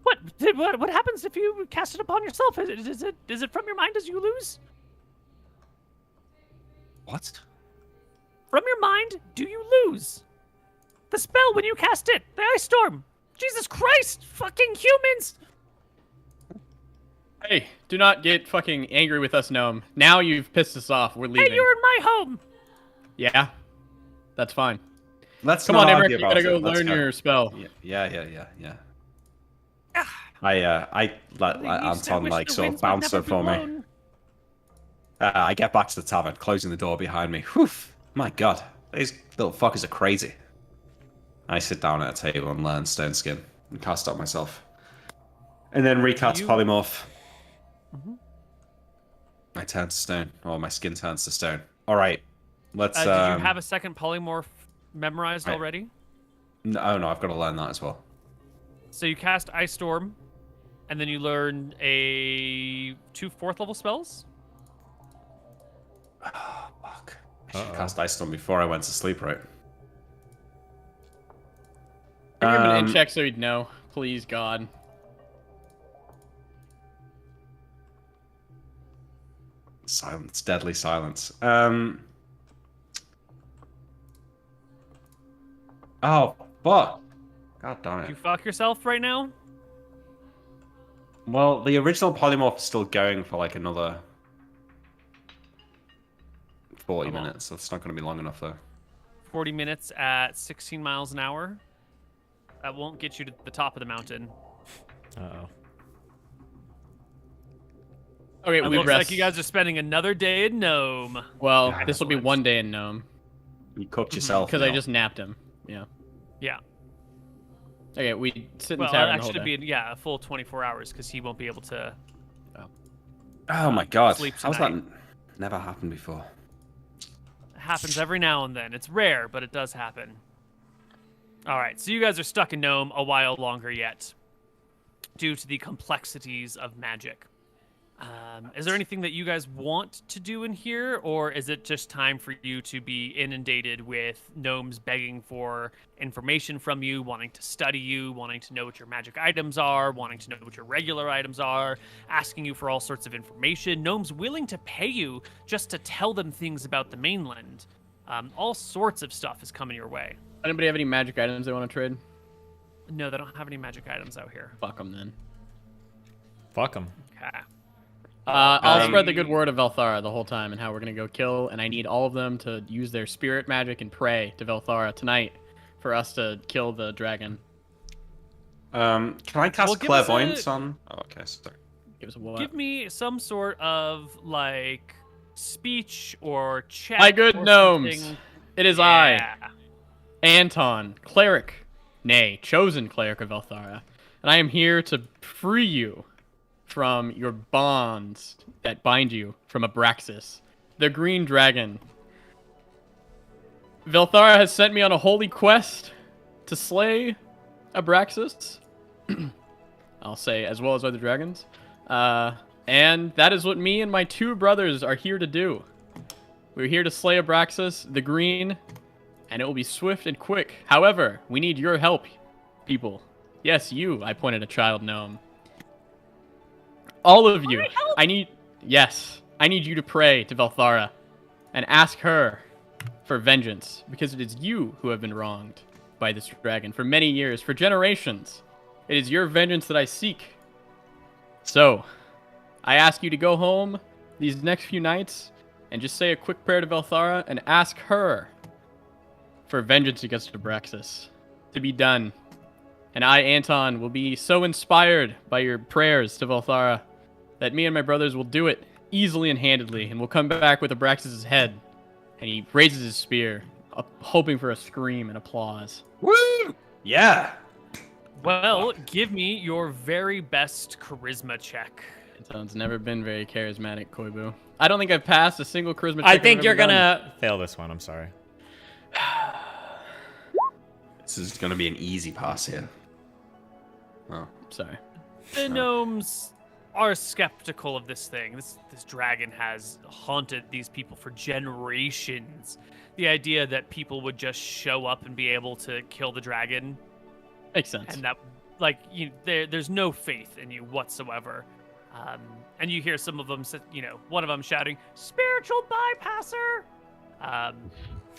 What happens if you cast it upon yourself? Is it from your mind as you lose? What? From your mind, do you lose? The spell when you cast it, the ice storm. Jesus Christ, fucking humans! Hey, do not get fucking angry with us, Gnome. Now you've pissed us off. We're leaving. Hey, you're in my home. Yeah, that's fine. Let's Come not on, argue Emmerich, you about gotta go it. Let's learn your spell. Yeah. I let Anton like sort of bounce it for me. I get back to the tavern, closing the door behind me. Whew, my god, these little fuckers are crazy. I sit down at a table and learn Stone Skin and cast out myself. And then recast Polymorph. I turn to stone, or my skin turns to stone. Alright, let's... Did you have a second Polymorph memorized already? No, I've got to learn that as well. So you cast Ice Storm, and then you learn 2 4th level spells? Oh, fuck. I should cast Ice Storm before I went to sleep, right? Give him an in check so he'd know. Please, God. Silence. Deadly silence. Oh, fuck. God damn it. You fuck yourself right now? Well, the original polymorph is still going for like another 40 minutes, so it's not going to be long enough though. 40 minutes at 16 miles an hour. That won't get you to the top of the mountain. Uh-oh. Okay, it looks like you guys are spending another day in Gnome. Well, this will be one day in Gnome. You cooked yourself. Because I just napped him. Yeah. Yeah. Okay, we sit in the well, tavern actually, it'd be a full 24 hours because he won't be able to. Oh my god! How's that never happened before? It happens every now and then. It's rare, but it does happen. All right, so you guys are stuck in Gnome a while longer yet, due to the complexities of magic. Is there anything that you guys want to do in here, or is it just time for you to be inundated with gnomes begging for information from you, wanting to study you, wanting to know what your magic items are, wanting to know what your regular items are, asking you for all sorts of information, gnomes willing to pay you just to tell them things about the mainland? All sorts of stuff is coming your way. Anybody have any magic items they want to trade? No, they don't have any magic items out here. Fuck them then. Fuck them. Okay. I'll spread the good word of Velthara the whole time and how we're going to go kill, and I need all of them to use their spirit magic and pray to Velthara tonight for us to kill the dragon. Can I cast Clairvoyance on... Oh, okay, sorry. Give us a what? Give me some sort of, like, speech or chat. My good gnomes, something. it is I, Anton, cleric, nay, chosen cleric of Velthara, and I am here to free you from your bonds that bind you from Abraxas, the green dragon. Velthara has sent me on a holy quest to slay Abraxas. I'll say, as well as other dragons. And that is what me and my 2 brothers are here to do. We're here to slay Abraxas, the green, and it will be swift and quick. However, we need your help, people. Yes, you, I pointed a child gnome. All of you, I need you to pray to Velthara and ask her for vengeance, because it is you who have been wronged by this dragon for many years, for generations. It is your vengeance that I seek. So, I ask you to go home these next few nights and just say a quick prayer to Velthara and ask her for vengeance against Abraxas to be done. And I, Anton, will be so inspired by your prayers to Velthara that me and my brothers will do it easily and handedly, and we'll come back with Abraxas' head. And he raises his spear, hoping for a scream and applause. Woo! Yeah! Well, give me your very best charisma check. Anton's never been very charismatic, Koibu. I don't think I've passed a single charisma check. I think you're gonna fail this one, I'm sorry. This is gonna be an easy pass here. Oh. Sorry. The gnomes are skeptical of this thing. This dragon has haunted these people for generations. The idea that people would just show up and be able to kill the dragon makes sense. And that, like, there's no faith in you whatsoever. And you hear some of them, one of them shouting, "Spiritual bypasser!"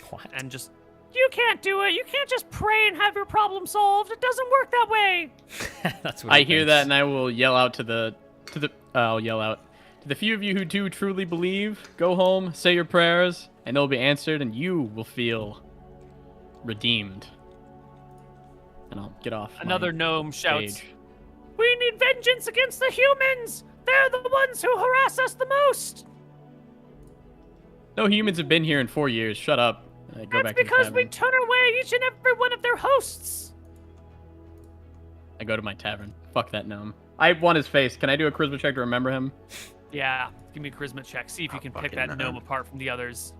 What? And just, you can't do it. You can't just pray and have your problem solved. It doesn't work that way. That's what I hear that, and I will yell out to the I'll yell out. To the few of you who do truly believe, go home, say your prayers, and they'll be answered, and you will feel redeemed. And I'll get off. Another gnome shouts, stage. "We need vengeance against the humans! They're the ones who harass us the most!" No humans have been here in 4 years. Shut up. Go That's back to the because we tavern. turn away each and every one of their hosts. I go to my tavern. Fuck that gnome. I want his face. Can I do a charisma check to remember him? Yeah, give me a charisma check. See if you can pick fucking that gnome. gnome apart from the others.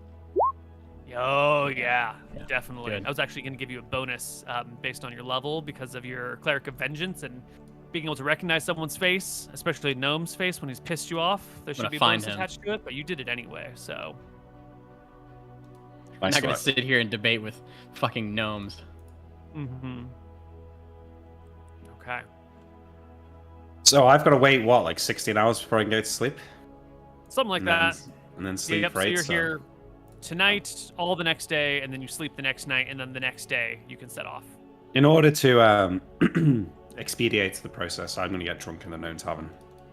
Oh, yeah, Yeah, definitely. good. I was actually going to give you a bonus based on your level because of your Cleric of Vengeance and being able to recognize someone's face, especially a gnome's face when he's pissed you off. There should gonna be a find bonus him. attached to it, but you did it anyway, so. I'm Nice not gonna work. sit here and debate with fucking gnomes. Mm-hmm. Okay. So I've got to wait, what, like 16 hours before I can go to sleep? Something like And that. then sleep, Yep, right? so you're here tonight, all the next day, and then you sleep the next night, and then the next day you can set off. In order to expedite the process, I'm going to get drunk in the Gnome Tavern.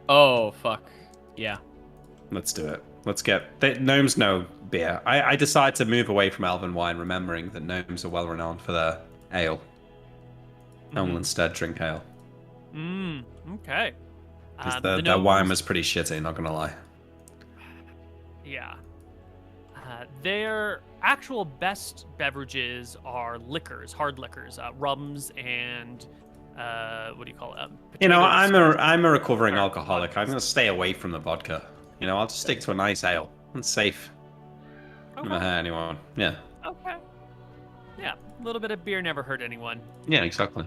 Oh, fuck. Yeah. Let's do it. Let's get... Gnomes know beer. I decided to move away from elven wine, remembering that gnomes are well renowned for their ale. I will instead drink ale. Okay. Because The their wine gnomes- was pretty shitty, not going to lie. Yeah. Their actual best beverages are liquors, hard liquors, rums and what do you call it? You know, potatoes. I'm a recovering alcoholic. I'm going to stay away from the vodka. You know, I'll just stick to a nice ale. It's safe. Never Okay. hurt anyone. Yeah. Okay. Yeah, a little bit of beer never hurt anyone. Yeah, exactly.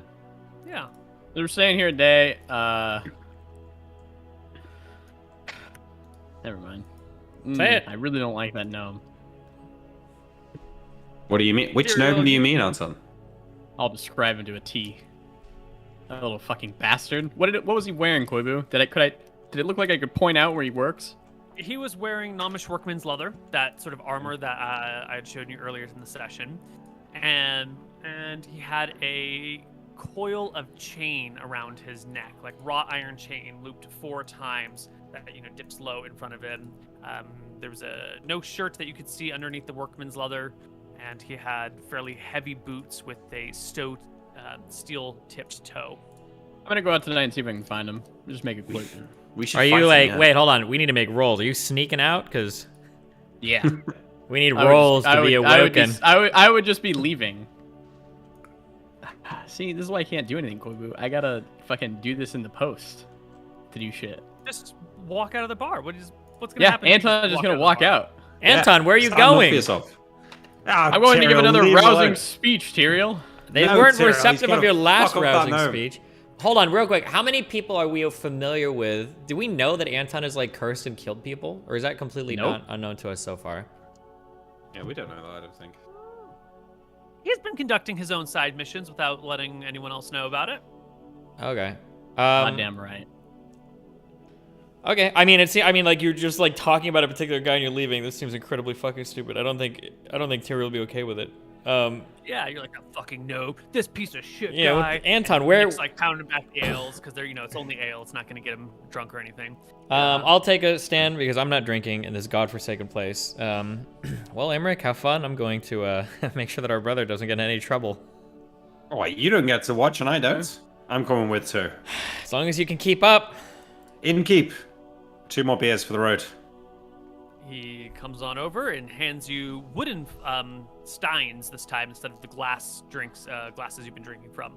Yeah. We're staying here today. Never mind. Say it. I really don't like that gnome. What do you mean? Which Gabriel, gnome do you mean, Anton? I'll describe him to a T. That little fucking bastard. What was he wearing, Koibu? Did it look like I could point out where he works? He was wearing Nomish workman's leather, that sort of armor that I had shown you earlier in the session, and he had a coil of chain around his neck, like wrought iron chain looped 4 times that dips low in front of him. There was no shirt that you could see underneath the workman's leather, and he had fairly heavy boots with a steel-tipped toe. I'm gonna go out tonight and see if I can find him. Just make it quick. We should Are fight you him, like, yeah. wait, hold on, we need to make rolls. Are you sneaking out? Because Yeah. we need rolls to be awoken. I would just be leaving. See, this is why I can't do anything, Koibu. I gotta fucking do this in the post to do shit. Just walk out of the bar. What's gonna Yeah, happen? if you Anton's just gonna of the walk bar? out. Anton, where are you Stand up for going? yourself. Ah, I'm going to give Tyrael, another leave rousing alone. speech, Tyrael. They No, weren't Tyrael, he's receptive of gonna your last fuck up that rousing gnome. speech. Hold on, real quick. How many people are we familiar with? Do we know that Anton has like cursed and killed people, or is that completely Nope. not unknown to us so far? Yeah, we don't know that, I don't think. He's been conducting his own side missions without letting anyone else know about it. Okay. Goddamn right. Okay. I mean, like you're just like talking about a particular guy and you're leaving. This seems incredibly fucking stupid. I don't think Tyrael will be okay with it. Yeah, you're like a fucking no. This piece of shit Yeah, guy. Anton, And where- Nick's like pounding back the ales because they're it's only ale. It's not gonna get him drunk or anything. I'll take a stand because I'm not drinking in this godforsaken place. Well, Emmerich, have fun. I'm going to make sure that our brother doesn't get in any trouble. Oh, wait, you don't get to watch and I don't. I'm coming with too. As long as you can keep up. In keep. 2 more beers for the road. He comes on over and hands you wooden steins this time instead of the glass glasses you've been drinking from.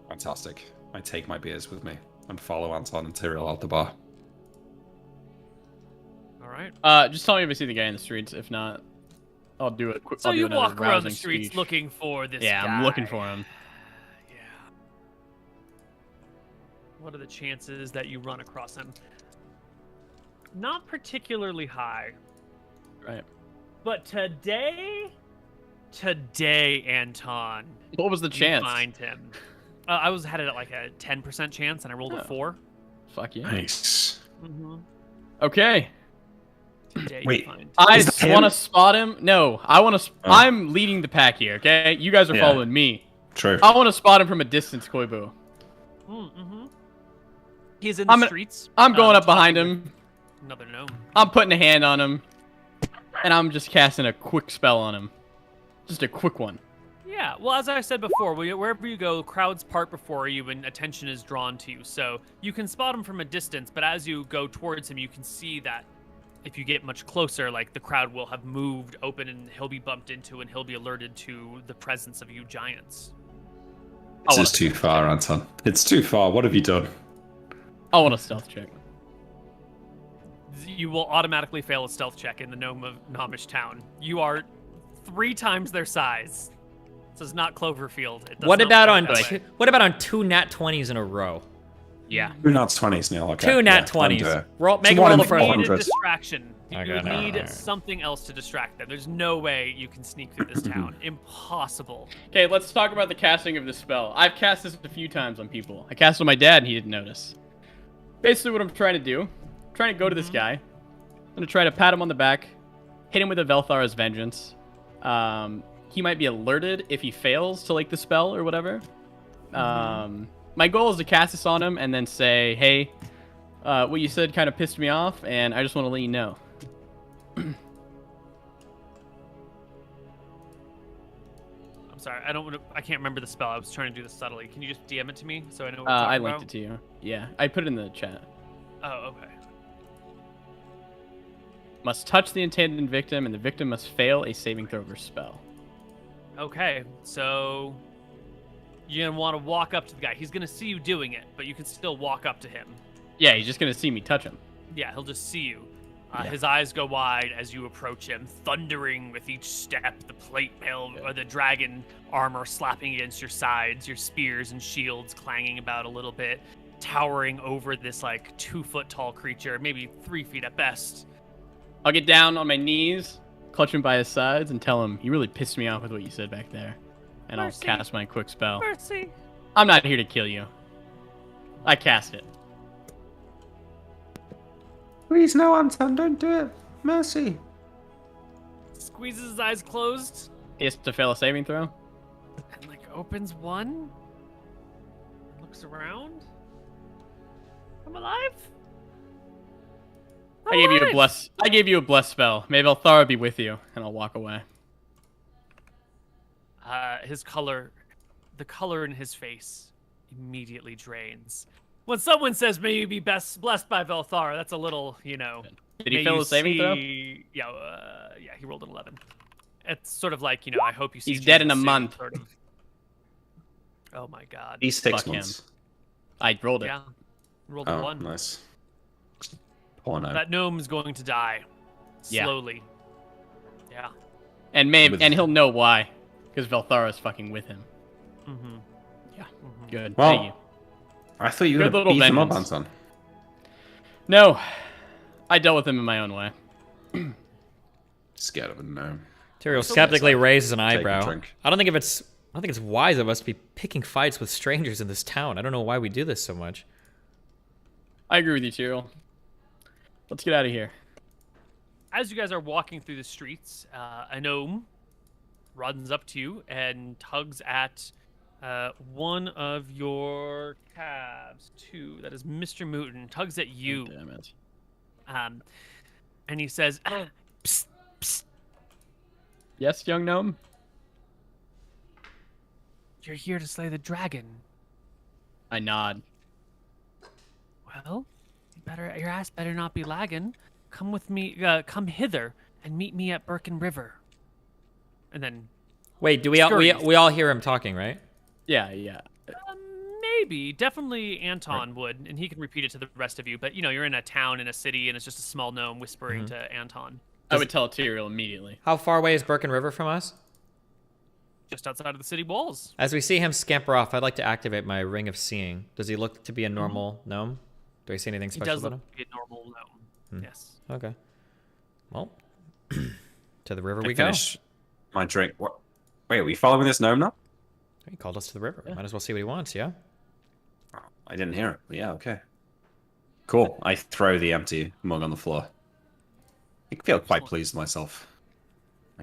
Fantastic. I take my beers with me and follow Anton and Tyrael out the bar. All right. Just tell me if I see the guy in the streets. If not, I'll do it. So I'll do you another walk around the rousing streets speech. looking for this Yeah, guy. I'm looking for him. Yeah. What are the chances that you run across him? Not particularly high. Right. But today, Anton, What was the you chance? find him. I had it at like a 10% chance, and I rolled a 4. Fuck yeah. Nice. Mm-hmm. Okay. Today Wait. you find. I Is that want to him? spot him. No, I want to. Oh. I'm leading the pack here. Okay, you guys are Yeah. following me. True. I want to spot him from a distance, Koibu. Mm-hmm. He's in the streets. I'm going up behind him. Another gnome. I'm putting a hand on him, and I'm just casting a quick spell on him. Just a quick one. Yeah, well, as I said before, wherever you go, crowds part before you and attention is drawn to you. So you can spot him from a distance, but as you go towards him, you can see that if you get much closer, like the crowd will have moved open and he'll be bumped into and he'll be alerted to the presence of you giants. This is too far, Anton. It's too far. What have you done? I want a stealth check. You will automatically fail a stealth check in the Gnome of Gnomish Town. You are 3 times their size. This is not Cloverfield. What about on 2 nat 20s in a row? Yeah. 2 nat 20s, Neal. Okay. 2 nat 20s. Make a roll for You need a distraction. Okay, you need something else to distract them. There's no way you can sneak through this town. Impossible. Okay, let's talk about the casting of this spell. I've cast this a few times on people. I cast it on my dad and he didn't notice. Basically what I'm trying to do, I'm trying to go to this guy. I'm going to try to pat him on the back, hit him with a Velthara's Vengeance. He might be alerted if he fails to, like, the spell or whatever. My goal is to cast this on him and then say, hey, what you said kind of pissed me off, and I just want to let you know. I'm sorry, I can't remember the spell. I was trying to do this subtly. Can you just DM it to me so I know what we're talking I about? linked it to you. Yeah, I put it in the chat. Oh, okay. Must touch the intended victim, and the victim must fail a saving throw or spell. Okay, so you're going to want to walk up to the guy. He's going to see you doing it, but you can still walk up to him. Yeah, he's just going to see me touch him. Yeah, he'll just see you. Yeah. His eyes go wide as you approach him, thundering with each step, the plate mail or the dragon armor slapping against your sides, your spears and shields clanging about a little bit, towering over this like 2-foot tall creature, maybe 3 feet at best. I'll get down on my knees, clutch him by his sides, and tell him, you really pissed me off with what you said back there. And Mercy. I'll cast my quick spell. Mercy. I'm not here to kill you. I cast it. Please, no, Anton, don't do it. Mercy. Squeezes his eyes closed. He has to fail a saving throw. And like opens one. Looks around. I'm alive. I gave you a bless spell. May Velthara be with you, and I'll walk away. The color in his face immediately drains. When someone says, may you be blessed by Velthara, that's a little, you know. Did he fail a saving throw? Yeah, he rolled an 11. It's sort of like, you know, I hope you see. He's dead in a month. Sort of. Oh my god. He's 6 Fuck months. Him. I rolled it. Yeah. Rolled a 1. Nice. Poor gnome. That gnome's going to die. Yeah. Slowly. Yeah. And he'll know why. Because Velthara is fucking with him. Mm-hmm. Yeah. Good. Well, Thank you. I thought you were going to beat him up, Anton. No. I dealt with him in my own way. Scared of a gnome. Tyrael skeptically raises an eyebrow. I don't think it's wise of us to be picking fights with strangers in this town. I don't know why we do this so much. I agree with you, Tyrael. Let's get out of here. As you guys are walking through the streets, a gnome runs up to you and tugs at one of your calves. 2. That is MrMouton. Tugs at you. Oh, damn it. And he says, psst, psst. Yes, young gnome? You're here to slay the dragon. I nod. Well, your ass better not be lagging. Come with me, come hither and meet me at Birken River. And then... Wait, do we all hear him talking, right? Yeah. Maybe. Definitely Anton would, and he can repeat it to the rest of you. But, you know, you're in a town, in a city, and it's just a small gnome whispering to Anton. I would tell Tyrael immediately. How far away is Birken River from us? Just outside of the city walls. As we see him scamper off, I'd like to activate my Ring of Seeing. Does he look to be a normal gnome? Do I see anything special about him? He does look like a normal gnome, yes. Okay. Well, to the river we go. My drink. What? Wait, are we following this gnome now? He called us to the river. Might as well see what he wants, yeah? Oh, I didn't hear it, but yeah, okay. Cool. I throw the empty mug on the floor. I feel quite pleased with myself.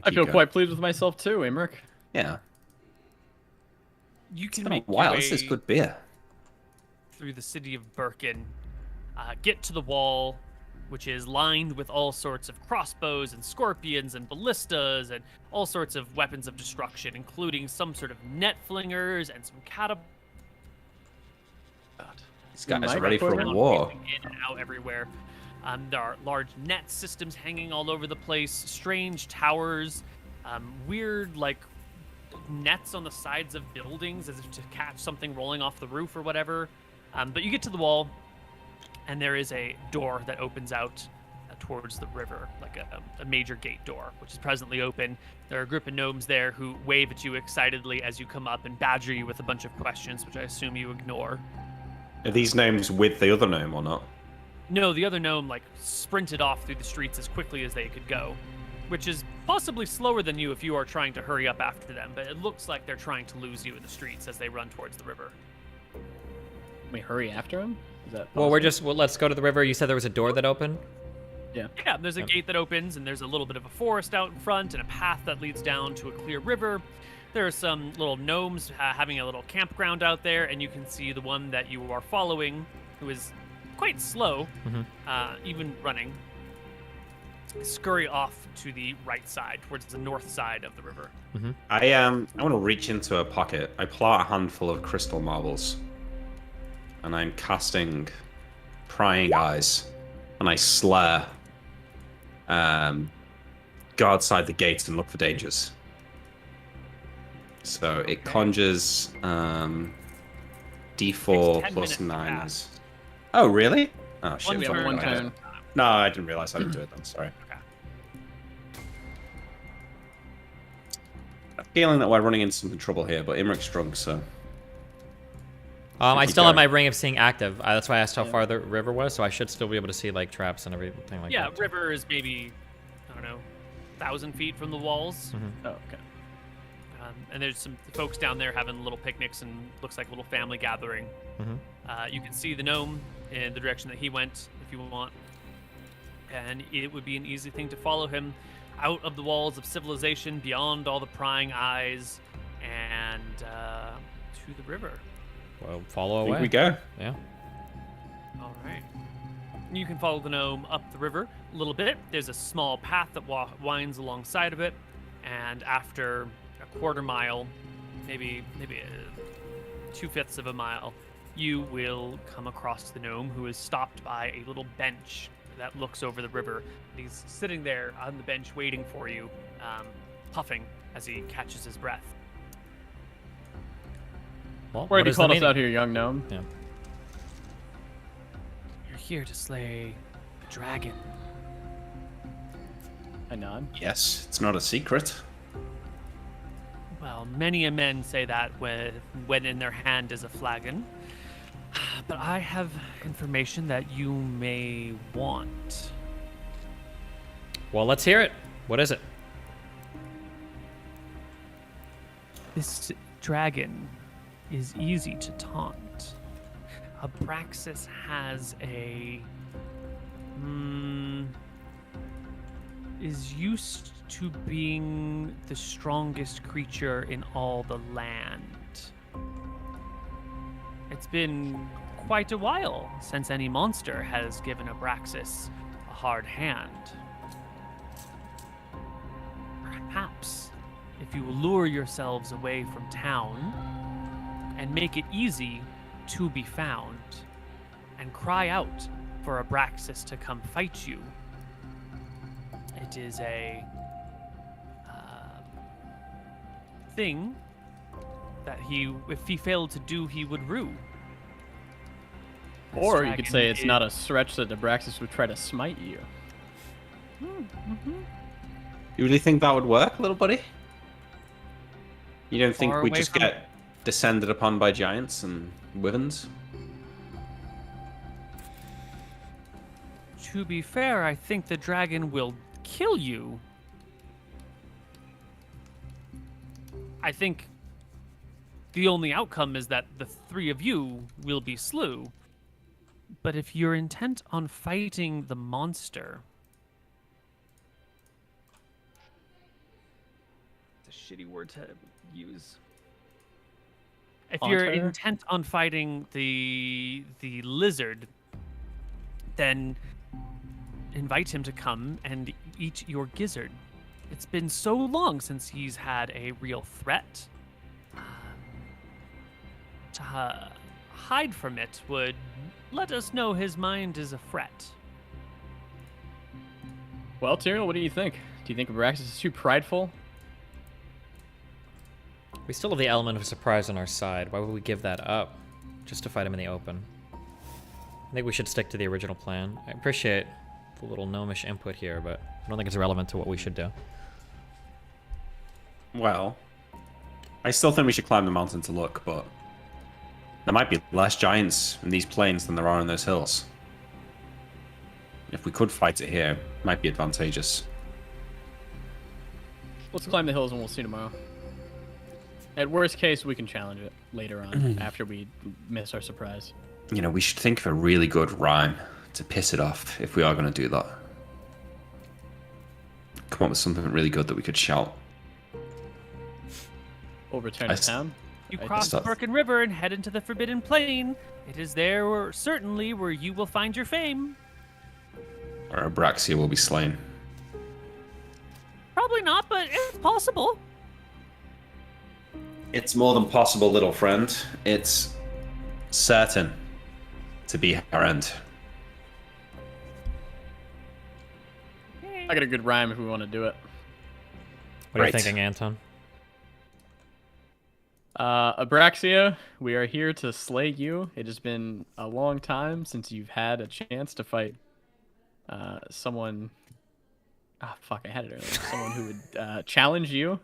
I feel quite pleased with myself too, Imric. Yeah. You can it's been make a while. your This is way good beer. through the city of Birken, get to the wall, which is lined with all sorts of crossbows and scorpions and ballistas and all sorts of weapons of destruction, including some sort of net flingers and some catapults. These guys are ready for a war. In and out everywhere. There are large net systems hanging all over the place, strange towers, weird like nets on the sides of buildings as if to catch something rolling off the roof or whatever. But you get to the wall, and there is a door that opens out towards the river, like a major gate door, which is presently open. There are a group of gnomes there who wave at you excitedly as you come up and badger you with a bunch of questions, which I assume you ignore. Are these gnomes with the other gnome or not? No, the other gnome like sprinted off through the streets as quickly as they could go, which is possibly slower than you if you are trying to hurry up after them, but it looks like they're trying to lose you in the streets as they run towards the river. Can we hurry after him? Is that well, let's go to the river. You said there was a door that opened? Yeah, there's a gate that opens, and there's a little bit of a forest out in front and a path that leads down to a clear river. There are some little gnomes having a little campground out there, and you can see the one that you are following, who is quite slow, even running, scurry off to the right side, towards the north side of the river. I want to reach into a pocket. I pull out a handful of crystal marbles, and I'm casting prying eyes, and I slur, go outside the gates and look for dangers. So it conjures D4 plus 9. Oh, really? Oh, shit. One turn. No, I didn't realize I didn't do it then. Sorry. Okay. I have a feeling that we're running into some trouble here, but Imric's drunk, so... I still have my ring of seeing active. That's why I asked how far the river was, so I should still be able to see like traps and everything like that. Yeah, river is maybe, I don't know, 1,000 feet from the walls. Oh, okay. And there's some folks down there having little picnics and looks like a little family gathering. You can see the gnome in the direction that he went if you want. And it would be an easy thing to follow him out of the walls of civilization, beyond all the prying eyes, and to the river. Well, follow away. Here we go. Yeah. All right. You can follow the gnome up the river a little bit. There's a small path that winds alongside of it. And after a quarter mile, maybe 2/5 of a mile, you will come across the gnome, who is stopped by a little bench that looks over the river. He's sitting there on the bench waiting for you, puffing as he catches his breath. Well, Why did you call us out here, young gnome? Yeah. You're here to slay a dragon. I nod. Yes, it's not a secret. Well, many a men say that when in their hand is a flagon. But I have information that you may want. Well, let's hear it. What is it? This dragon is easy to taunt. Abraxas has is used to being the strongest creature in all the land. It's been quite a while since any monster has given Abraxas a hard hand. Perhaps if you lure yourselves away from town and make it easy to be found, and cry out for Abraxas to come fight you, it is a thing that if he failed to do, he would rue. Or you could say it's not a stretch that Abraxas would try to smite you. You really think that would work, little buddy? You don't think we just get descended upon by giants and wyverns? To be fair, I think the dragon will kill you. I think the only outcome is that the three of you will be slew. But if you're intent on fighting the monster... It's a shitty word to use. If you're intent on fighting the lizard, then invite him to come and eat your gizzard. It's been so long since he's had a real threat. To hide from it would let us know his mind is a fret. Well, Tyrael, what do you think? Do you think Abraxas is too prideful? We still have the element of surprise on our side. Why would we give that up just to fight him in the open? I think we should stick to the original plan. I appreciate the little gnomish input here, but I don't think it's relevant to what we should do. Well, I still think we should climb the mountain to look, but there might be less giants in these plains than there are in those hills. If we could fight it here, it might be advantageous. Let's climb the hills and we'll see tomorrow. At worst case, we can challenge it later on after we miss our surprise. You know, we should think of a really good rhyme to piss it off if we are going to do that. Come up with something really good that we could shout. Overturn the town? You cross the Birken River and head into the Forbidden Plain. It is there, certainly, where you will find your fame. Or Abraxia will be slain. Probably not, but it's possible. It's more than possible, little friend. It's certain to be our end. I got a good rhyme if we want to do it. What are you thinking, Anton? Abraxia, we are here to slay you. It has been a long time since you've had a chance to fight someone. Ah, fuck, I had it earlier. Someone who would challenge you.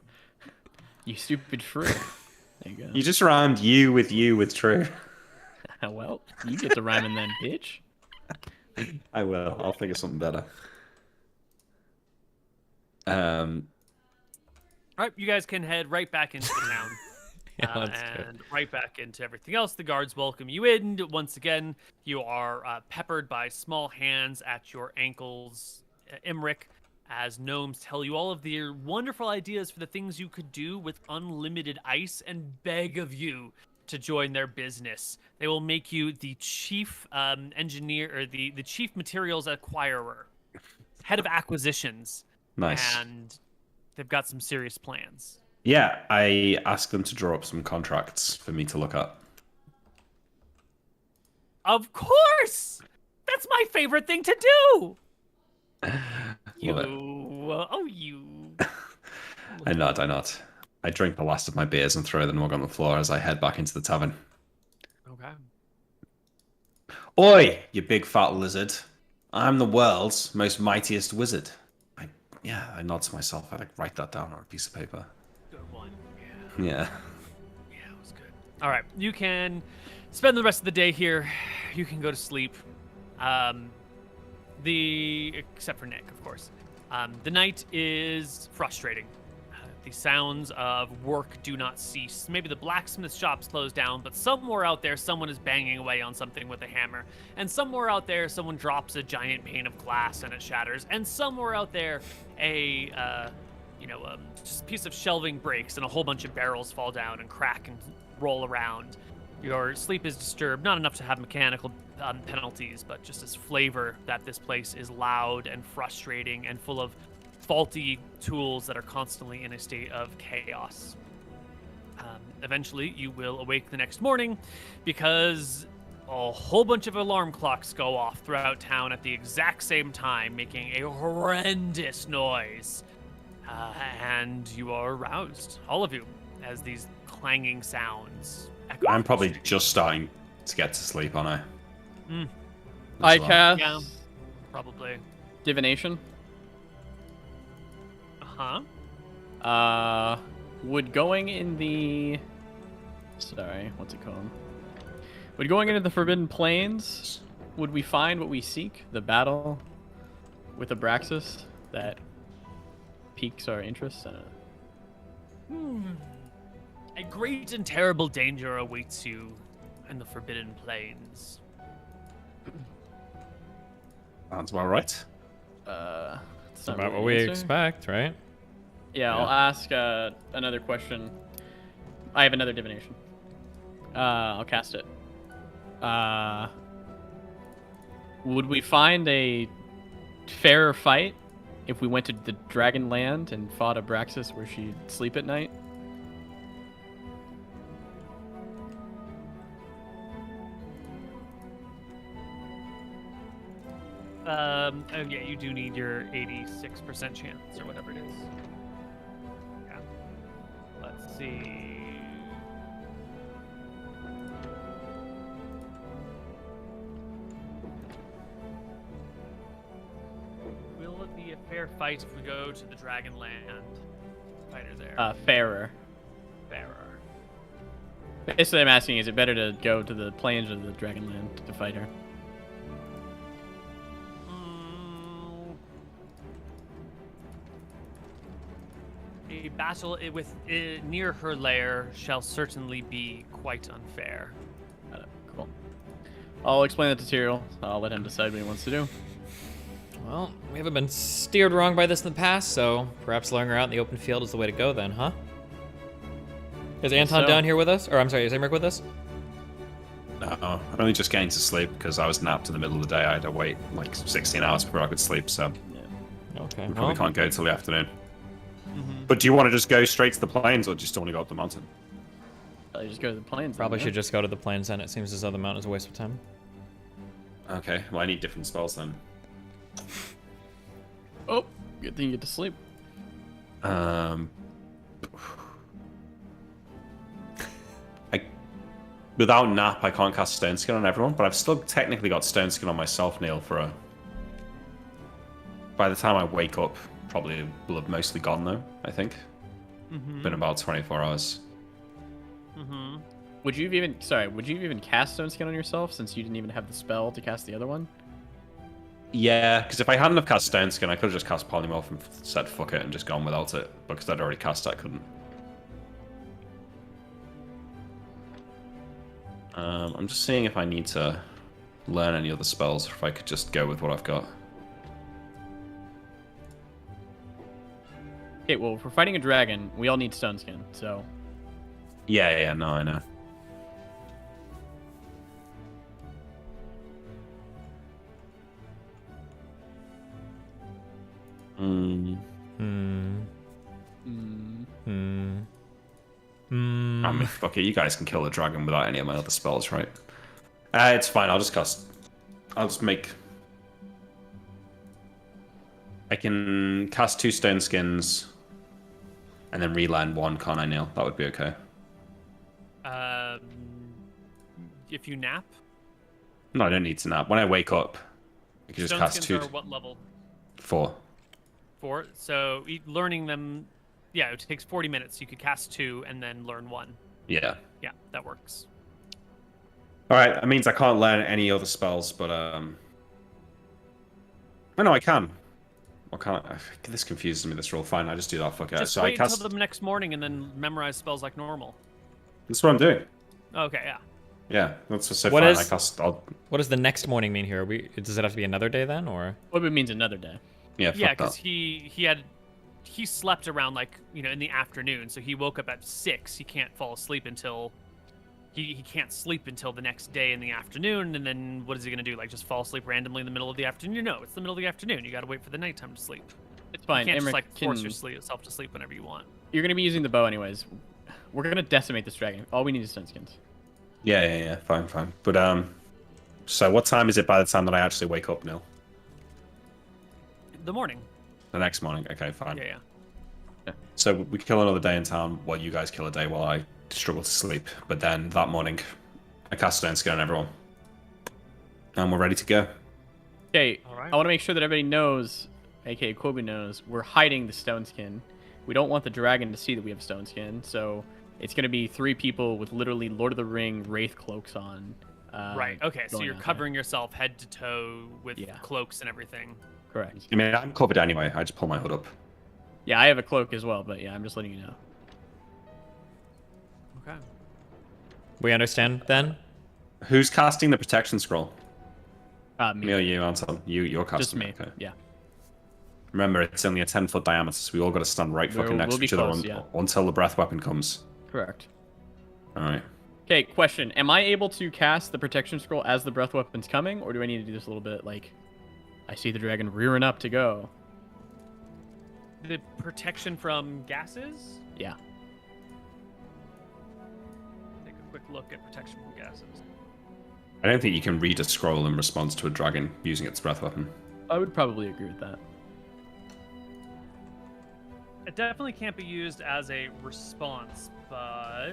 You stupid shrew. There you go. You just rhymed you with true. Well, you get to rhyming then, bitch. I will. I'll think of something better. All right, you guys can head right back into the town. Yeah, and right back into everything else. The guards welcome you in. Once again, you are peppered by small hands at your ankles, Imric, as gnomes tell you all of their wonderful ideas for the things you could do with unlimited ice and beg of you to join their business. They will make you the chief engineer, or the chief materials acquirer, head of acquisitions. Nice. And they've got some serious plans. Yeah, I asked them to draw up some contracts for me to look at. Of course! That's my favorite thing to do! You... I nod. I drink the last of my beers and throw the mug on the floor as I head back into the tavern. Okay. Oi, you big fat lizard. I'm the world's most mightiest wizard. I nod to myself. I write that down on a piece of paper. Good one. Yeah. Yeah, it was good. All right, you can spend the rest of the day here. You can go to sleep. Except for Nick, of course. The night is frustrating. The sounds of work do not cease. Maybe the blacksmith shop's closed down, but somewhere out there, someone is banging away on something with a hammer. And somewhere out there, someone drops a giant pane of glass and it shatters. And somewhere out there, just a piece of shelving breaks and a whole bunch of barrels fall down and crack and roll around. Your sleep is disturbed, not enough to have mechanical penalties, but just as flavor that this place is loud and frustrating and full of faulty tools that are constantly in a state of chaos. Eventually, you will awake the next morning because a whole bunch of alarm clocks go off throughout town at the exact same time, making a horrendous noise. And you are aroused, all of you, as these clanging sounds echo. I'm probably just starting to get to sleep, aren't I? I cast Yeah, probably. divination. Would going in the... Sorry, what's it called? Would going into the Forbidden Plains, would we find what we seek? The battle with Abraxas that piques our interest? A great and terrible danger awaits you in the Forbidden Plains. Sounds about right. It's about what we expect, right? Yeah, I'll ask another question. I have another divination. I'll cast it. Would we find a fairer fight if we went to the Dragon Land and fought Abraxas where she'd sleep at night? Oh yeah, you do need your 86% chance or whatever it is. Yeah. Let's see. Will it be a fair fight if we go to the Dragon Land? Fighter there. Fairer. Fairer. Basically, I'm asking, is it better to go to the plains or the Dragon Land to fight her? A battle near her lair shall certainly be quite unfair. Cool. I'll explain that to Tyrael. I'll let him decide what he wants to do. Well, we haven't been steered wrong by this in the past, so perhaps luring her out in the open field is the way to go then, huh? Is Anton down here with us? Or I'm sorry, is Emmerich with us? No, I'm only just getting to sleep because I was napped in the middle of the day. I had to wait like 16 hours before I could sleep, so okay. we probably can't go till the afternoon. But do you want to just go straight to the plains, or do you still want to go up the mountain? Probably just go to the plains. Probably should just go to the plains then. It seems as though the mountain is a waste of time. Okay, well I need different spells then. Oh, good thing you get to sleep. Without nap, I can't cast Stone Skin on everyone, but I've still technically got Stone Skin on myself, Neal, for a... By the time I wake up, probably will have mostly gone though, I think. Been about 24 hours. Would you even cast Stone Skin on yourself since you didn't even have the spell to cast the other one? Yeah, because if I hadn't have cast Stone Skin, I could have just cast Polymorph and said fuck it and just gone without it. But because I'd already cast it, I couldn't. I'm just seeing if I need to learn any other spells, or if I could just go with what I've got. Okay, well, if we're fighting a dragon, we all need Stone Skin, so... Yeah, no, I know. I mean, fuck it, you guys can kill the dragon without any of my other spells, right? It's fine, I'll just make... I can cast 2 Stone Skins and then relearn 1, can't I, Neal? That would be okay. If you nap? No, I don't need to nap. When I wake up, I can just cast 2. Are what level? 4. 4? So learning them... Yeah, it takes 40 minutes. You could cast 2 and then learn 1. Yeah. Yeah, that works. Alright, that means I can't learn any other spells, but... Oh, no, I can. What can't I... This confuses me, this rule. Fine, I just do that, fuck it. Just so wait I cast... until the next morning and then memorize spells like normal. That's what I'm doing. Okay, yeah. Yeah, that's so what fine. Is, what does the next morning mean here? Does it have to be another day then, or...? What if it means another day? Yeah, because he slept around, like, in the afternoon, so he woke up at 6. He can't fall asleep until... He can't sleep until the next day in the afternoon, and then what is he going to do? Like, just fall asleep randomly in the middle of the afternoon? No, it's the middle of the afternoon. You got to wait for the nighttime to sleep. It's fine. You can't just, like, force yourself to sleep whenever you want. You're going to be using the bow anyways. We're going to decimate this dragon. All we need is Stone Skins. Yeah. Fine. But, so what time is it by the time that I actually wake up, Neal? The morning. The next morning. Okay, fine. Yeah. So we kill another day in town while you guys kill a day while I struggle to sleep. But then that morning, I cast Stone Skin on everyone. And we're ready to go. Okay, right. I want to make sure that everybody knows, aka Koibu knows, we're hiding the Stone Skin. We don't want the dragon to see that we have Stone Skin, so it's going to be 3 people with literally Lord of the Ring Wraith cloaks on. Right, okay, so you're covering yourself head to toe with cloaks and everything. Correct. I mean, I'm covered anyway. I just pull my hood up. Yeah, I have a cloak as well, but yeah, I'm just letting you know. Okay. We understand then? Who's casting the protection scroll? Me. Me or you, Anton? You're casting. Just me. Okay. Yeah. Remember, it's only a 10-foot diameter, so we all got to stand right fucking next to each other until the breath weapon comes. Correct. All right. Okay, question. Am I able to cast the protection scroll as the breath weapon's coming, or do I need to do this a little bit like I see the dragon rearing up to go? The protection from gases? Yeah. Take a quick look at protection from gases. I don't think you can read a scroll in response to a dragon using its breath weapon. I would probably agree with that. It definitely can't be used as a response, but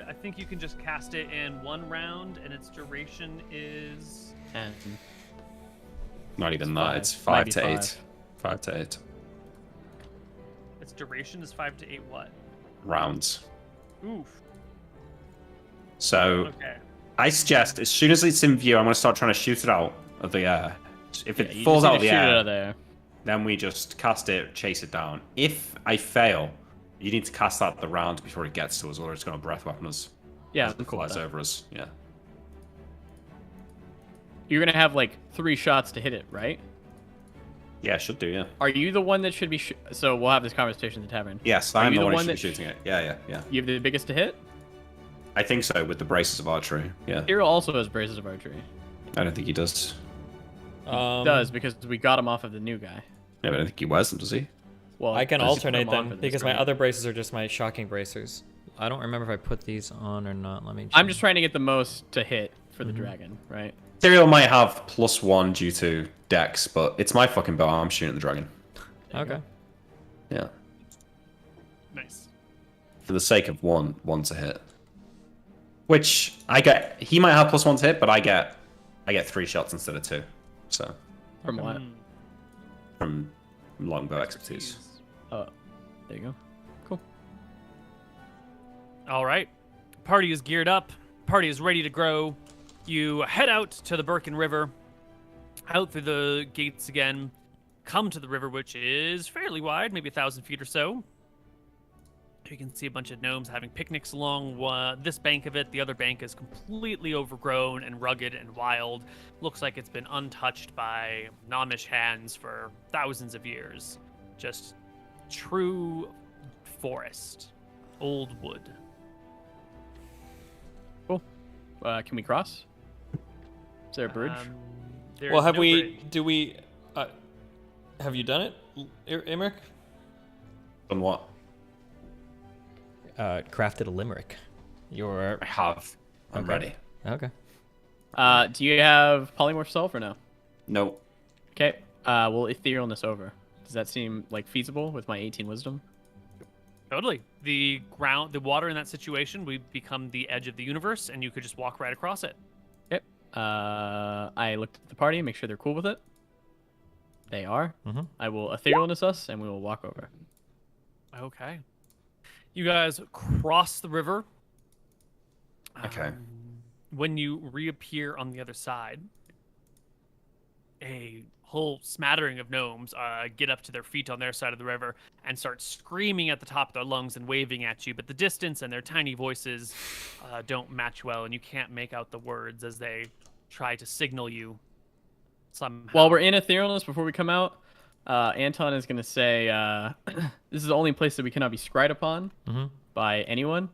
I think you can just cast it in one round, and its duration is... And Not even that. It's Might 5 be to 8. 5. 5 to 8 Its duration is 5 to 8 what? rounds. Oof. So Okay. I suggest as soon as it's in view, I'm going to start trying to shoot it out of the air. If it you falls just out need of to the shoot it air, out of there. then we just cast it, chase it down. If I fail, you need to cast that the round before it gets to us, or it's going to breath weapon us. Yeah, as it I'm cool with flies that. over us. Yeah. You're gonna have like 3 shots to hit it, right? Yeah, should do. Yeah. Are you the one that should be? So we'll have this conversation in the tavern. Yes, Are I'm you the the one one who should be that shooting it. Yeah. You have the biggest to hit. I think so with the braces of archery. Yeah. Hero also has braces of archery. I don't think he does. Does because we got him off of the new guy. Yeah, but I don't think he wears them, does he? Well, I can does he put alternate on them for this, because my right? other braces are just my shocking bracers. I don't remember if I put these on or not. Let me check. I'm just trying to get the most to hit for the dragon, right? Serial might have +1 due to dex, but it's my fucking bow. I'm shooting the dragon. Okay. Yeah. Nice. For the sake of one to hit. Which I get. He might have +1 to hit, but I get 3 shots instead of 2. So From what? from longbow expertise. Oh, there you go. Cool. All right. Party is geared up. Party is ready to grow. You head out to the Birken River, out through the gates again, come to the river, which is fairly wide, maybe 1,000 feet or so. You can see a bunch of gnomes having picnics along this bank of it. The other bank is completely overgrown and rugged and wild. Looks like it's been untouched by gnomish hands for thousands of years. Just true forest. Old wood. Cool. Can we cross? Is there a bridge? There's Well, have no we? bridge. Do we? Have you done it, Emmerich? On what? Crafted a limerick. Your. I have. I'm ready. Okay. Do you have polymorph self or no? No. Okay. We'll etherealness over. Does that seem like feasible with my 18 wisdom? Totally. The water in that situation would become the edge of the universe, and you could just walk right across it. Yep. I looked at the party, make sure they're cool with it. They are. Mm-hmm. I will etherealness us, and we will walk over. Okay. You guys cross the river. Okay. When you reappear on the other side, a whole smattering of gnomes get up to their feet on their side of the river and start screaming at the top of their lungs and waving at you, but the distance and their tiny voices don't match well, and you can't make out the words as they try to signal you somehow. While we're in etherealness, before we come out, Anton is going to say, this is the only place that we cannot be scried upon by anyone.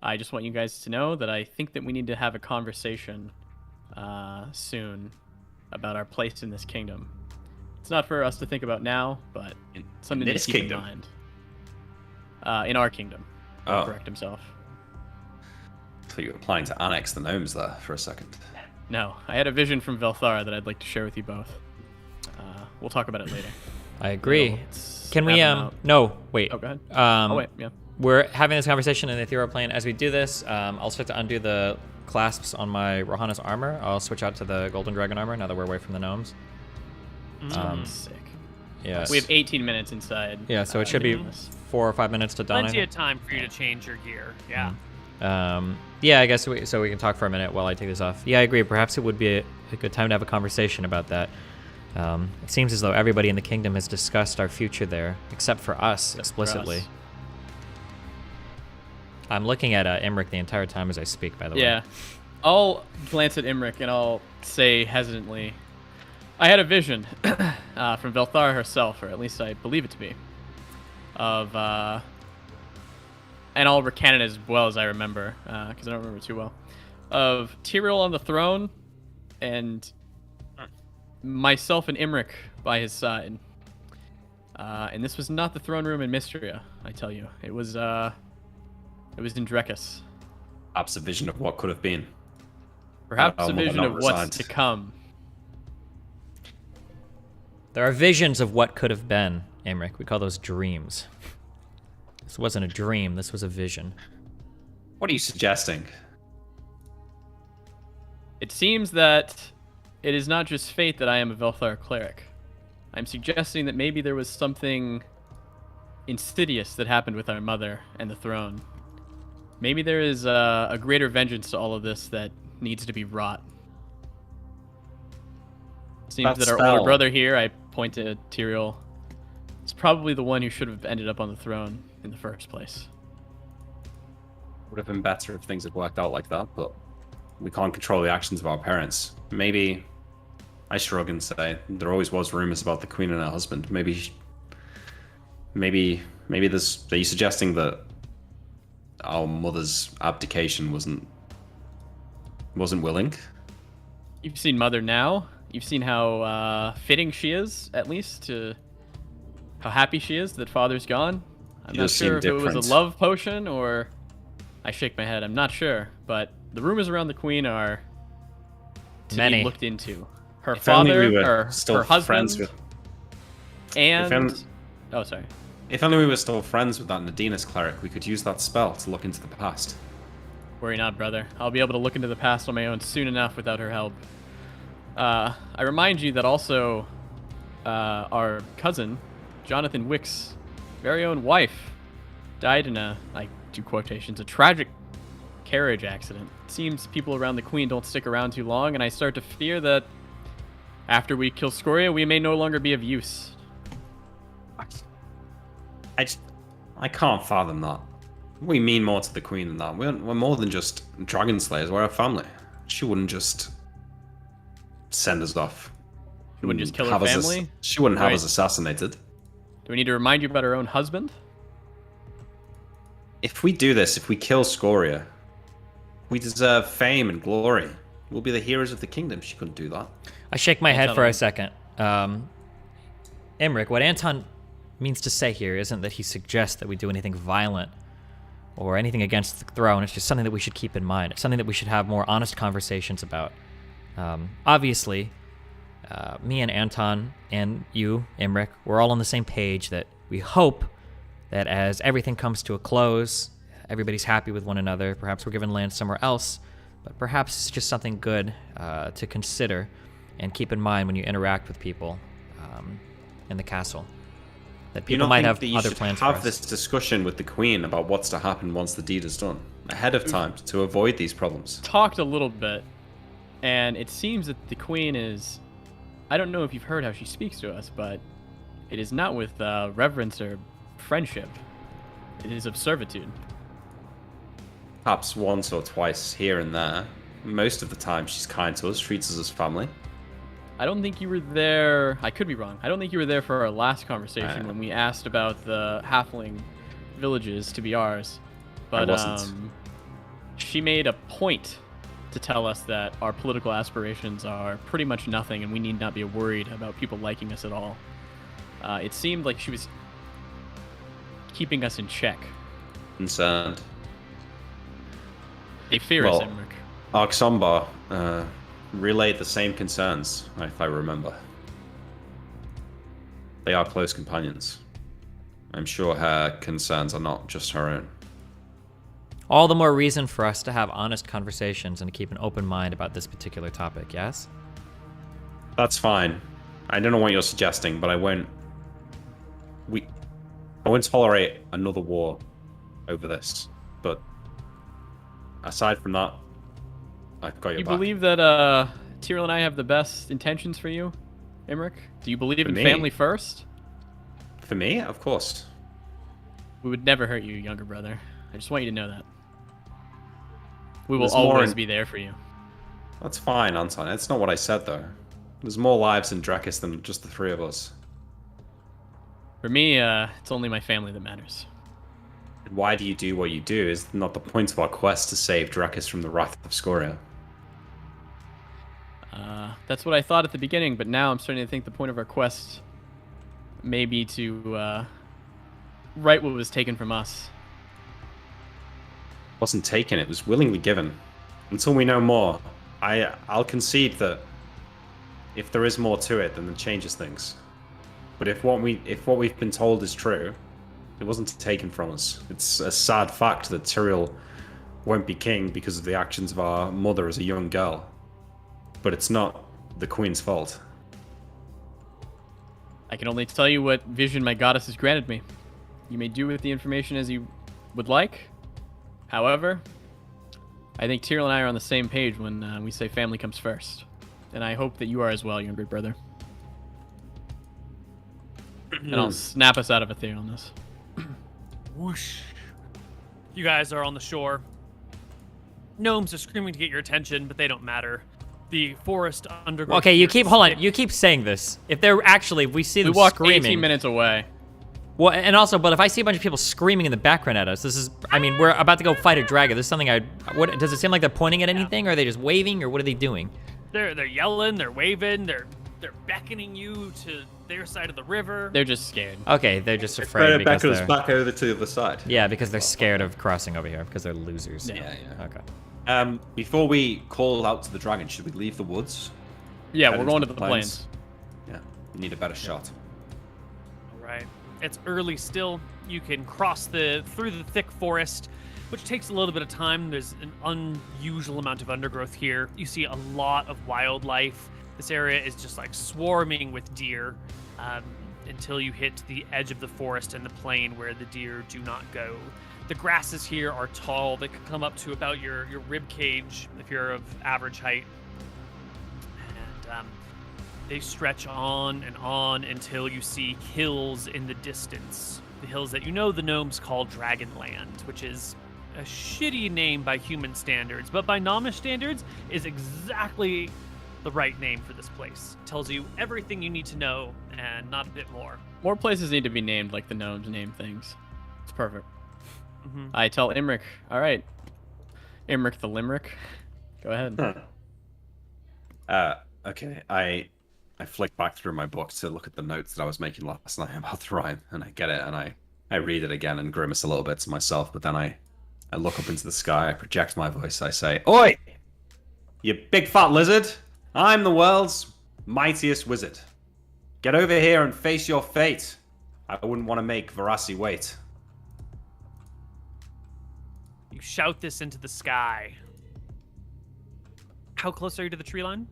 I just want you guys to know that I think that we need to have a conversation soon about our place in this kingdom. It's not for us to think about now, but something this to keep kingdom? in mind. In our kingdom. Oh. Correct himself. I thought you were planning to annex the gnomes there for a second. No, I had a vision from Velthara that I'd like to share with you both. We'll talk about it later. I agree. Let's Can we? have them out. No. Wait. Oh, go ahead. Oh wait, yeah. We're having this conversation in the ethereal plane. As we do this, I'll start to undo the clasps on my Rohana's armor. I'll switch out to the golden dragon armor now that we're away from the gnomes. Sick. Yeah. We have 18 minutes inside. Yeah, so it should be 4 or 5 minutes to done. Plenty of time for you to change your gear. Yeah. Yeah, I guess we can talk for a minute while I take this off. Yeah, I agree. Perhaps it would be a good time to have a conversation about that. It seems as though everybody in the kingdom has discussed our future there, except for us explicitly. For us. I'm looking at Emmerich the entire time as I speak, by the way. Yeah. I'll glance at Imric and I'll say hesitantly, I had a vision from Velthara herself, or at least I believe it to be, of, and I'll recant it as well as I remember, because I don't remember too well, of Tyrael on the throne and myself and Imric by his side. And this was not the throne room in Mystria, I tell you. It was in Drekis. Perhaps a vision of what could have been. Perhaps a vision of what's to come. There are visions of what could have been, Imric. We call those dreams. This wasn't a dream, this was a vision. What are you suggesting? It seems that it is not just fate that I am a Velthar cleric. I'm suggesting that maybe there was something insidious that happened with our mother and the throne. Maybe there is a greater vengeance to all of this that needs to be wrought. It seems that our older brother here, I point to Tyrael, is probably the one who should have ended up on the throne in the first place. Would have been better if things had worked out like that, but we can't control the actions of our parents. Maybe I shrug and say there always was rumors about the queen and her husband. Maybe there's. Are you suggesting that our mother's abdication wasn't willing? You've seen Mother now. You've seen how fitting she is, at least, to how happy she is that Father's gone. I'm not sure if it was a love potion or... I shake my head. I'm not sure, but the rumors around the queen are to be looked into. Her father, or her husband, and... Oh, sorry. If only we were still friends with that Nadina's cleric, we could use that spell to look into the past. Worry not, brother. I'll be able to look into the past on my own soon enough without her help. I remind you that also our cousin, Jonathan Wick's very own wife, died in a, I do quotations, a tragic carriage accident. It seems people around the Queen don't stick around too long, and I start to fear that after we kill Scoria, we may no longer be of use. I can't fathom that. We mean more to the Queen than that. We're more than just dragon slayers. We're a family. She wouldn't just send us off. She wouldn't just kill her family? She wouldn't have us assassinated. Do we need to remind you about her own husband? If we do this, if we kill Scoria, we deserve fame and glory. We'll be the heroes of the kingdom. She couldn't do that. I shake my head for a second. Imric, what Anton means to say here isn't that he suggests that we do anything violent or anything against the throne. It's just something that we should keep in mind. It's something that we should have more honest conversations about. Obviously, me and Anton and you, Imric, we're all on the same page that we hope that as everything comes to a close, everybody's happy with one another. Perhaps we're given land somewhere else, but perhaps it's just something good to consider and keep in mind when you interact with people in the castle. That people might have other plans for us. Have this discussion with the Queen about what's to happen once the deed is done ahead of time to avoid these problems. Talked a little bit, and it seems that the Queen is... I don't know if you've heard how she speaks to us, but it is not with reverence or friendship. It is of servitude. Perhaps once or twice here and there. Most of the time she's kind to us, treats us as family. I don't think you were there. I could be wrong. I don't think you were there for our last conversation when we asked about the halfling villages to be ours. But she made a point to tell us that our political aspirations are pretty much nothing and we need not be worried about people liking us at all. It seemed like she was keeping us in check. Concerned. They fear us, Imric. Arxombar relayed the same concerns, if I remember. They are close companions. I'm sure her concerns are not just her own. All the more reason for us to have honest conversations and to keep an open mind about this particular topic, yes? That's fine. I don't know what you're suggesting, but I won't tolerate another war over this. But aside from that, I've got your back. You believe that Tyrael and I have the best intentions for you, Imric? Do you believe in family first? For me? Of course. We would never hurt you, younger brother. I just want you to know that. We will always be there for you. That's fine, Anton. That's not what I said, though. There's more lives in Drekis than just the three of us. For me, it's only my family that matters. why do you do what you do? Is not the point of our quest to save Drakus from the wrath of Scoria? That's what I thought at the beginning, but now I'm starting to think the point of our quest may be to right what was taken from us. It wasn't taken, it was willingly given. Until we know more, I'll concede that if there is more to it, then it changes things. But if what we've been told is true, it wasn't taken from us. It's a sad fact that Tyrael won't be king because of the actions of our mother as a young girl. But it's not the queen's fault. I can only tell you what vision my goddess has granted me. You may do with the information as you would like. However, I think Tyrael and I are on the same page when we say family comes first. And I hope that you are as well, younger brother. And I'll snap us out of Aether on this. Whoosh. You guys are on the shore. Gnomes are screaming to get your attention, but they don't matter. The forest undergrowth. Okay, hold on. You keep saying this. If they're actually, if we see them screaming, 18 minutes away. Well, and also, but if I see a bunch of people screaming in the background at us, this is, I mean, we're about to go fight a dragon. This is something what, does it seem like they're pointing at anything, or are they just waving, or what are they doing? They're yelling, they're waving, they're beckoning you to their side of the river. They're just scared. Okay, they're just afraid because they're... back over to the other side. Yeah, because they're scared of crossing over here, because they're losers. Yeah. Okay. Before we call out to the dragon, should we leave the woods? Yeah, we're going to the plains. Yeah, we need a better shot. All right. It's early still. You can cross through the thick forest, which takes a little bit of time. There's an unusual amount of undergrowth here. You see a lot of wildlife. This area is just like swarming with deer until you hit the edge of the forest and the plain where the deer do not go. The grasses here are tall. They could come up to about your rib cage if you're of average height. And they stretch on and on until you see hills in the distance. The hills that you know the gnomes call Dragonland, which is a shitty name by human standards, but by gnomish standards is exactly the right name for this place. It tells you everything you need to know and not a bit more. More places need to be named like the gnomes name things. It's perfect. Mm-hmm. I tell Imric, all right, Imric the Limerick, go ahead. Okay, I flick back through my book to look at the notes that I was making last night about the rhyme, and I get it, and I read it again and grimace a little bit to myself, but then I look up into the sky, I project my voice, I say, "Oi, you big fat lizard, I'm the world's mightiest wizard. Get over here and face your fate. I wouldn't want to make Varasi wait." You shout this into the sky. How close are you to the tree line?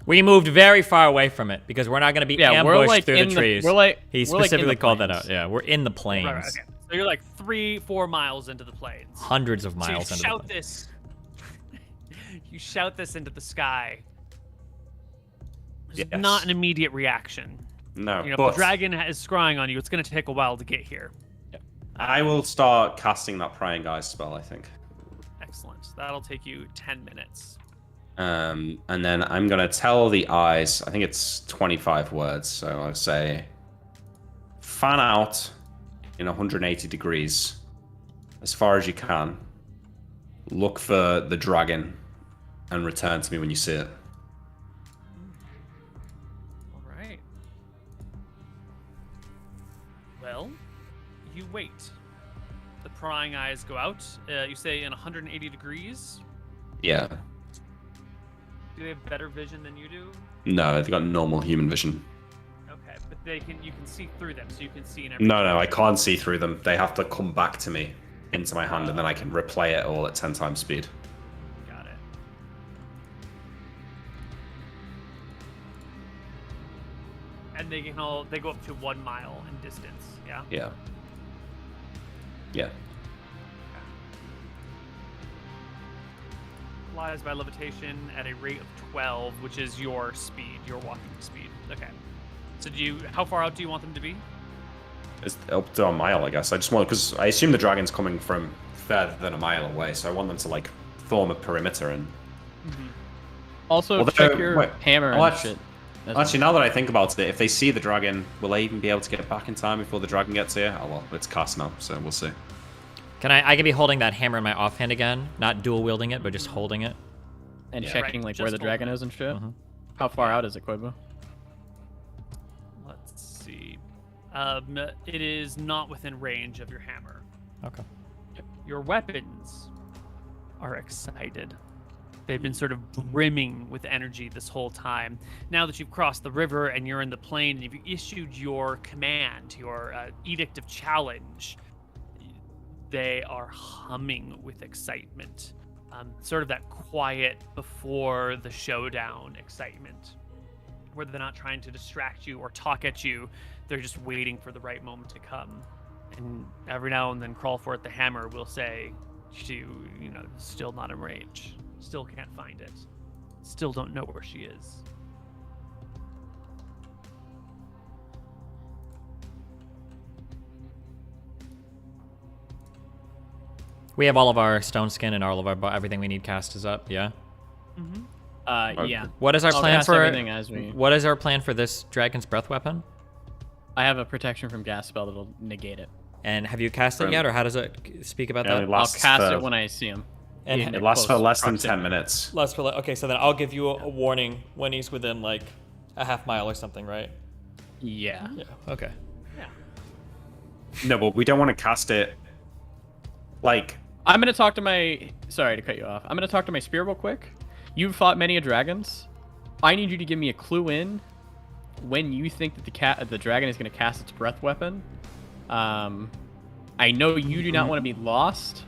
We moved very far away from it because we're not going to be ambushed through the trees. He specifically called that out. Yeah, we're in the plains. Right, okay. So you're like 3-4 miles into the plains. Hundreds of miles so into shout the plains. this. You shout this into the sky. There's Yes. not an immediate reaction. No, You know, but if the dragon is scrying on you, it's going to take a while to get here. I will start casting that Prying Eyes spell, I think. Excellent. That'll take you 10 minutes. And then I'm going to tell the eyes, I think it's 25 words, so I'll say, fan out in 180 degrees as far as you can. Look for the dragon and return to me when you see it. All right. Well, you wait. The prying eyes go out. You say in 180 degrees. Yeah. Do they have better vision than you do? No, they've got normal human vision. Okay, but you can see through them, so you can see in every. No, I can't see through them. They have to come back to me into my hand, and then I can replay it all at 10 times speed. Got it. And they go up to 1 mile in distance. Yeah. Yeah. Yeah. Flies by levitation at a rate of 12, which is your speed, your walking speed. Okay. So how far out do you want them to be? It's up to a mile, I guess. I just want, because I assume the dragon's coming from further than a mile away, so I want them to like form a perimeter and. Also, check your hammer and shit Actually, now that I think about it, if they see the dragon, will they even be able to get back in time before the dragon gets here? Oh well, it's cast now, so we'll see. I can be holding that hammer in my offhand again, not dual wielding it, but just holding it. And checking like where the dragon is and shit. How far out is it, Koibu? Let's see. It is not within range of your hammer. Okay. Your weapons are excited. They've been sort of brimming with energy this whole time. Now that you've crossed the river and you're in the plain and you've issued your command, your edict of challenge, they are humming with excitement. Sort of that quiet before the showdown excitement, where they're not trying to distract you or talk at you. They're just waiting for the right moment to come. And every now and then, Crawlforth the Hammer will say, still not in range. Still can't find it. Still don't know where she is. We have all of our stone skin and all of our everything we need cast is up. Yeah. Yeah. What is our plan for everything as we... What is our plan for this dragon's breath weapon? I have a protection from gas spell that'll negate it. And have you cast it yet, or how does it speak about that? I'll cast it when I see him. And it lasts for less than 10 minutes. Okay, so then I'll give you a warning when he's within like a half mile or something, right? Yeah. Okay. Yeah. No, but we don't want to cast it like... I'm going to talk to my... Sorry to cut you off. I'm going to talk to my spear real quick. You've fought many dragons. I need you to give me a clue in when you think that the dragon is going to cast its breath weapon. I know you do not want to be lost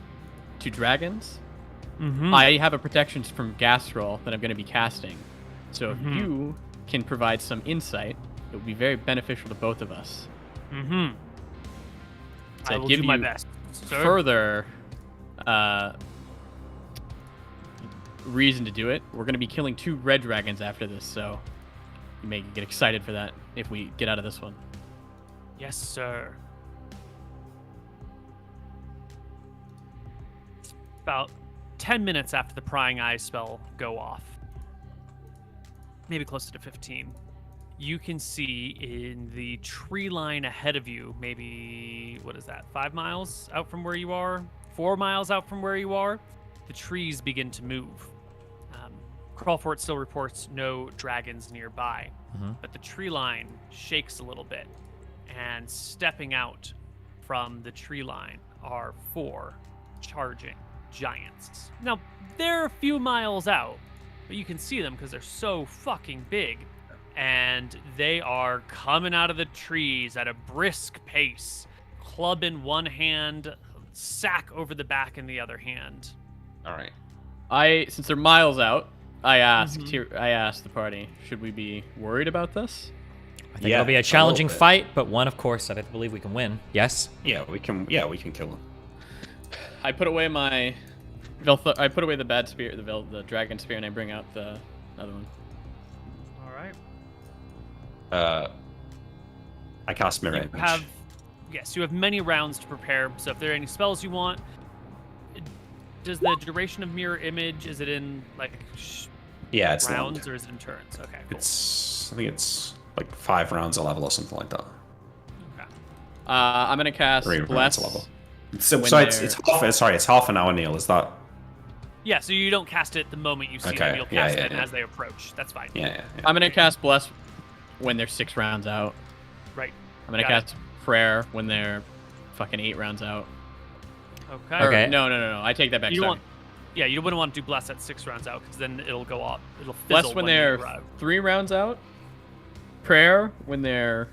to dragons. I have a protection from gas roll that I'm going to be casting. So if you can provide some insight, it would be very beneficial to both of us. I will do my best, sir. Further reason to do it. We're going to be killing 2 red dragons after this, so you may get excited for that if we get out of this one. Yes, sir. About 10 minutes after the prying eyes spell go off, maybe closer to 15, you can see in the tree line ahead of you, maybe, 5 miles out from where you are? 4 miles out from where you are? The trees begin to move. Crawlforth still reports no dragons nearby, but the tree line shakes a little bit, and stepping out from the tree line are 4 charging giants. Now, they're a few miles out, but you can see them because they're so fucking big, and they are coming out of the trees at a brisk pace, club in one hand, sack over the back in the other hand. All right. Since they're miles out, I asked the party, should we be worried about this? I think it'll be a challenging fight, but one, of course, that I believe we can win. Yes. Yeah, we can. Yeah, we can kill them. I put away the bad spear, the dragon spear, and I bring out the other one. All right. I cast mirror image. You have many rounds to prepare. So if there are any spells you want, does the duration of mirror image, is it in like it's rounds long. Or is it in turns? Okay. Cool. I think it's like 5 rounds a level or something like that. Okay. I'm gonna cast 3 Bless. rounds a level. It's half an hour, Neal. Is that? Yeah, so you don't cast it the moment you see them. You'll cast it as they approach. That's fine. Yeah. I'm gonna cast Bless when they're 6 rounds out. Right. I'm gonna cast Prayer when they're fucking 8 rounds out. Okay. No. I take that back. You wouldn't want to do Bless at 6 rounds out because then it'll go off. It'll fizzle Bless when they're 3 rounds out. Prayer when they're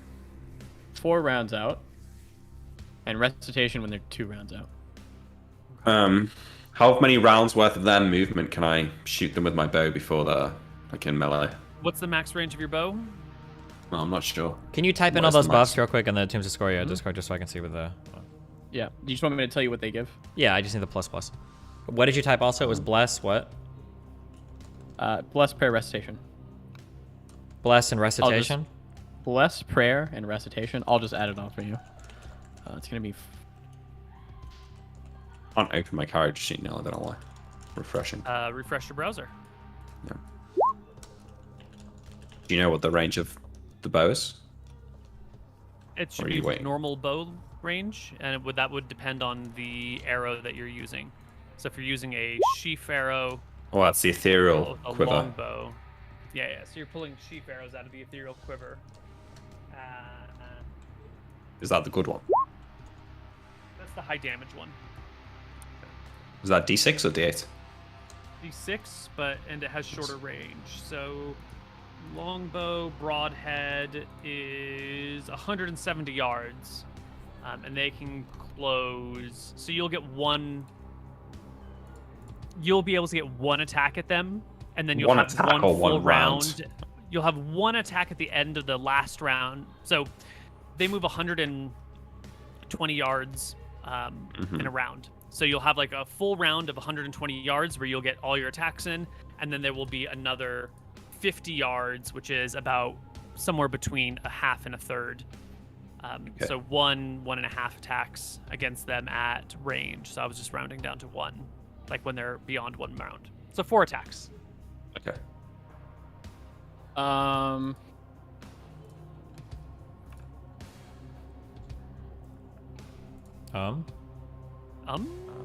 4 rounds out. And Recitation when they're 2 rounds out. How many rounds worth of their movement can I shoot them with my bow before they're like in melee? What's the max range of your bow? Well, I'm not sure. Can you type in all those buffs real quick on the Tombs of Scoria Discord just so I can see what the... Yeah. You just want me to tell you what they give? Yeah, I just need the plus. What did you type also? It was Bless, what? Bless, Prayer, Recitation. Bless and Recitation? Bless, Prayer, and Recitation. I'll just add it on for you. It's going to be... I can't open my character sheet now, I don't know why. Refreshing. Refresh your browser. Yeah. Do you know what the range of the bow is? It should be normal bow range, and that would depend on the arrow that you're using. So if you're using a sheaf arrow... Oh, that's the ethereal quiver. Long bow. Yeah. So you're pulling sheaf arrows out of the ethereal quiver. Is that the good one? That's the high damage one. Is that D6 or D8? D6, and it has shorter range. So longbow broadhead is 170 yards, and they can close. So you'll get one. You'll be able to get one attack at them, and then you'll have one full round. You'll have one attack at the end of the last round. So they move 120 yards in a round. So you'll have like a full round of 120 yards where you'll get all your attacks in, and then there will be another 50 yards, which is about somewhere between a half and a third. So 1.5 attacks against them at range. So I was just rounding down to 1, like when they're beyond 1 round. So 4 attacks. Okay.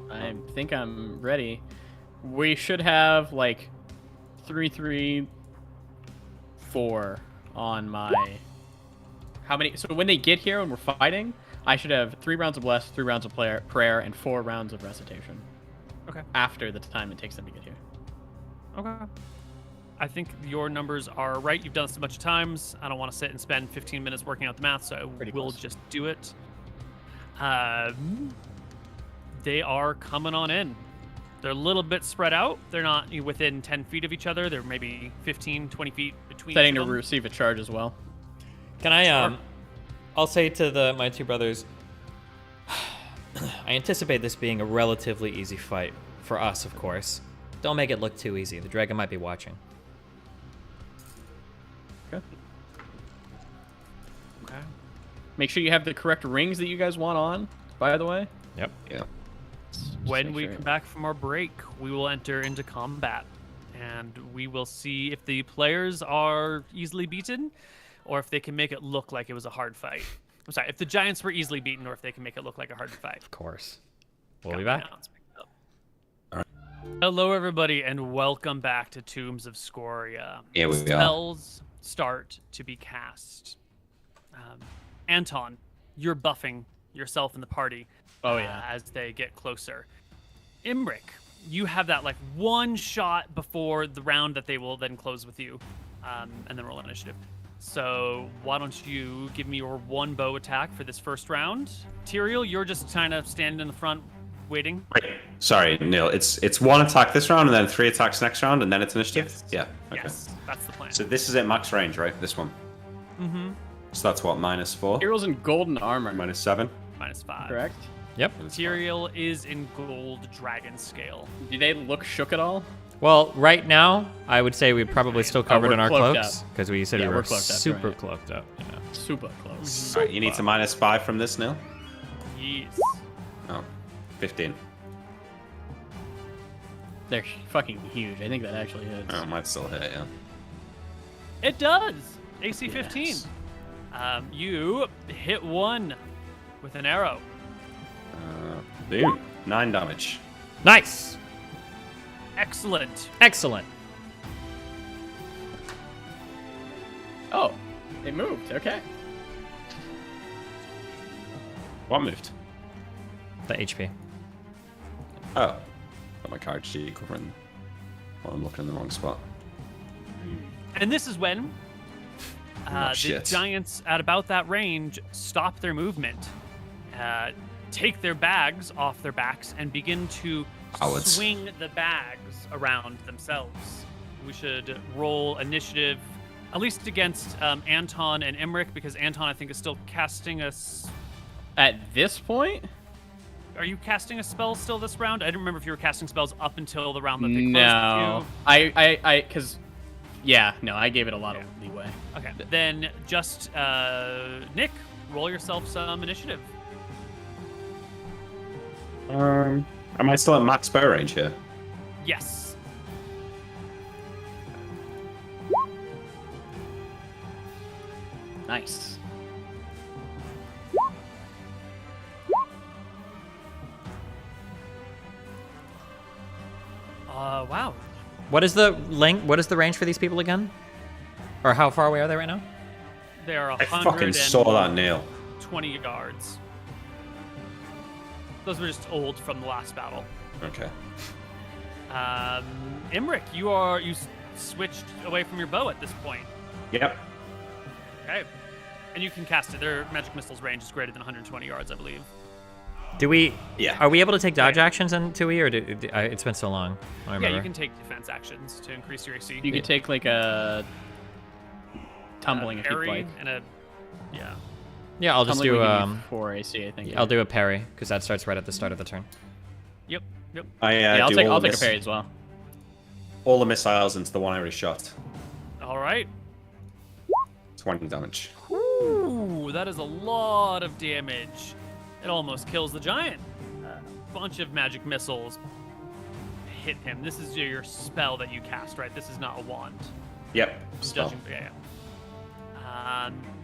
I think I'm ready. We should have like 3, 3, 4 on my. How many? So when they get here and we're fighting, I should have 3 rounds of bless, 3 rounds of prayer, and 4 rounds of recitation. Okay. After the time it takes them to get here. Okay. I think your numbers are right. You've done this a bunch of times. I don't want to sit and spend 15 minutes working out the math, so we'll just do it. They are coming on in. They're a little bit spread out. They're not within 10 feet of each other. They're maybe 15, 20 feet between Setting each to of them. receive a charge as well. Can I, I'll say to my 2 brothers, I anticipate this being a relatively easy fight. For us, of course. Don't make it look too easy. The dragon might be watching. Okay. Make sure you have the correct rings that you guys want on, by the way. Yep. Yeah. When we come back from our break, we will enter into combat, and we will see if the players are easily beaten, or if they can make it look like it was a hard fight. I'm sorry, if the giants were easily beaten, or if they can make it look like a hard fight. Of course. We'll be back. Hello, everybody, and welcome back to Tombs of Scoria. Here we are. Spells start to be cast. Anton, you're buffing yourself and the party. Oh yeah. As they get closer. Imric, you have that like one shot before the round that they will then close with you, and then roll initiative. So why don't you give me your 1 bow attack for this first round? Tyrael, you're just kind of standing in the front, waiting. Wait, sorry, Neal. It's 1 attack this round, and then 3 attacks next round, and then it's initiative. Yes. Yeah. Okay. Yes, that's the plan. So this is at max range, right? This one. Mm-hmm. So that's what, -4? Heroes in golden armor. -7? -5. Correct. Yep. Tyrael is in gold dragon scale. Do they look shook at all? Well, right now, I would say we're probably still covered we're in our cloaked cloaks because we said Yeah, we we're were cloaked up, super right. cloaked up. You know. Super close. All right, you need to -5 from this, Neal. Yes. Oh, 15. They're fucking huge. I think that actually hits. Oh, it might still hit, yeah. It does. AC 15. Yes. You hit 1 with an arrow. Boom. 9 damage. Nice. Excellent. Excellent. Oh, it moved. Okay. What moved? The HP. Oh. Got my card sheet covering. Well, I'm looking in the wrong spot. And this is when the shit. giants at about that range stop their movement, take their bags off their backs, and begin to swing the bags around themselves. We should roll initiative, at least against Anton and Imric, because Anton, I think, is still casting a... At this point? Are you casting a spell still this round? I don't remember if you were casting spells up until the round that they closed No. with you. Because... Yeah, no, I gave it a lot of leeway. Okay, then just, Nick, roll yourself some initiative. Am I still at max bow range here? Yes. Nice. Wow. What is the length? What is the range for these people again? Or how far away are they right now? They are I fucking saw that, Neal. 20 yards. Those were just old from the last battle. Okay. Imric, you switched away from your bow at this point. Yep. Okay. And you can cast it. Their magic missile's range is greater than 120 yards, I believe. Do we? Yeah. Are we able to take dodge actions in 2e, or it's been so long? I don't remember. Yeah, you can take defense actions to increase your AC. You could take like a tumbling if you'd like. And a yeah. Yeah, I'll just do 4 AC, I think. I'll do a parry because that starts right at the start of the turn. Yep. I'll take a parry as well. All the missiles into the one I already shot. All right. 20 damage. Ooh, that is a lot of damage. It almost kills the giant. A bunch of magic missiles hit him. This is your spell that you cast, right? This is not a wand. Yep.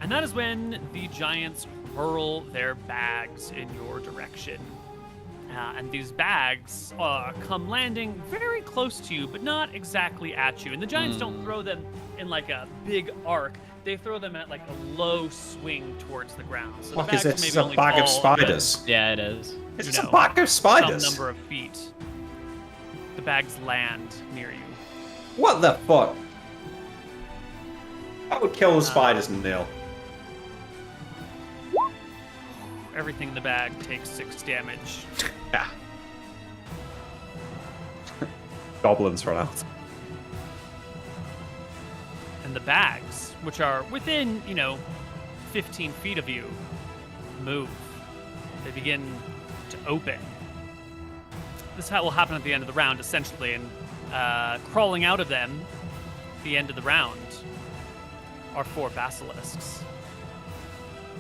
And that is when the giants hurl their bags in your direction. And these bags come landing very close to you, but not exactly at you. And the giants don't throw them in like a big arc. They throw them at like a low swing towards the ground. So Fuck, the is bags it maybe a only bag of fall spiders? Yeah, it is. Is it a bag of spiders? Some number of feet. The bags land near you. What the fuck? I would kill the spiders, Neal. Everything in the bag takes 6 damage. Yeah. Goblins run out. And the bags, which are within, 15 feet of you, move. They begin to open. This will happen at the end of the round, essentially, and crawling out of them, at the end of the round, are 4 basilisks.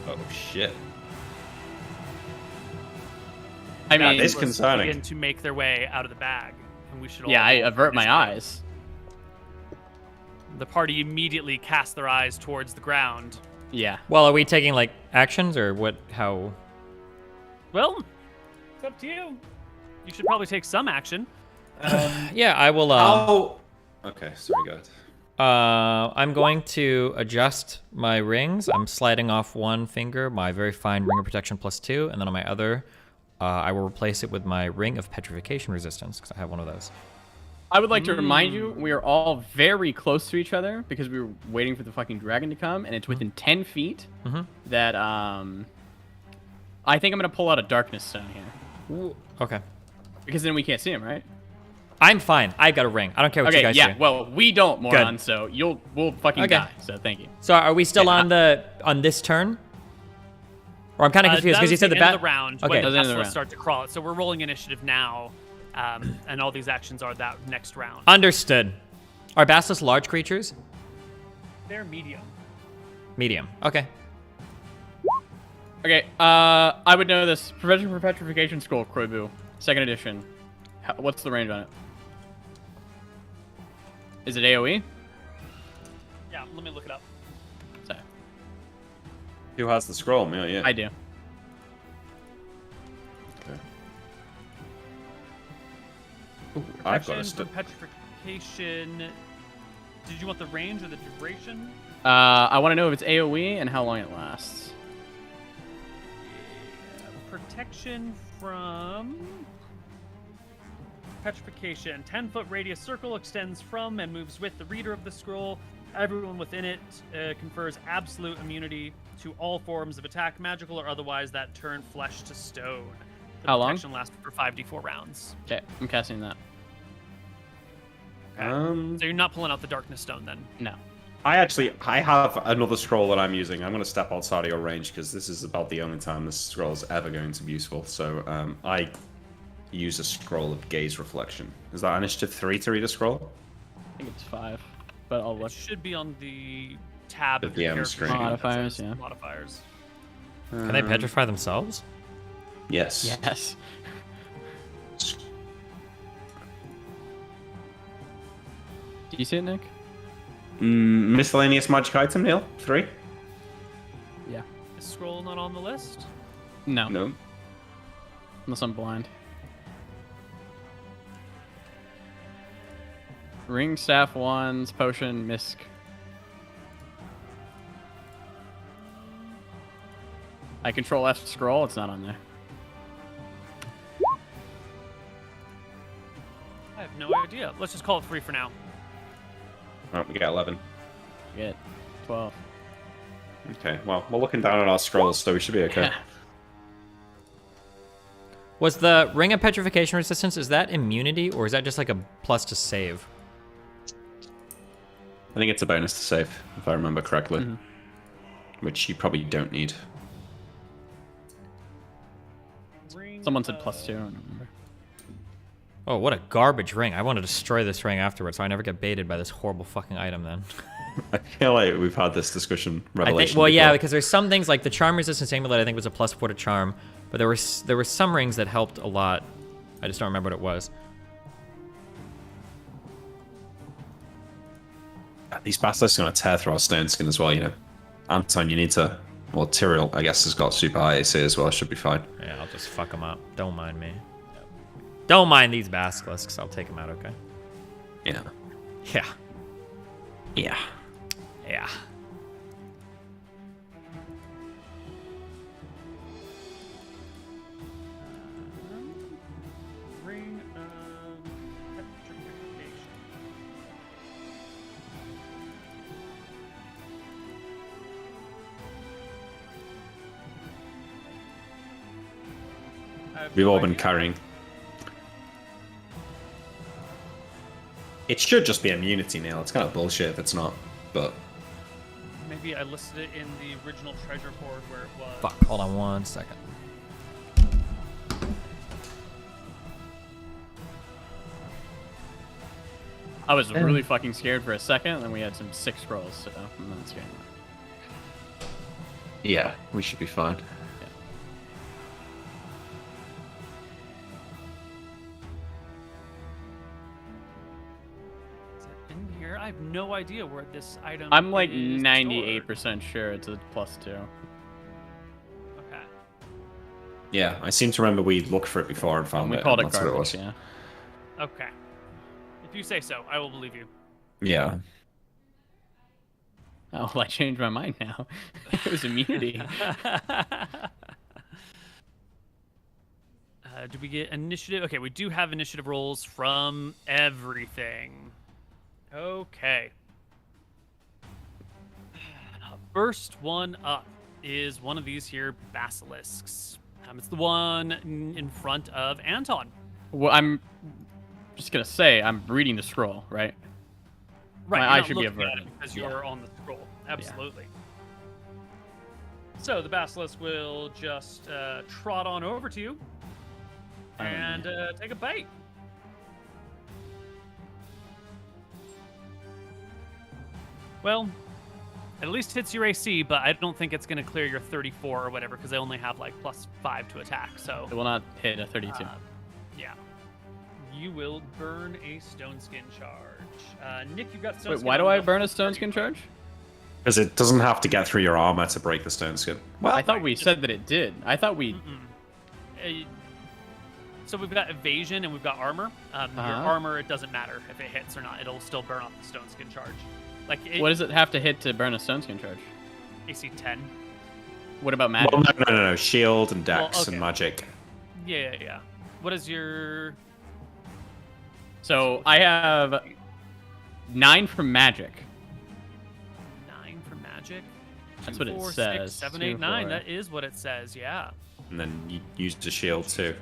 Oh, shit. I mean, it's concerning. Begin to make their way out of the bag, and we should all. Yeah, I avert my eyes. The party immediately cast their eyes towards the ground. Yeah. Well, are we taking like actions or what? How? Well, it's up to you. You should probably take some action. Yeah, I will. Okay, sorry, go ahead. I'm going to adjust my rings. I'm sliding off one finger, my very fine ring of protection +2, and then on my other, I will replace it with my ring of petrification resistance because I have one of those. I would like to remind you, we are all very close to each other because we were waiting for the fucking dragon to come, and it's within 10 feet that, I think I'm going to pull out a darkness stone here. Ooh, okay. Because then we can't see him, right? I'm fine. I've got a ring. I don't care what you guys do. Well, we don't, moron, so we'll fucking die, so thank you. So are we still on this turn? Or I'm kind of confused because you said the end of the round. Okay. When the start to crawl. So we're rolling initiative now, and all these actions are that next round. Understood. Are basilisks large creatures? They're medium. Medium. Okay. Okay, I would know this. Prevention for Petrification Scroll, Koibu, 2nd edition. What's the range on it? Is it AoE? Yeah, let me look it up. Sorry. Who has the scroll? Me, yeah. I do. Okay. Ooh, I've got For petrification. Did you want the range or the duration? I want to know if it's AoE and how long it lasts. Protection from petrification. 10-foot radius circle extends from and moves with the reader of the scroll. Everyone within it confers absolute immunity to all forms of attack, magical or otherwise, that turn flesh to stone. The How long? protection lasts for 5d4 rounds. Okay, I'm casting that. Okay. So you're not pulling out the darkness stone then? No. I have another scroll that I'm using. I'm going to step outside of your range because this is about the only time this scroll is ever going to be useful. So I use a scroll of gaze reflection. Is that initiative 3 to read a scroll? I think it's 5, but I'll look. It should be on the tab of The your DM character screen. sheet that Modifiers, says yeah. Modifiers. Can they petrify themselves? Yes. Yes. Do you see it, Nick? Miscellaneous magic item, Neal? 3? Yeah. Is scroll not on the list? No. No. Unless I'm blind. Ring, staff, wands, potion, misc. I control F scroll. It's not on there. I have no idea. Let's just call it 3 for now. Alright, we get 11. Get 12. Okay, well, we're looking down at our scrolls, so we should be okay. Was the Ring of Petrification Resistance, is that immunity, or is that just like a plus to save? I think it's a bonus to save, if I remember correctly. Which you probably don't need. Someone said +2. I don't remember. Oh, what a garbage ring. I want to destroy this ring afterwards, so I never get baited by this horrible fucking item then. I feel like we've had this discussion, revelation. Well, yeah, before. because there's some things like the Charm Resistance Amulet, I think was a +4 to Charm, but there were some rings that helped a lot. I just don't remember what it was. These bastards are going to tear through our stone skin as well, you know. Anton, you need to... Well, Tyrrell, I guess, has got super high AC as well. Should be fine. Yeah, I'll just fuck them up. Don't mind me. Don't mind these basilisks. I'll take them out, okay? Yeah. Yeah. Yeah. Yeah. Ring of Petrification. We've all been carrying. It should just be immunity, Neal. It's kind of bullshit if it's not, but... Maybe I listed it in the original treasure board where it was. Fuck, hold on 1 second. I was really fucking scared for a second, and then we had some 6 scrolls, so I'm not scared. Yeah, we should be fine. In here, I have no idea where this item I'm like is 98% sure it's a +2. stored. Okay. Yeah, I seem to remember we looked for it before and found We it. called it That's what it garbage, was. yeah. Okay. If you say so, I will believe you. Yeah. Oh, well, I changed my mind now. It was immunity. Do we get initiative? Okay, we do have initiative rolls from everything. Okay. First one up is one of these here basilisks. It's the one in front of Anton. Well, I'm just going to say, I'm reading the scroll, right? Right, My you're eye not should be looking at averted. it because you're on the scroll. Absolutely. So the basilisk will just trot on over to you and take a bite. Well, it at least hits your AC, but I don't think it's going to clear your 34 or whatever because they only have like +5 to attack. So It will not hit a 32. yeah, you will burn a stone skin charge. Nick, you've got stone Wait, skin. why do on I the burn a stone skin charge? Because it doesn't have to get through your armor to break the stone skin. Well, I thought we said that it did. I thought we... So we've got evasion and we've got armor. Your armor, it doesn't matter if it hits or not. It'll still burn off the stone skin charge. Like what does it have to hit to burn a stone skin charge? AC 10. What about magic? Well, no. Shield and dex and magic. Yeah. What is your... So I have 9 for magic. 9 for magic? That's 2, what it 4, says. 6, 7, 2, 8, 9. 4. That is what it says, yeah. And then you use the shield too.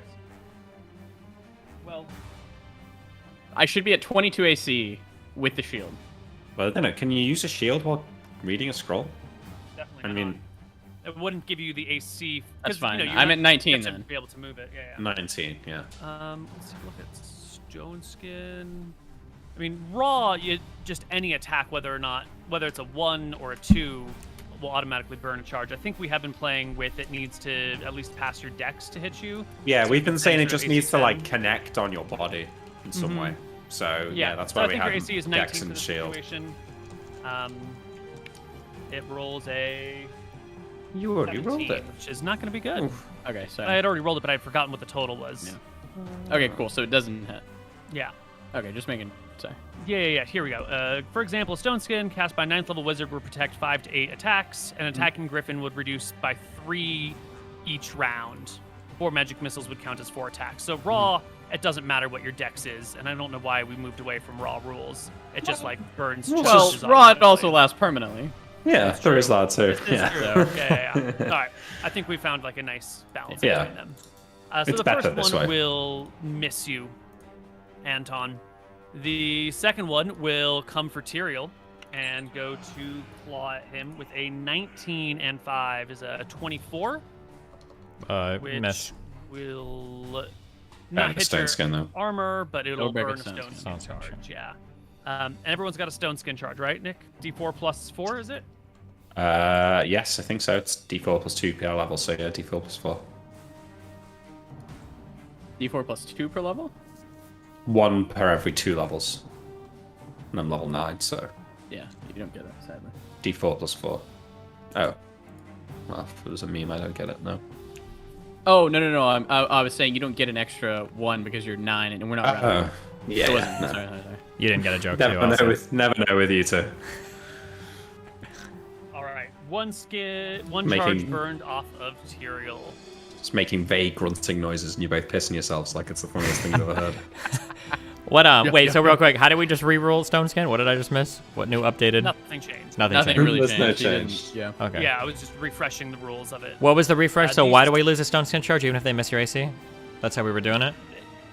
Well, I should be at 22 AC with the shield. Well, I don't know. Can you use a shield while reading a scroll? definitely I not. mean, It wouldn't give you the AC. That's fine. You know, I'm you're at not 19 meant to then. Be able to move it. Yeah. 19, yeah. Let's look at stone skin. I mean, raw. Just any attack, whether it's a 1 or a 2, will automatically burn a charge. I think we have been playing with it needs to at least pass your dex to hit you. Yeah, So we've been saying it sort of just AC needs to 10. like connect on your body in some way. So yeah, that's why so we I think have your AC is dex 19 for and the shield. situation. It rolls a You already rolled it. Which is not going to be good. Oof. Okay, so I had already rolled it, but I had forgotten what the total was. Yeah. Okay, cool. So it doesn't hit. Yeah. Okay, just making. Sorry. Yeah. Here we go. For example, Stone Skin cast by 9th level wizard would protect 5 to 8 attacks. An attacking griffin would reduce by 3 each round. 4 magic missiles would count as 4 attacks. So raw, it doesn't matter what your dex is, and I don't know why we moved away from raw rules. It just like burns. Well, charges raw it automatically. also lasts permanently. Yeah, there is that too. This is true. Yeah. All right. I think we found like a nice balance Yeah. between them. So It's the better first this one way. will miss you, Anton. The second one will come for Tyrael and go to claw at him with a 19 and 5 is a 24, which Miss. will not hit Stone your Skin though. armor, but it'll break a burn a stone stone skin. skin charge. Yeah. And everyone's got a stone skin charge, right, Nick? D4 plus 4, is it? Yes, I think so. It's D4 plus 2 PR level, so yeah, D4 plus 4. D4 plus 2 per level? 1 per every 2 levels. And I'm level 9, so Yeah, you don't get it, sadly. D4 plus 4. Oh. Well, if it was a meme, I don't get it, no. Oh, no. I was saying you don't get an extra 1 because you're 9 and we're not rounding. Yeah, It wasn't- no. sorry. You didn't get a joke, Never too. know, also. never know with you two. All right. One charge Making- burned off of Tyrael. Just making vague grunting noises and you're both pissing yourselves like it's the funniest thing you've ever heard. What? Wait. So real quick, how did we just re-roll Stone Skin? What did I just miss? What new updated? Nothing changed. Nothing Nothing changed. really There's no changed. You didn't- change. Yeah. Okay. Yeah, I was just refreshing the rules of it. What was the refresh? So these- why do we lose a Stone Skin charge even if they miss your AC? That's how we were doing it.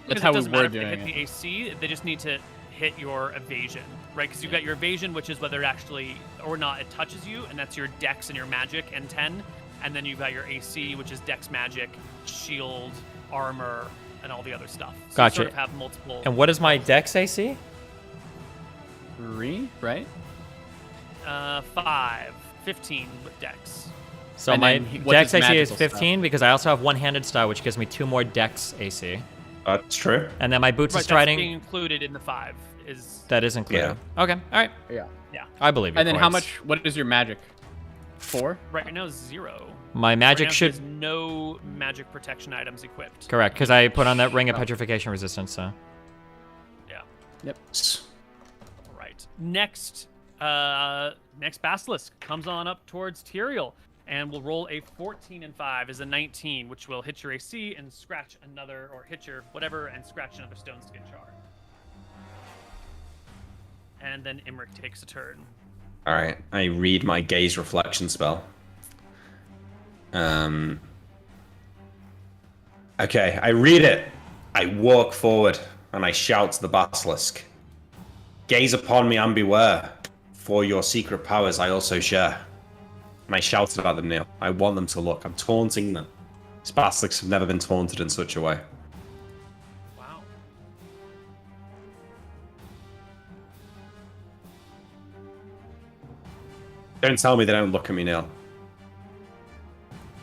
Because how it we doesn't were matter if they doing hit it. the AC, they just need to hit your evasion, right? Because you've got your evasion, which is whether it actually or not it touches you, and that's your dex and your magic and 10. And then you've got your AC, which is dex, magic, shield, armor, and all the other stuff. So Gotcha. you sort of have multiple. And what is my Dex AC? 3, right? 5, 15 with dex. So And my then what Dex does AC is magical 15 because I also have one-handed style, which gives me 2 more Dex AC. That's true. And then my boots Right, of that's striding. being included in the 5 is. That is included. Okay. All right. Yeah. Yeah. I believe you. And then how Coins. much? What is your magic? 4? Right now is 0. My Right magic now should. there's no magic protection items equipped. Correct, because I put on that ring of petrification resistance. So. Yeah. All right. Next Basilisk comes on up towards Tyrael and will roll a 14 and 5 is a 19, which will hit your AC and scratch another, or hit your whatever and scratch another stone skin shard. And then Imric takes a turn. Alright, I read my gaze reflection spell. Okay, I read it. I walk forward and I shout to the basilisk. Gaze upon me and beware, for your secret powers I also share. And I shouted at them, Neal. I want them to look. I'm taunting them. These basilisks have never been taunted in such a way. Wow. Don't tell me they don't look at me, Neal.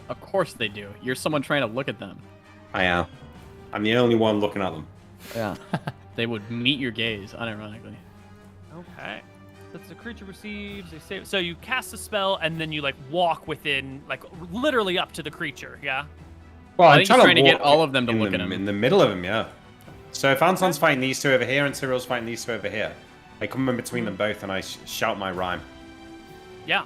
Of course they do. You're someone trying to look at them. I am. I'm the only one looking at them. Yeah. They would meet your gaze, unironically. Okay. That's the creature receives a save. So you cast a spell and then you like walk within, like literally up to the creature. Yeah. Well, I think he's trying to get walk all of them to in look the- at him. In the middle of him, yeah. So if Anton's fighting these two over here and Cyril's fighting these two over here, I come in between them both and I shout my rhyme. Yeah.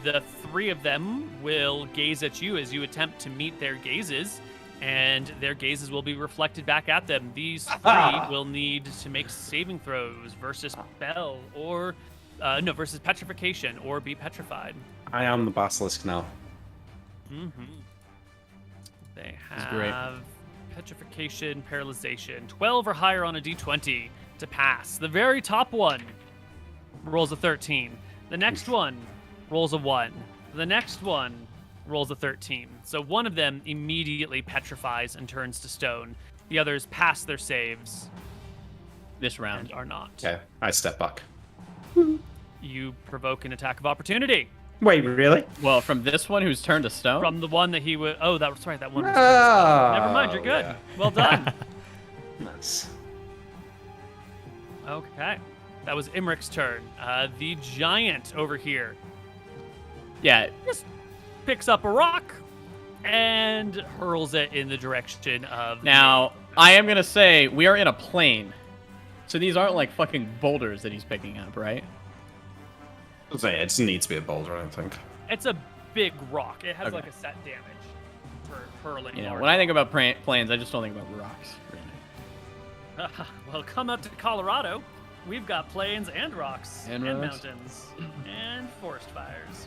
The 3 of them will gaze at you as you attempt to meet their gazes, and their gazes will be reflected back at them. These 3 will need to make saving throws versus spell or versus petrification or be petrified. I am the basilisk now. Mm-hmm. They is great. have petrification, paralyzation, 12 or higher on a d20 to pass. The very top one rolls a 13. The next one rolls a 1. The next one rolls a 13. So one of them immediately petrifies and turns to stone. The others pass their saves This round. and are not. Okay, I step back. You provoke an attack of opportunity Wait, really? Well, from this one who's turned to stone? from the one that he would. Oh, that was right. That one was. Oh, Never mind. You're good. yeah. Well done. Nice. Okay. That was Imric's turn. The giant over here. Yeah. Just picks up a rock and hurls it in the direction of... Now, I am going to say we are in a plane. So these aren't like fucking boulders that he's picking up, right? I'll say it needs to be a boulder, I don't think. It's a big rock. It has like a set damage for hurling. You know, when I think about planes, I just don't think about rocks. Really. Well, come up to Colorado. We've got plains and rocks And rocks. mountains and forest fires.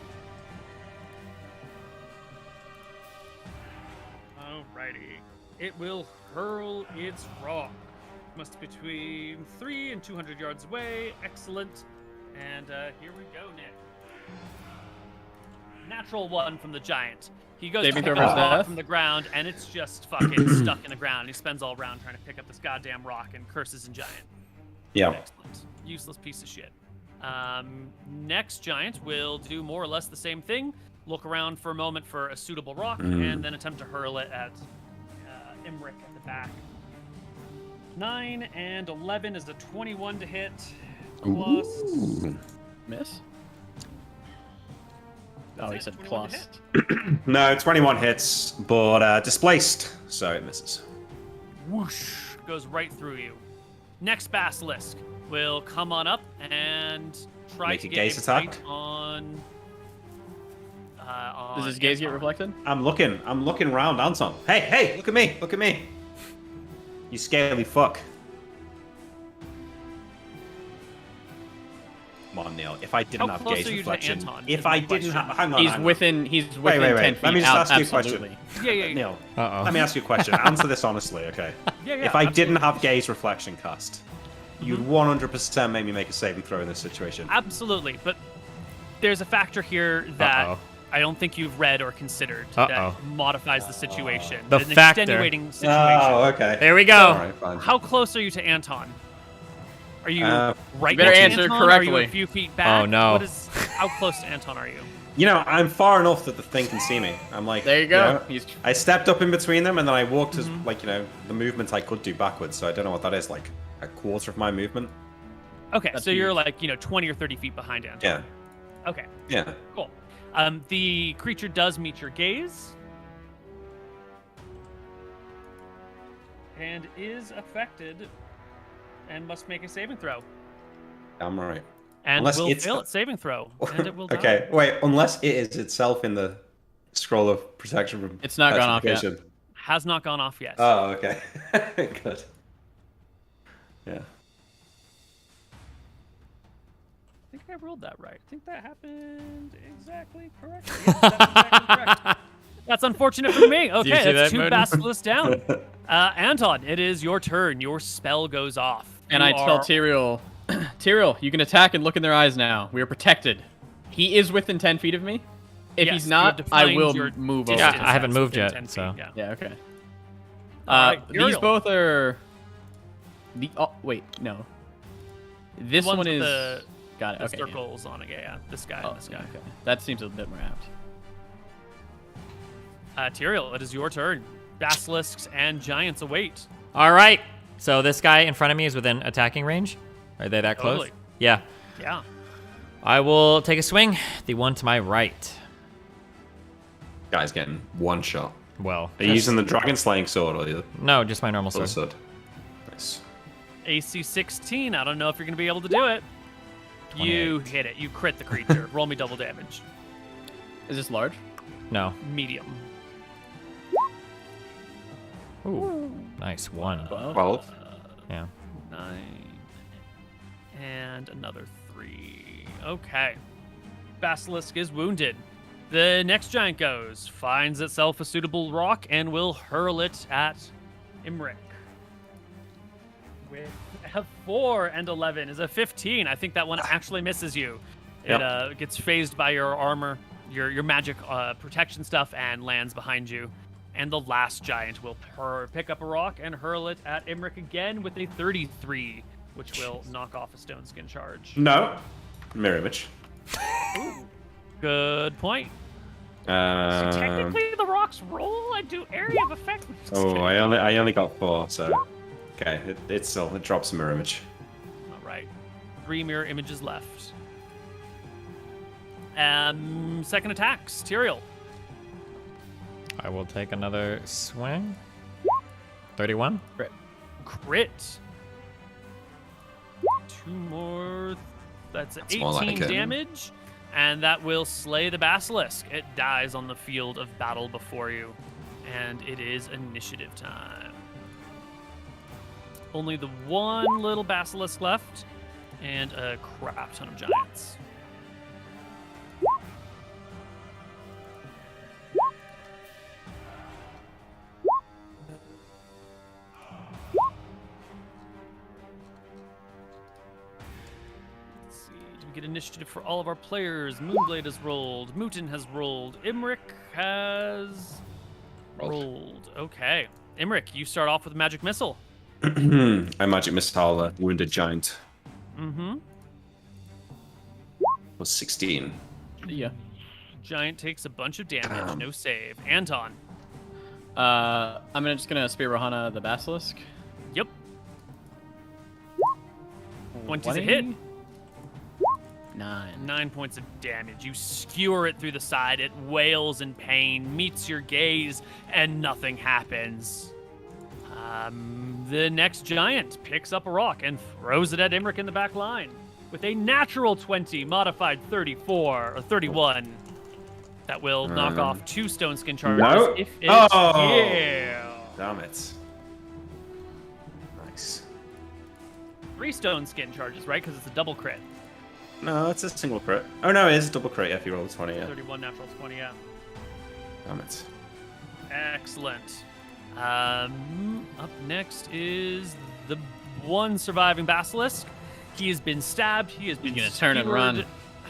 Alrighty. It will hurl its rock. Must be between 3 and 200 yards away. Excellent. And here we go, Nick. Natural 1 from the giant. He goes to pick up a rock from the ground, and it's just fucking stuck in the ground. He spends all round trying to pick up this goddamn rock and curses in giant. Yeah. Excellent. Useless piece of shit. Next giant will do more or less the same thing. Look around for a moment for a suitable rock, and then attempt to hurl it at Imric at the back. 9 and 11 is a 21 to hit. Plus... Ooh. Miss? Oh, he said plus. No, 21 hits, but displaced, so it misses. Whoosh! Goes right through you. Next basilisk will come on up and try Make to a get gaze a attack. bite on Does his gaze get Anton. reflected? I'm looking around, Anton. Hey, look at me. You scaly fuck. Come on, Neal. If I didn't How have close gaze are you to reflection, Anton, if is my I didn't question. have, hang on. He's hang on. within 10 feet. Let me just ask you a question. Absolutely. Yeah. Neal, Uh-oh. let me ask you a question. Answer this honestly, okay? Yeah, If I didn't absolutely. have gaze reflection cast, you'd 100% make me make a saving throw in this situation. Absolutely, but there's a factor here that Uh-oh. I don't think you've read or considered Uh-oh. that modifies the situation. The An factor. extenuating situation. Oh, okay. There we go. All right, fine. How close are you to Anton? Are you right You better next to answer Anton? Are you correctly. a few feet back? Oh, no. How close to Anton are you? You know, I'm far enough that the thing can see me. I'm like, There you go. know, I stepped up in between them, and then I walked as, like, the movement I could do backwards. So I don't know what that is, like a quarter of my movement. Okay, That's so you're huge. like, 20 or 30 feet behind Anton. Yeah, Okay, yeah. cool. The creature does meet your gaze. And is affected and must make a saving throw. I'm right. And Unless will it's- fail its saving throw. And it will die. Okay, wait. Unless it is itself in the scroll of protection from It's not gone off yet. petrification. Has not gone off yet. Oh, okay. Good. Yeah. I think I rolled that right. I think that happened exactly correctly. Yes, that's exactly correct. That's unfortunate for me. you Okay, see that's that, 2 Mooden? basilisks down. Anton, it is your turn. Your spell goes off. And You I tell are- Tyrael, Tyrael, you can attack and look in their eyes now. We are protected. He is within 10 feet of me. If Yes, he's you not, have I defined will your move over. distance Yeah, I haven't as moved within yet, 10 feet, so- yeah. Yeah, okay. Alright, These Uriel. both are... Oh, wait, no. This Ones one with is... the, Got it, the okay. yeah. circles on it. Yeah. This guy Oh, and this guy. okay. That seems a bit more apt. Tyrael, it is your turn. Basilisks and giants await. All right. So this guy in front of me is within attacking range. Are they that close? Totally. Yeah. Yeah. I will take a swing. The one to my right. Guy's getting one shot. Well, Are you using the dragon slaying sword or the no, just my normal other sword. sword? Nice. AC 16. I don't know if you're going to be able to do it. You 28. hit it. You crit the creature. Roll me double damage. Is this large? No. Medium. Ooh, nice one. 12. Yeah. 9. And another 3. Okay. Basilisk is wounded. The next giant goes, finds itself a suitable rock, and will hurl it at Imric. With a 4 and 11 is a 15. I think that one actually misses you. It gets phased by your armor, your magic protection stuff, and lands behind you. And the last giant will pick up a rock and hurl it at Imric again with a 33, which will knock off a stone skin charge. No. Mirror image. Good point. Technically, the rocks roll. I do area of effect. Oh, I only got 4, so okay. It drops a mirror image. All right. 3 mirror images left. Second attacks. Tyrael. I will take another swing. 31. Crit. 2 more. That's 18 more like damage. And that will slay the basilisk. It dies on the field of battle before you. And it is initiative time. Only the one little basilisk left. And a crap ton of giants. Get initiative for all of our players. Moonblade has rolled. Mouton has rolled. Imric has rolled. Okay. Imric, you start off with a magic missile. I magic missile a wounded giant. Mm-hmm. Was 16. Yeah. Giant takes a bunch of damage. No save. Anton. I'm just gonna Spear Rohana the Basilisk. Yep. 20's a hit. 9 points of damage. You skewer it through the side. It wails in pain, meets your gaze, and nothing happens. The next giant picks up a rock and throws it at Imric in the back line with a natural 20, modified 34 or 31. That will knock off 2 stone skin charges. No. If it's Damn it. Nice. 3 stone skin charges, right? Because it's a double crit. No, it's a single crit. Oh no, it is a double crit if you roll a 20, yeah. 31 natural 20, yeah. Damn it. Excellent. Up next is the one surviving basilisk. He has been stabbed. He has been He's gonna turn and run.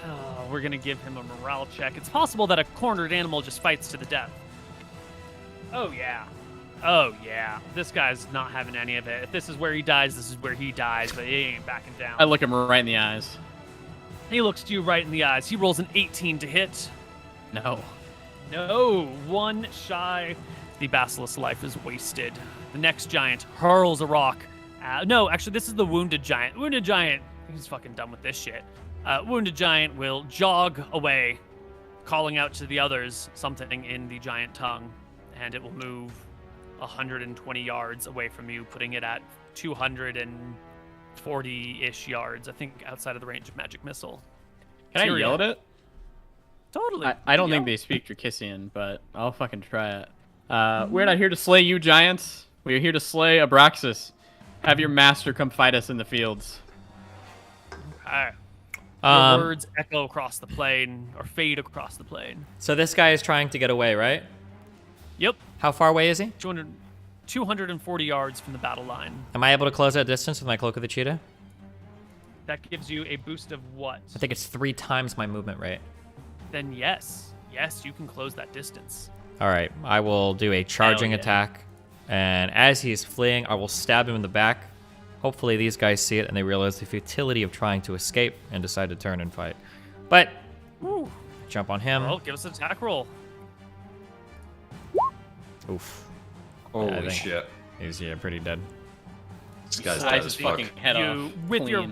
Oh, we're gonna give him a morale check. It's possible that a cornered animal just fights to the death. Oh yeah. Oh yeah. This guy's not having any of it. If this is where he dies, this is where he dies, but he ain't backing down. I look him right in the eyes. He looks to you right in the eyes. He rolls an 18 to hit. No. No, 1 shy. The basilisk's life is wasted. The next giant hurls a rock. No, actually, this is the wounded giant. Wounded giant, he's fucking done with this shit. Wounded giant will jog away, calling out to the others something in the giant tongue, and it will move 120 yards away from you, putting it at 240-ish yards, I think, outside of the range of magic missile. Can I yell at it? Totally. I don't think they speak Dracissian, but I'll fucking try it. We're not here to slay you, giants. We are here to slay Abraxas. Have your master come fight us in the fields. Okay. Your words echo across the plain, or fade across the plain. So this guy is trying to get away, right? Yep. How far away is he? 240 yards from the battle line. Am I able to close that distance with my Cloak of the Cheetah? That gives you a boost of what? I think it's 3 times my movement rate. Then yes. Yes, you can close that distance. All right, I will do a charging attack. And as he's fleeing, I will stab him in the back. Hopefully these guys see it and they realize the futility of trying to escape and decide to turn and fight. But, jump on him. Well, give us an attack roll. Oof. Holy shit. He's, pretty dead. This guy's dead as fuck. With your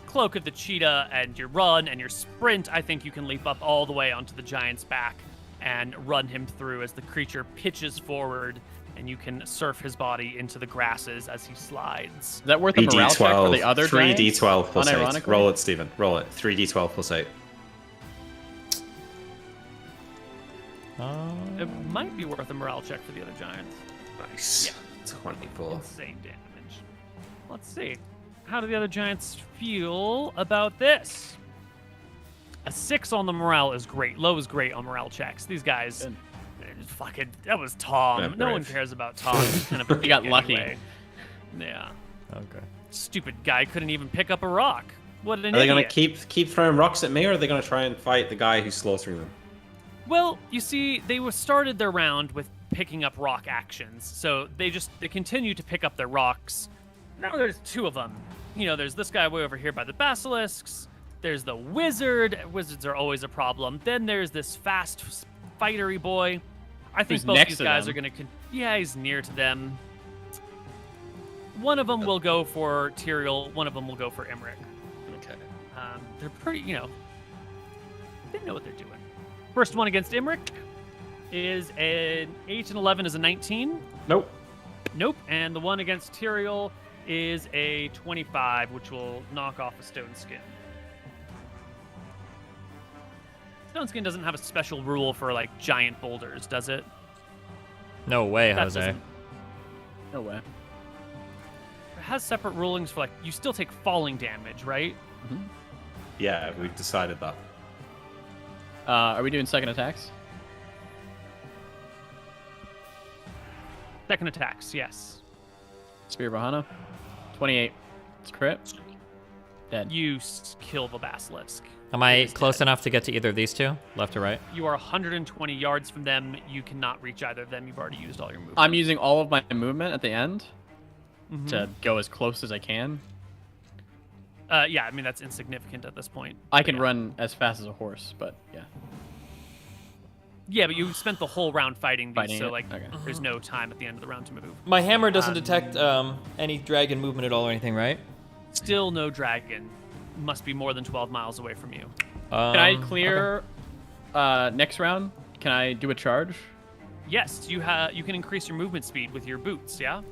Cloak of the Cheetah and your run and your sprint, I think you can leap up all the way onto the giant's back and run him through as the creature pitches forward, and you can surf his body into the grasses as he slides. Is that worth a morale check for the other 3d12 plus 8. Roll it, Steven. Roll it. 3d12 plus 8. It might be worth a morale check for the other giants. Nice. Yeah. 24. Insane damage. Let's see. How do the other giants feel about this? A 6 on the morale is great. Low is great on morale checks. These guys, fucking, that was Tom. Yeah, no one cares about Tom. He got lucky. Anyway. Yeah. Okay. Stupid guy couldn't even pick up a rock. What an Are they idiot. going to keep throwing rocks at me, or are they going to try and fight the guy who's slaughtering them? Well, you see, they started their round with picking up rock actions, so they continue to pick up their rocks. Now there's 2 of them. You know, there's this guy way over here by the basilisks. There's the wizard. Wizards are always a problem. Then there's this fast, fightery boy. I think both these guys are going to... Yeah, he's near to them. One of them will go for Tyrael. One of them will go for Imric. Okay. They're pretty, they know what they're doing. First one against Imric. is an 8 and 11 is a 19. Nope. Nope. And the one against Tyrael is a 25, which will knock off a stone skin. Stone skin doesn't have a special rule for like giant boulders, does it? No way, That Jose. doesn't- No way. It has separate rulings for like you still take falling damage, right? Yeah, we've decided that. Are we doing second attacks? Second attacks, yes. Spear of Rahana. 28. It's crit. Dead. You kill the basilisk. Am I It is close dead. enough to get to either of these two, left or right? You are 120 yards from them. You cannot reach either of them. You've already used all your movement. I'm using all of my movement at the end Mhm. to go as close as I can. Yeah, I mean that's insignificant at this point. I But can yeah. run as fast as a horse, but yeah. Yeah, but you spent the whole round fighting these, Fighting so it? like Okay. there's no time at the end of the round to move. My hammer doesn't Um, detect any dragon movement at all or anything, right? Still no dragon. Must be more than 12 miles away from you. Can I clear next round? Can I do a charge? Yes, you can increase your movement speed with your boots. Yeah.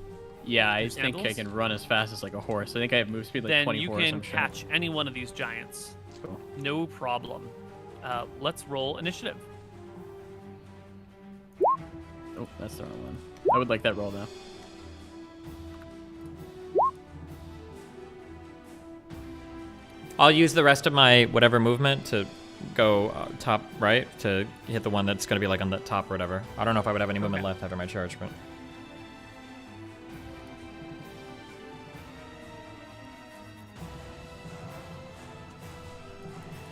Yeah, I Your think I sandals? can run as fast as like a horse. I think I have move speed like Then 24 you or can some shit. catch any one of these giants. Cool. No problem. Let's roll initiative. Oh, that's the wrong one. I would like that roll though. I'll use the rest of my whatever movement to go top right to hit the one that's going to be like on the top or whatever. I don't know if I would have any movement Okay. left after my charge, but...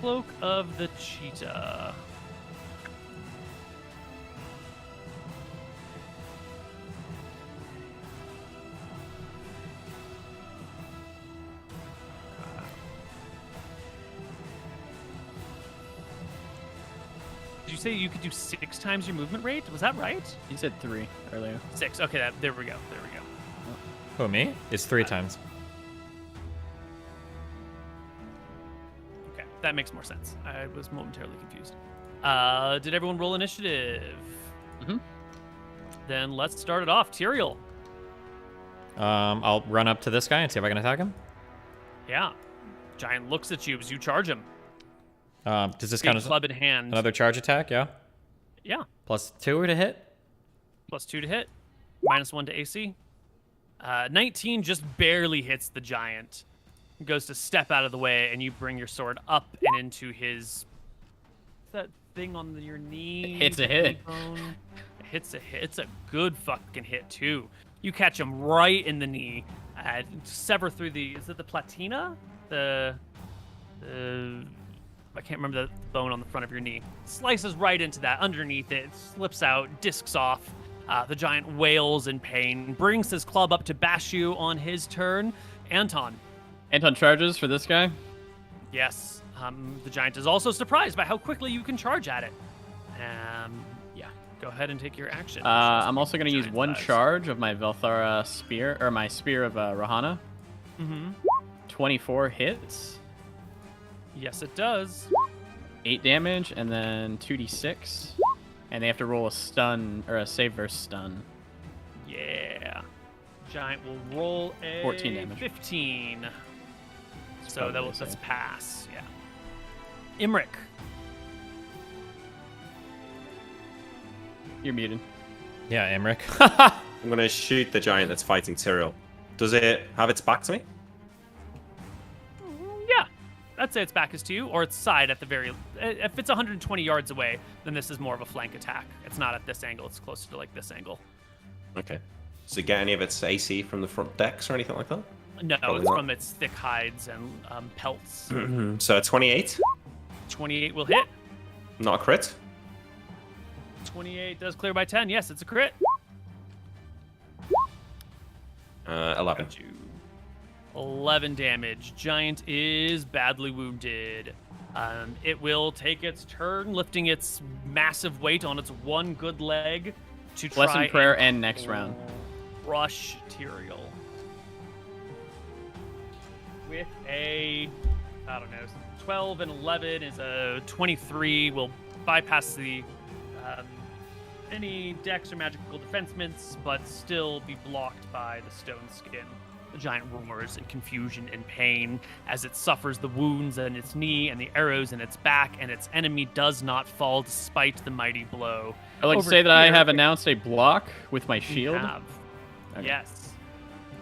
Cloak of the Cheetah. Did you say you could do 6 times your movement rate? Was that right? You said 3 earlier. 6. Okay, there we go. There we go. Who, me? It's 3 times. Okay, that makes more sense. I was momentarily confused. Did everyone roll initiative? Mhm. Then let's start it off. Tyrael. I'll run up to this guy and see if I can attack him. Yeah. Giant looks at you as you charge him. Does this Big count as club in hand. another charge attack? Yeah. Yeah. +2 to hit? +2 to hit. -1 to AC. 19 just barely hits the giant. Goes to step out of the way, and you bring your sword up and into his... What's that thing on your knee? Hits a hit. Bone? Hits a hit. It's a good fucking hit, too. You catch him right in the knee. Sever through the... Is it the platina? I can't remember the bone on the front of your knee. Slices right into that. Underneath it, slips out, discs off. The giant wails in pain, brings his club up to bash you on his turn. Anton. Anton charges for this guy. Yes. The giant is also surprised by how quickly you can charge at it. Yeah. Go ahead and take your action. I'm also going to use Giant one size. charge of my Velthara spear, or my spear of Rahana. Mm-hmm. 24 hits, Yes, it does. 8 damage, and then 2d6. And they have to roll a stun, or a save versus stun. Yeah. Giant will roll a 14 damage. 15. So probably that's safe. pass. Yeah. Imric. You're muted. Yeah, Emmerich. I'm going to shoot the giant that's fighting Tyrael. Does it have its back to me? Yeah. I'd say its back is to you, or its side at the very... If it's 120 yards away, then this is more of a flank attack. It's not at this angle. It's closer to, like, this angle. Okay. Does it get any of its AC from the front decks or anything like that? No, Probably it's not. from its thick hides and pelts. So 28, 28 will hit. not a crit. 28 does clear by 10. Yes, it's a crit. 11. 11 damage. Giant is badly wounded. It will take its turn, lifting its massive weight on its one good leg to try Blessing prayer and next round. Rush Tyrael. With a, I don't know, 12 and 11 is a 23. Will bypass the any dex or magical defensements, but still be blocked by the stone skin. The giant roars in confusion and pain as it suffers the wounds in its knee and the arrows in its back, and its enemy does not fall despite the mighty blow. I'd like to say that I have announced a block with my shield. Okay. Yes.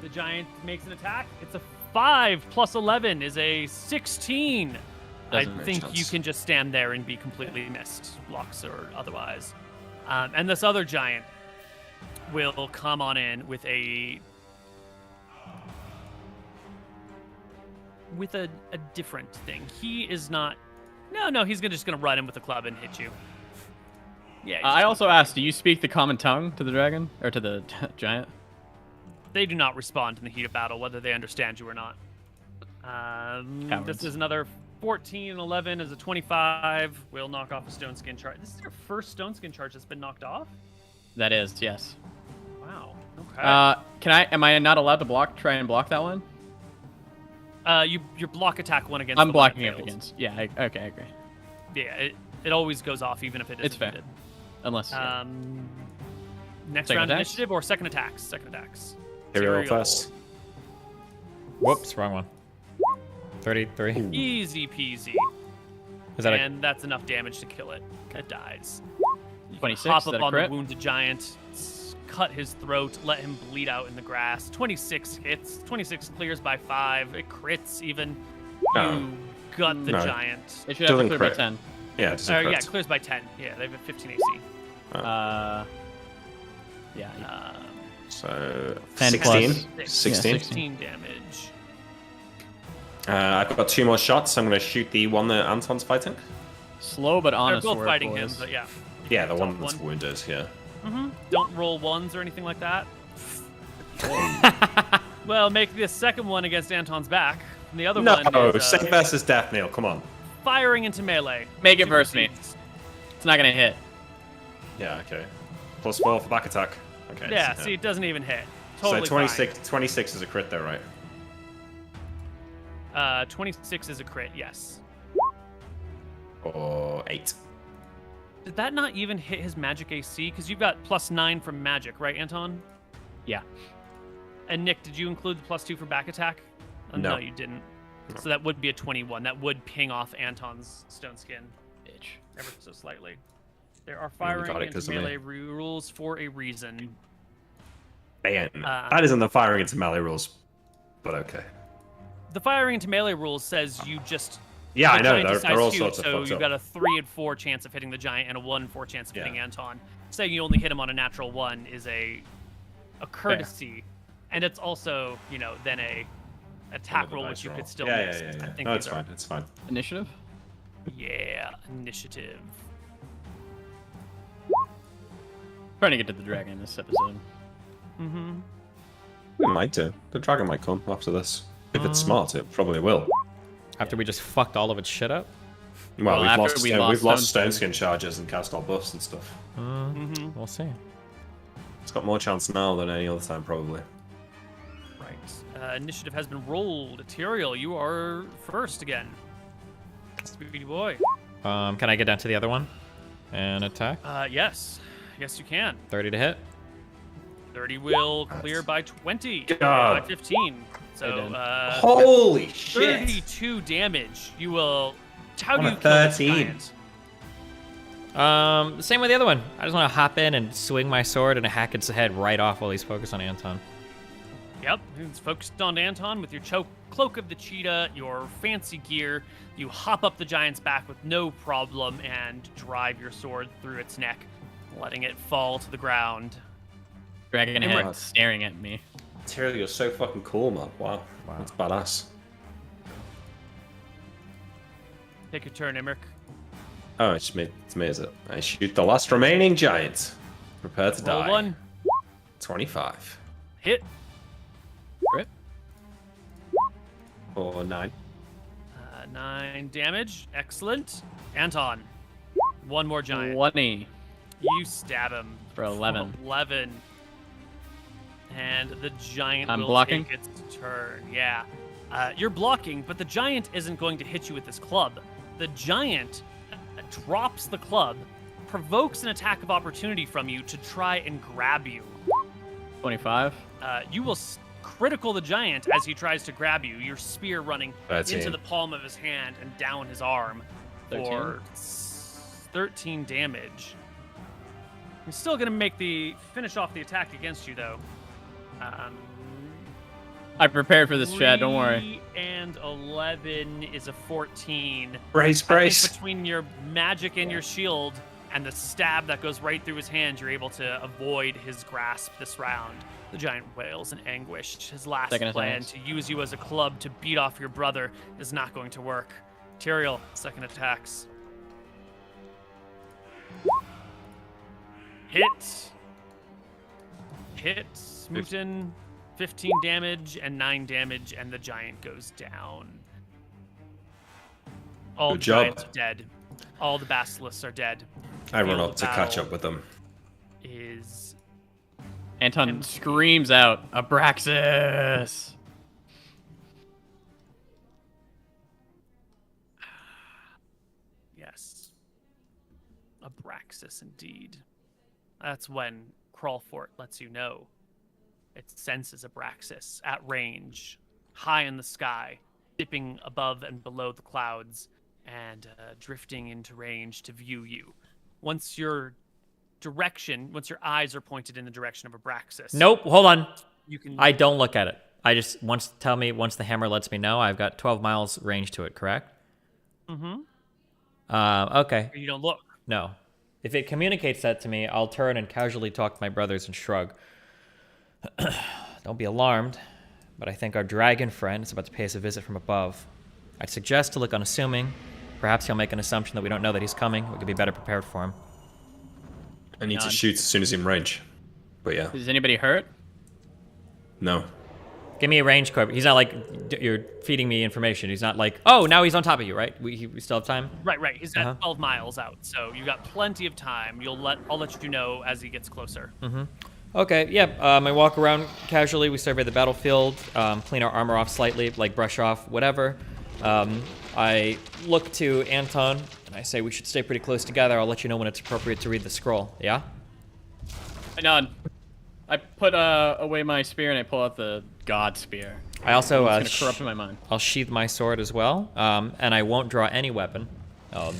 The giant makes an attack. It's a 5 plus 11 is a 16. I think you can just stand there and be completely missed, blocks or otherwise. And this other giant will come on in with a different thing. He is not. No, he's just gonna run in with a club and hit you. Yeah. I also asked, do you speak the common tongue to the dragon or to the giant? They do not respond in the heat of battle, whether they understand you or not. This is another 14 and 11 is a 25. We'll knock off a stone skin charge. This is your first stone skin charge that's been knocked off? That is, yes. Wow. Okay. Am I not allowed to try and block that one? Your block attack one against. I'm blocking it against. Yeah. Okay, I agree. Yeah, it always goes off even if it isn't. It's fair. Unless. Next round initiative or second attacks? Second attacks. Gabriel first. Whoops, wrong one. 33. Easy peasy. And that's enough damage to kill it. It dies. 26. Hop up on the wounded giant, cut his throat, let him bleed out in the grass. 26 hits. 26 clears by 5. It crits even. You gut the giant. It should have to clear by 10. Yeah, it clears by 10. Yeah, they have a 15 AC. Yeah. So 10 16. plus 16. 16 damage. I've got 2 more shots. I'm going to shoot the one that Anton's fighting. Slow but honest. They're both fighting boys. him, but yeah. Yeah, the one that's wounded. Yeah. Don't roll ones or anything like that. Well, make the second one against Anton's back. And the other one is... safe versus death, Neal. Come on. Firing into melee. Make it versus me. It's not going to hit. Yeah, okay. Plus 4 for back attack. Okay. Yeah, see, it doesn't even hit. Totally so 26 is a crit though, right? 26 is a crit, yes. Or 8. Did that not even hit his magic AC? Because you've got +9 from magic, right, Anton? Yeah. And Nick, did you include the +2 for back attack? No, you didn't. So that would be a 21. That would ping off Anton's stone skin. Bitch. Ever so slightly. There are firing into melee rules for a reason. Man, that isn't the firing into melee rules, but okay. The firing into melee rules says you just... Yeah, I know. They're all sorts of So you've got a 3 and 4 chance of hitting the giant and a 1 and 4 chance of hitting Anton. Saying you only hit him on a natural 1 is a courtesy. Fair. And it's also, then a attack roll, which you could still miss. Yeah. No, it's fine. It's fine. Initiative? Yeah, initiative. Trying to get to the dragon in this episode. We might do. The dragon might come after this. If it's smart, it probably will. After we just fucked all of its shit up? Well, we've lost stone skin charges and cast our buffs and stuff. We'll see. It's got more chance now than any other time, probably. Right. Initiative has been rolled. Ethereal, you are first again. Speedy boy. Can I get down to the other one and attack? Yes. Yes, you can. 30 to hit. 30 will clear by 20. God. By 15. So, holy shit. 32 damage. You will... How do you kill this giant? Same with the other one. I just want to hop in and swing my sword and hack its head right off while he's focused on Anton. Yep, he's focused on Anton with your cloak of the cheetah, your fancy gear. You hop up the giant's back with no problem and drive your sword through its neck, letting it fall to the ground. Dragon head staring at me. Terry, you're so fucking cool, man. Wow. That's badass. Take your turn, Emmerich. Oh, it's me, is it? I shoot the last remaining giant. Prepare to die. Roll 1. 25. Hit. Crit. Or 9. 9 damage. Excellent. Anton. One more giant. 20. You stab him. For 11. 11. And the giant will blocking? take its turn. Yeah. You're blocking, but the giant isn't going to hit you with this club. The giant drops the club, provokes an attack of opportunity from you to try and grab you. 25. You will critical the giant as he tries to grab you, your spear running into the palm of his hand and down his arm 13. for 13 damage. He's still going to finish off the attack against you, though. I prepared for this, Chad. Don't worry. 3 and 11 is a 14. Brace. Between your magic and your shield and the stab that goes right through his hand, you're able to avoid his grasp this round. The giant wails in anguish. His last plan to use you as a club to beat off your brother is not going to work. Tyrael, second attacks. Hit. MrMouton, 15 damage and 9 damage, and the giant goes down. All the giants are dead. All the basilisks are dead. I run up to catch up with them. Anton screams out, Abraxas! Yes. Abraxas, indeed. That's when Crawlfort lets you know. It senses Abraxas at range, high in the sky, dipping above and below the clouds, and drifting into range to view you. Once your eyes are pointed in the direction of Abraxas. Nope, hold on. You can. I don't look at it. I just once the hammer lets me know I've got 12 miles range to it, correct? Mm-hmm. Okay. You don't look. No. If it communicates that to me, I'll turn and casually talk to my brothers and shrug. Don't be alarmed, but I think our dragon friend is about to pay us a visit from above. I'd suggest to look unassuming. Perhaps he'll make an assumption that we don't know that he's coming. We could be better prepared for him. I need to shoot as soon as he's in range. But yeah. Is anybody hurt? No. Give me a range, Koibu. He's not like you're feeding me information. He's not like, oh, now he's on top of you, right? We still have time? Right. He's at 12 miles out, so you got plenty of time. I'll let you know as he gets closer. Mm-hmm. Okay, yeah. I walk around casually. We survey the battlefield, clean our armor off slightly, like brush off, whatever. I look to Anton, and I say we should stay pretty close together. I'll let you know when it's appropriate to read the scroll, yeah? I nod. I put away my spear, and I pull out the god spear. I also... it's gonna corrupt my mind. I'll sheath my sword as well, and I won't draw any weapon. I'll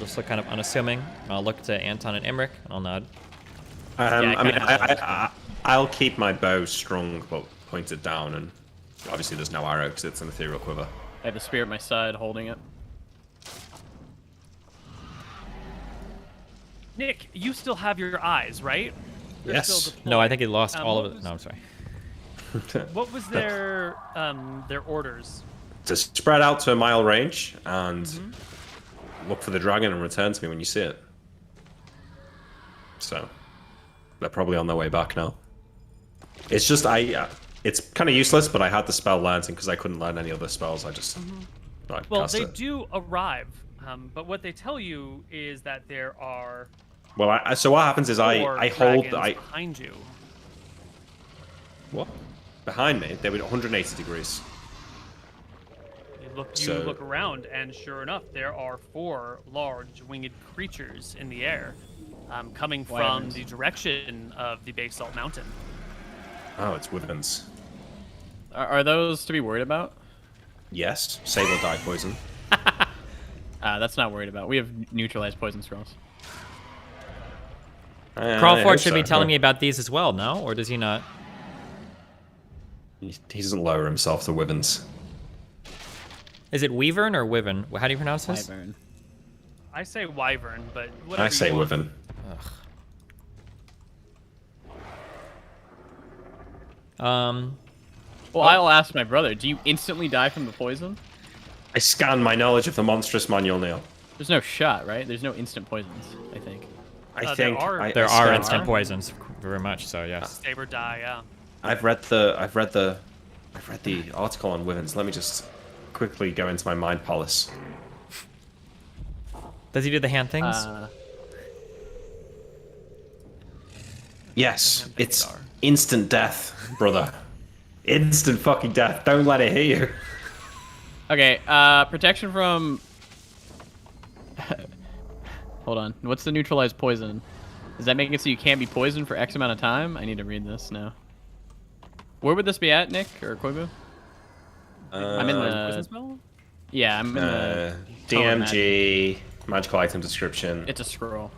just look kind of unassuming. I'll look to Anton and Imric, and I'll nod. I'll keep my bow strong but pointed down, and obviously there's no arrow because it's an ethereal quiver. I have the spear at my side, holding it. Nick, you still have your eyes, right? Yes. No, I think he lost all of it. No, I'm sorry. What was their orders? To spread out to a mile range and look for the dragon and return to me when you see it. So they're probably on their way back now. It's just it's kind of useless, but I had the spell learned, and because I couldn't learn any other spells, I just well, they do arrive, but what they tell you is that there are. Well, so what happens is I hold behind you. What? Behind me? They were 180 degrees. You look around, and sure enough, there are 4 large winged creatures in the air, coming from the direction of the basalt mountain. Oh, it's wyverns. Are those to be worried about? Yes. Save or die poison. That's not worried about. We have neutralized poison spells. Crawford should be telling me about these as well, no? Or does he not? He doesn't lower himself to wyverns. Is it Weavern or Wyvern? How do you pronounce this? Wyvern. I say Wyvern, but whatever. I say Wyvern. Well, I'll ask my brother. Do you instantly die from the poison? I scan my knowledge of the monstrous manual, Neal. There's no shot, right? There's no instant poisons, I think. I think there are instant poisons, very much so. Yes. Save or die, yeah. I've read the article on wyverns. Let me just quickly go into my mind palace. Does he do the hand things? Yes, it's instant death, brother. Instant fucking death. Don't let it hit you. Okay, protection from Hold on. What's the neutralized poison? Does that make it so you can't be poisoned for X amount of time? I need to read this now. Where would this be at, Nick or Koibu? I'm in the poison spell? Yeah, I'm in the DMG magical item description. It's a scroll.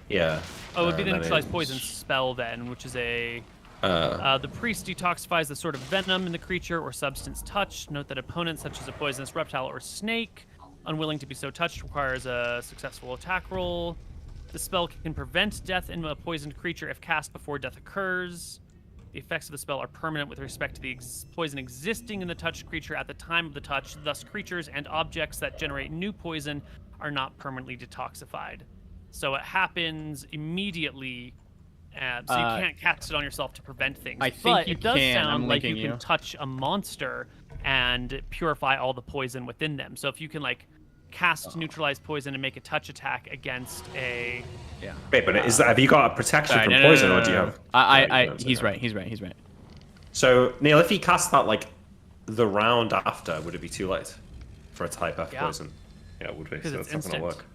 Yeah. Oh, it would be the neutralized poison spell then, which is a the priest detoxifies the sort of venom in the creature or substance touched. Note that opponents such as a poisonous reptile or snake unwilling to be so touched requires a successful attack roll. The spell can prevent death in a poisoned creature if cast before death occurs. The effects of the spell are permanent with respect to the poison existing in the touched creature at the time of the touch. Thus, creatures and objects that generate new poison are not permanently detoxified. So it happens immediately, so you can't cast it on yourself to prevent things. I think but you it does can. sound like you can touch a monster and purify all the poison within them. So if you can like cast neutralize poison and make a touch attack against a Wait, but have you got a protection from poison, or do you have? He's right. He's right. So Neal, if he casts that like the round after, would it be too late for a type F poison? Yeah, it would be. So it's that's not gonna instant. work.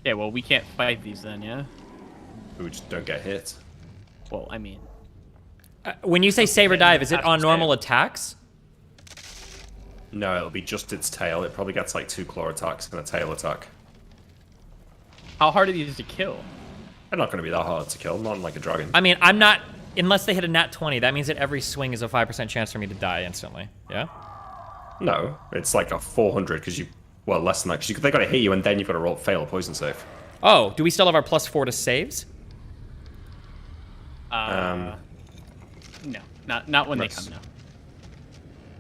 Yeah, well, we can't fight these then, yeah? We just don't get hit. Well, I mean... when you say save or dive, is it on normal attacks? No, it'll be just its tail. It probably gets like 2 claw attacks and a tail attack. How hard are these to kill? They're not going to be that hard to kill, not like a dragon. I mean, I'm not... Unless they hit a nat 20, that means that every swing is a 5% chance for me to die instantly. Yeah? No, it's like a 400 because you... Well, less than that, because they got to hit you and then you've got to fail a poison save. Oh, do we still have our +4 to saves? No, not when they come, no.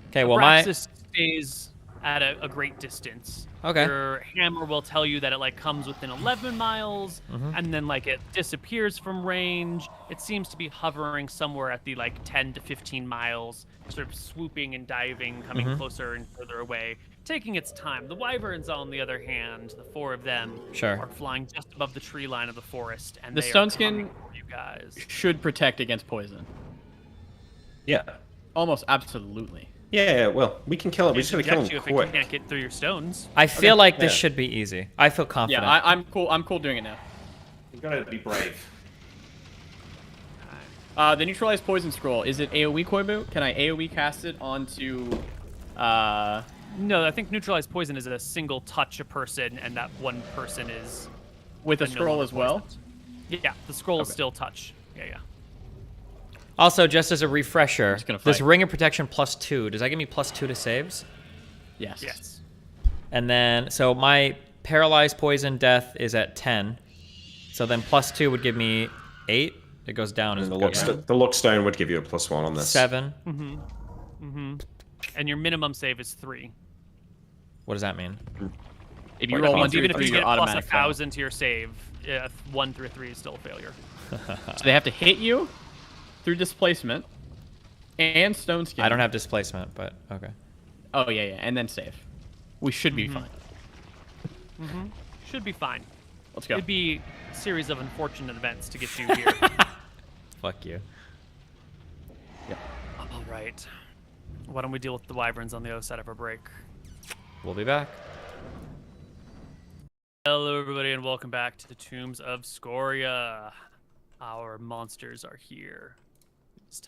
Okay, well, Abraxas stays at a great distance. Okay. Your hammer will tell you that it like comes within 11 miles, and then like it disappears from range. It seems to be hovering somewhere at the like 10 to 15 miles, sort of swooping and diving, coming closer and further away, taking its time. The wyverns, on the other hand, the 4 of them, are flying just above the tree line of the forest, and the they stone are skin for you guys. Should protect against poison. Yeah. Almost absolutely. Yeah, well, we can kill it. We just gotta kill him quick. If it can't get through your stones. I feel like this should be easy. I feel confident. Yeah, I'm cool. I'm cool doing it now. You gotta be brave. The neutralized poison scroll, is it AoE, Koibu? Can I AoE cast it onto No, I think neutralized poison is a single touch a person, and that one person is with a scroll as well? Yeah, the scroll is still touch. Yeah. Also, just as a refresher, this fight. Ring of Protection +2, does that give me +2 to saves? Yes. And then, so my paralyzed poison death is at 10. So then +2 would give me 8. It goes down as the Lookstone would give you a +1 on this. 7. And your minimum save is 3. What does that mean? If you roll 1 through even if 3, you you're get automatic. +1,000 to your save, 1 through 3 is still a failure. So they have to hit you through displacement and stone skin. I don't have displacement, but okay. Oh yeah, and then save. We should be fine. Should be fine. Let's go. It'd be a series of unfortunate events to get you here. Fuck you. Yep. All right. Why don't we deal with the wyverns on the other side of our break? We'll be back. Hello, everybody, and welcome back to the Tombs of Scoria. Our monsters are here.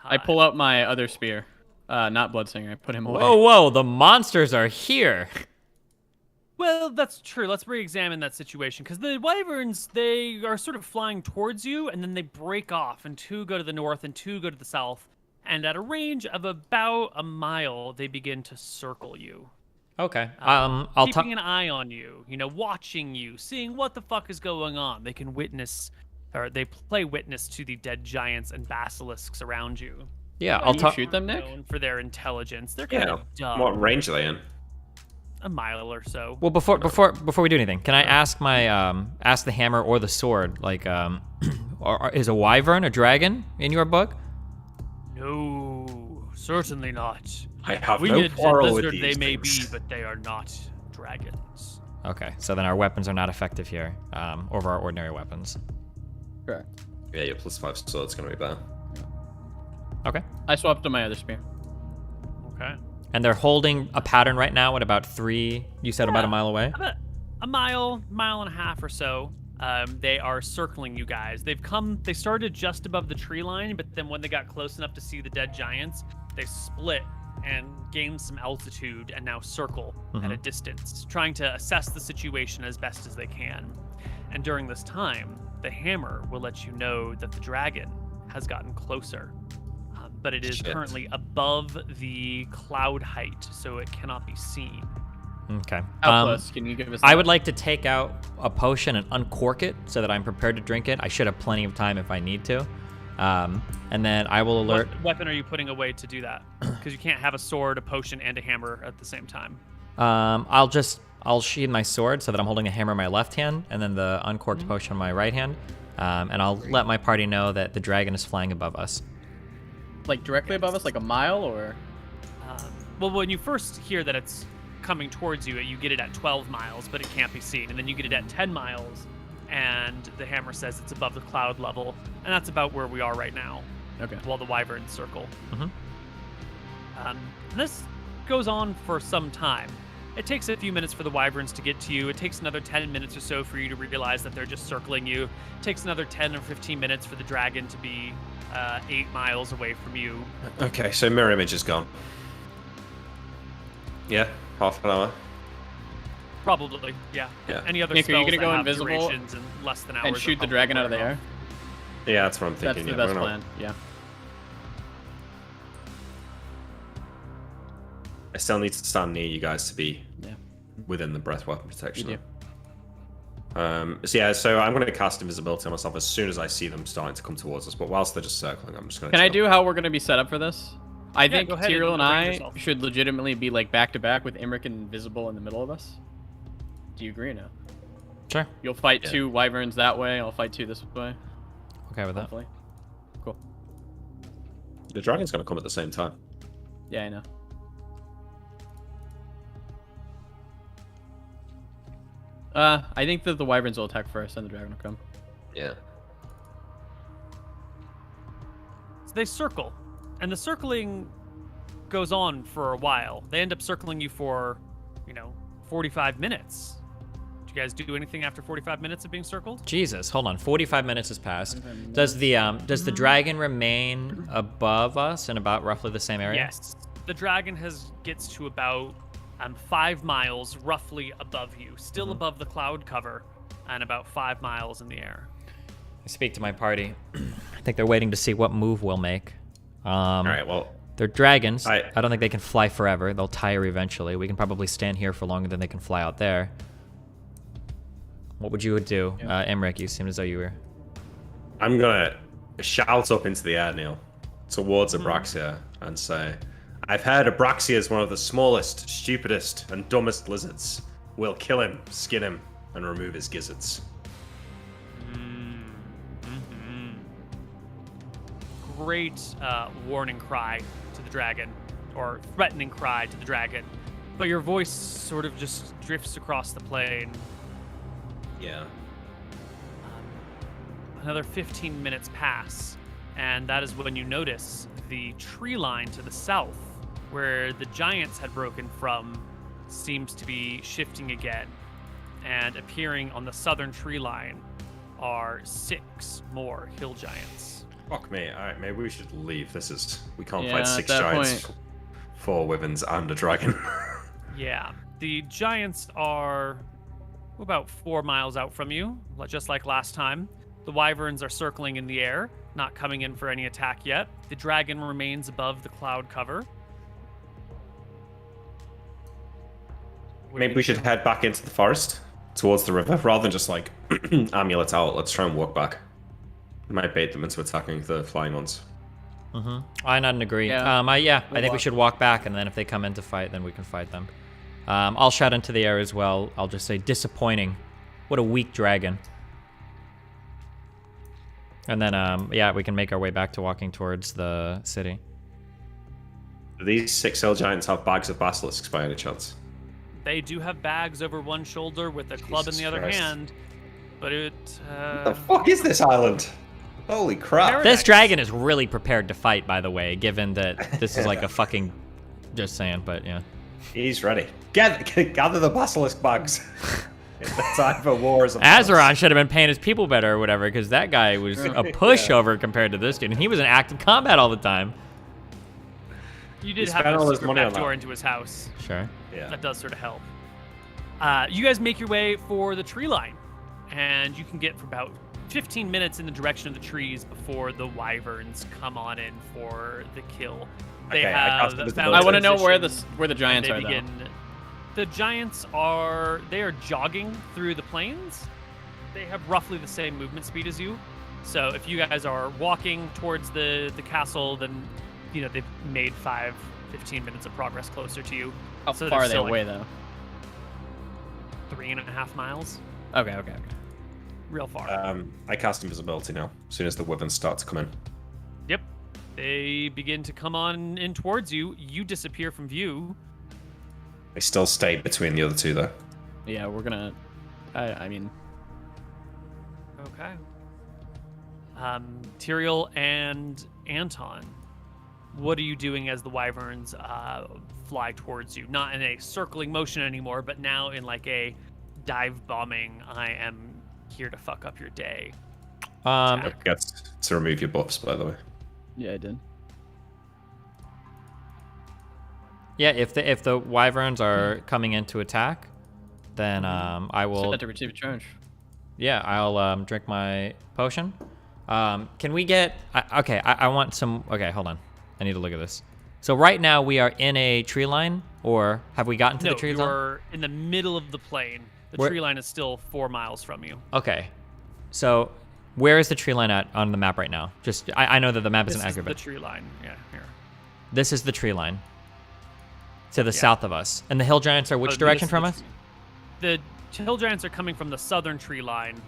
I pull out my other spear. Not Bloodsinger. I put him away. Whoa, the monsters are here. Well, that's true. Let's re-examine that situation, because the wyverns, they are sort of flying towards you, and then they break off, and 2 go to the north and 2 go to the south, and at a range of about a mile, they begin to circle you. Okay. Keeping an eye on you, watching you, seeing what the fuck is going on. They can witness, or they play witness to the dead giants and basilisks around you. Yeah, I'll shoot them, Nick. Known for their intelligence. They're kind of dumb. What range are they in? A mile or so. Well, before we do anything, can I ask ask the hammer or the sword, like, is a wyvern a dragon in your book? No, certainly not. I have We no did quarrel with lizard these they may things. be, but they are not dragons. Okay, so then our weapons are not effective here over our ordinary weapons. Correct. Yeah, your +5 sword's gonna be better. Okay. I swapped to my other spear. Okay. And they're holding a pattern right now at about 3, you said about a mile away? a mile and a half or so. They are circling you guys. They started just above the tree line, but then when they got close enough to see the dead giants, they split and gained some altitude and now circle at a distance, trying to assess the situation as best as they can. And during this time, the hammer will let you know that the dragon has gotten closer, but it is currently above the cloud height, so it cannot be seen. Okay. How close? Can you give us I would like to take out a potion and uncork it so that I'm prepared to drink it. I should have plenty of time if I need to. And then I will alert. What weapon are you putting away to do that? Because you can't have a sword, a potion, and a hammer at the same time. I'll sheathe my sword so that I'm holding a hammer in my left hand and then the uncorked potion in my right hand. And I'll let my party know that the dragon is flying above us. Like directly above us, like a mile, or? Well, when you first hear that it's coming towards you, you get it at 12 miles, but it can't be seen. And then you get it at 10 miles, and the hammer says it's above the cloud level. And that's about where we are right now. Okay. While the wyverns circle. This goes on for some time. It takes a few minutes for the wyverns to get to you. It takes another 10 minutes or so for you to realize that they're just circling you. It takes another 10 or 15 minutes for the dragon to be 8 miles away from you. Okay, so mirror image is gone. Yeah, half an hour. Probably, yeah. Any other Nick, spells are you gonna that go have invisible durations in less than hours and shoot the dragon out of the air? Yeah, that's what I'm thinking. That's the best plan. Yeah. I still need to stand near you guys to be within the breath weapon protection. You do. So I'm going to cast invisibility on myself as soon as I see them starting to come towards us. But whilst they're just circling, I'm just going to. Can I do how we're going to be set up for this? I think go ahead Tyrell and I yourself. should legitimately be like back to back with Imric and Invisible in the middle of us. Do you agree or no? Sure. You'll fight 2 wyverns that way. I'll fight 2 this way. Okay with that. Hopefully. Cool. The dragon's going to come at the same time. Yeah, I know. I think that the wyverns will attack first, and the dragon will come. Yeah. So they circle, and the circling goes on for a while. They end up circling you for, 45 minutes. Did you guys do anything after 45 minutes of being circled? Jesus, hold on. 45 minutes has passed. Does the dragon remain above us in about roughly the same area? Yes. The dragon gets to about 5 miles roughly above you, still above the cloud cover, and about 5 miles in the air. I speak to my party. I think they're waiting to see what move we'll make. All right, well. They're dragons. I don't think they can fly forever. They'll tire eventually. We can probably stand here for longer than they can fly out there. What would you do? Emmerich, you seemed as though you were... I'm going to shout up into the air, Neal, towards Abraxia and say, I've heard Abraxia is one of the smallest, stupidest, and dumbest lizards. We'll kill him, skin him, and remove his gizzards. Great warning cry to the dragon, or threatening cry to the dragon. But your voice sort of just drifts across the plain. Yeah. Another 15 minutes pass, and that is when you notice the tree line to the south, where the giants had broken from, seems to be shifting again, and appearing on the southern tree line are 6 more hill giants. Fuck me. All right, maybe we should leave. We can't Yeah, fight at 6 that giants, point. 4 wyverns, and a dragon. Yeah, the giants are about 4 miles out from you, just like last time. The wyverns are circling in the air, not coming in for any attack yet. The dragon remains above the cloud cover. Maybe we should head back into the forest, towards the river, rather than just like amulet out. Let's try and walk back. Might bait them into attacking the flying ones. I nod and agree. Yeah. I think we should walk back, and then if they come in to fight, then we can fight them. I'll shout into the air as well. I'll just say, disappointing. What a weak dragon. And then, we can make our way back to walking towards the city. Do these 6 hill giants have bags of basilisks by any chance? They do have bags over one shoulder with a club in the other Christ. hand, but it... What the fuck is this island? Holy crap. This dragon is really prepared to fight, by the way, given that this is like a fucking... Just saying, but yeah. He's ready. Gather the basilisk bags. In the time of war as a Azeron should have been paying his people better or whatever, because that guy was a pushover compared to this dude, and he was in active combat all the time. You did have a secret back door into his house. Sure. Yeah. That does sort of help. You guys make your way for the tree line, and you can get for about 15 minutes in the direction of the trees before the wyverns come on in for the kill. They have I want to know where the giants are, though. The giants are jogging through the plains. They have roughly the same movement speed as you. So if you guys are walking towards the castle, then they've made 15 minutes of progress closer to you. How far are they away, though? 3.5 miles. Okay. Real far. I cast invisibility now, as soon as the wyverns start to come in. Yep. They begin to come on in towards you. You disappear from view. They still stay between the other two, though. Yeah, we're gonna... I mean... Okay. Tyrael and Anton, what are you doing as the wyverns fly towards you? Not in a circling motion anymore, but now in like a dive bombing, I am here to fuck up your day. Forget to remove your buffs, by the way. Yeah, I did. Yeah, if the wyverns are coming in to attack, then I will... Set to receive a charge. Yeah, I'll drink my potion. Can we get... I want some... Okay, hold on. I need to look at this. So right now we are in a tree line, or have we gotten to the tree line? No, you're in the middle of the plain. The tree line is still 4 miles from you. Okay. So where is the tree line at on the map right now? Just I know that the map isn't accurate. This is the tree line. Yeah, here. This is the tree line. To the south of us. And the hill giants are which direction from us? The hill giants are coming from the southern tree line.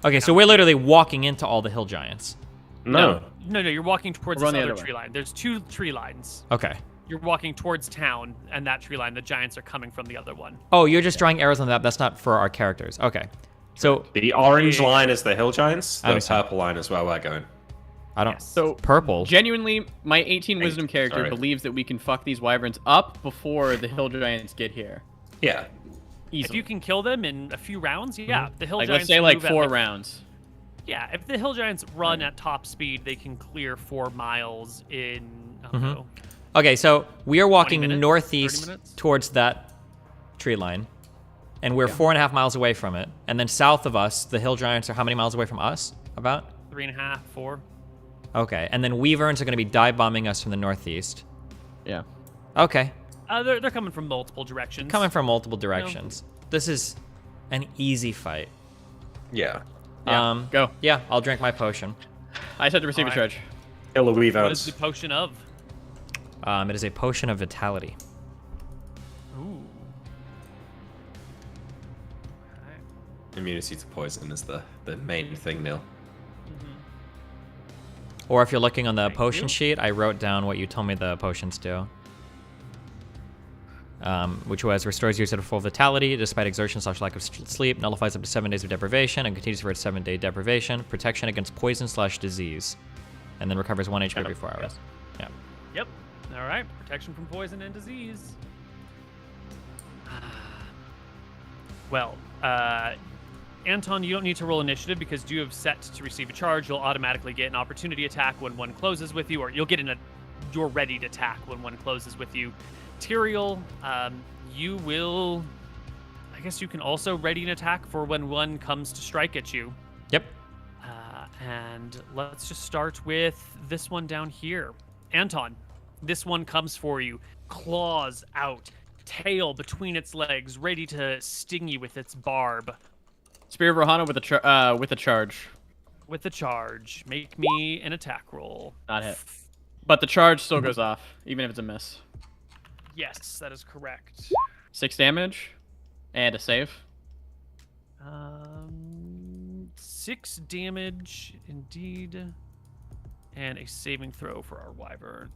Okay, so we're literally walking into all the hill giants. No, you're walking towards the southern tree line. There's 2 tree lines. Okay. You're walking towards town, and that tree line, the giants are coming from the other one. Oh, you're just drawing arrows on the map. That's not for our characters. Okay. So the orange line is the hill giants. The purple line is where we're going. I don't... Yes. So purple. Genuinely, my 18 wisdom character believes that we can fuck these wyverns up before the hill giants get here. Yeah. If Easily. you can kill them in a few rounds, yeah. The hill giants let's say like 4 rounds. Yeah, if the hill giants run at top speed, they can clear 4 miles in, I don't know. Okay, so we are walking 20 minutes, northeast 30 minutes? towards that tree line, and we're 4.5 miles away from it. And then south of us, the hill giants are how many miles away from us? About? 3.5, 4. Okay, and then wyverns are going to be dive bombing us from the northeast. Yeah. Okay. They're coming from multiple directions. Coming from multiple directions. This is an easy fight. Yeah. Yeah, go. Yeah, I'll drink my potion. I said to receive a charge. Kill the wyverns. What is the potion of? It is a potion of vitality. Ooh. Immunity to poison is the main thing, Neal. Or if you're looking on the potion sheet, I wrote down what you told me the potions do. Which was restores user to full vitality despite exertion / lack of sleep, nullifies up to 7 days of deprivation, and continues for its 7-day deprivation, protection against poison / disease, and then recovers 1 HP every 4 hours. Yeah. Yep. All right. Protection from poison and disease. Well, Anton, you don't need to roll initiative because you have set to receive a charge. You'll automatically get an opportunity attack when one closes with you, or you'll get your ready to attack when one closes with you. Tyrael, you will... I guess you can also ready an attack for when one comes to strike at you. Yep. And let's just start with this one down here. Anton, this one comes for you. Claws out, tail between its legs, ready to sting you with its barb. Spear of Rohana with a charge. With a charge. Make me an attack roll. Not hit. But the charge still goes off, even if it's a miss. Yes, that is correct. 6 damage, and a save. 6 damage, indeed. And a saving throw for our wyvern.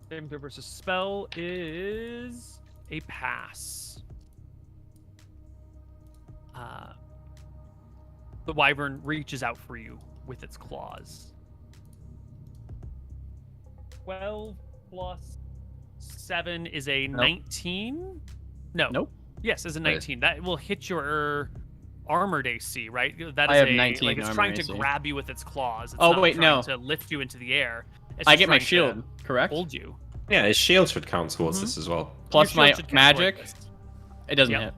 Saving throw versus spell is a pass. The wyvern reaches out for you with its claws. 12 plus 7 is a 19. No. Nope. Yes, is a 19. That will hit your armored AC, right? That is I have 19 like it's armor trying AC. to grab you with its claws. It's Oh, not wait, trying no. to lift you into the air. It's I just get my trying to shield, correct? Hold you. Yeah, his shield should count towards this as well. Plus Your my shield should count toward magic. this. It doesn't Yep. hit.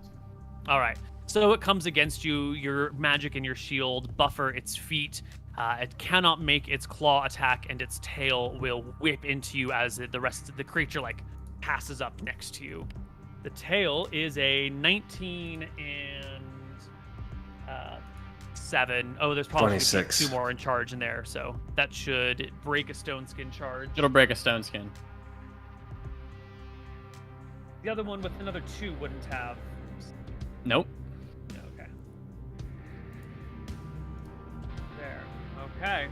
All right. So it comes against you. Your magic and your shield buffer its feet. It cannot make its claw attack, and its tail will whip into you as the rest of the creature like passes up next to you. The tail is a 19 and 7. Oh, there's probably 26. 2 more in charge in there, so that should break a stone skin charge. It'll break a stone skin. The other one with another 2 wouldn't have. Nope. Okay. There. Okay.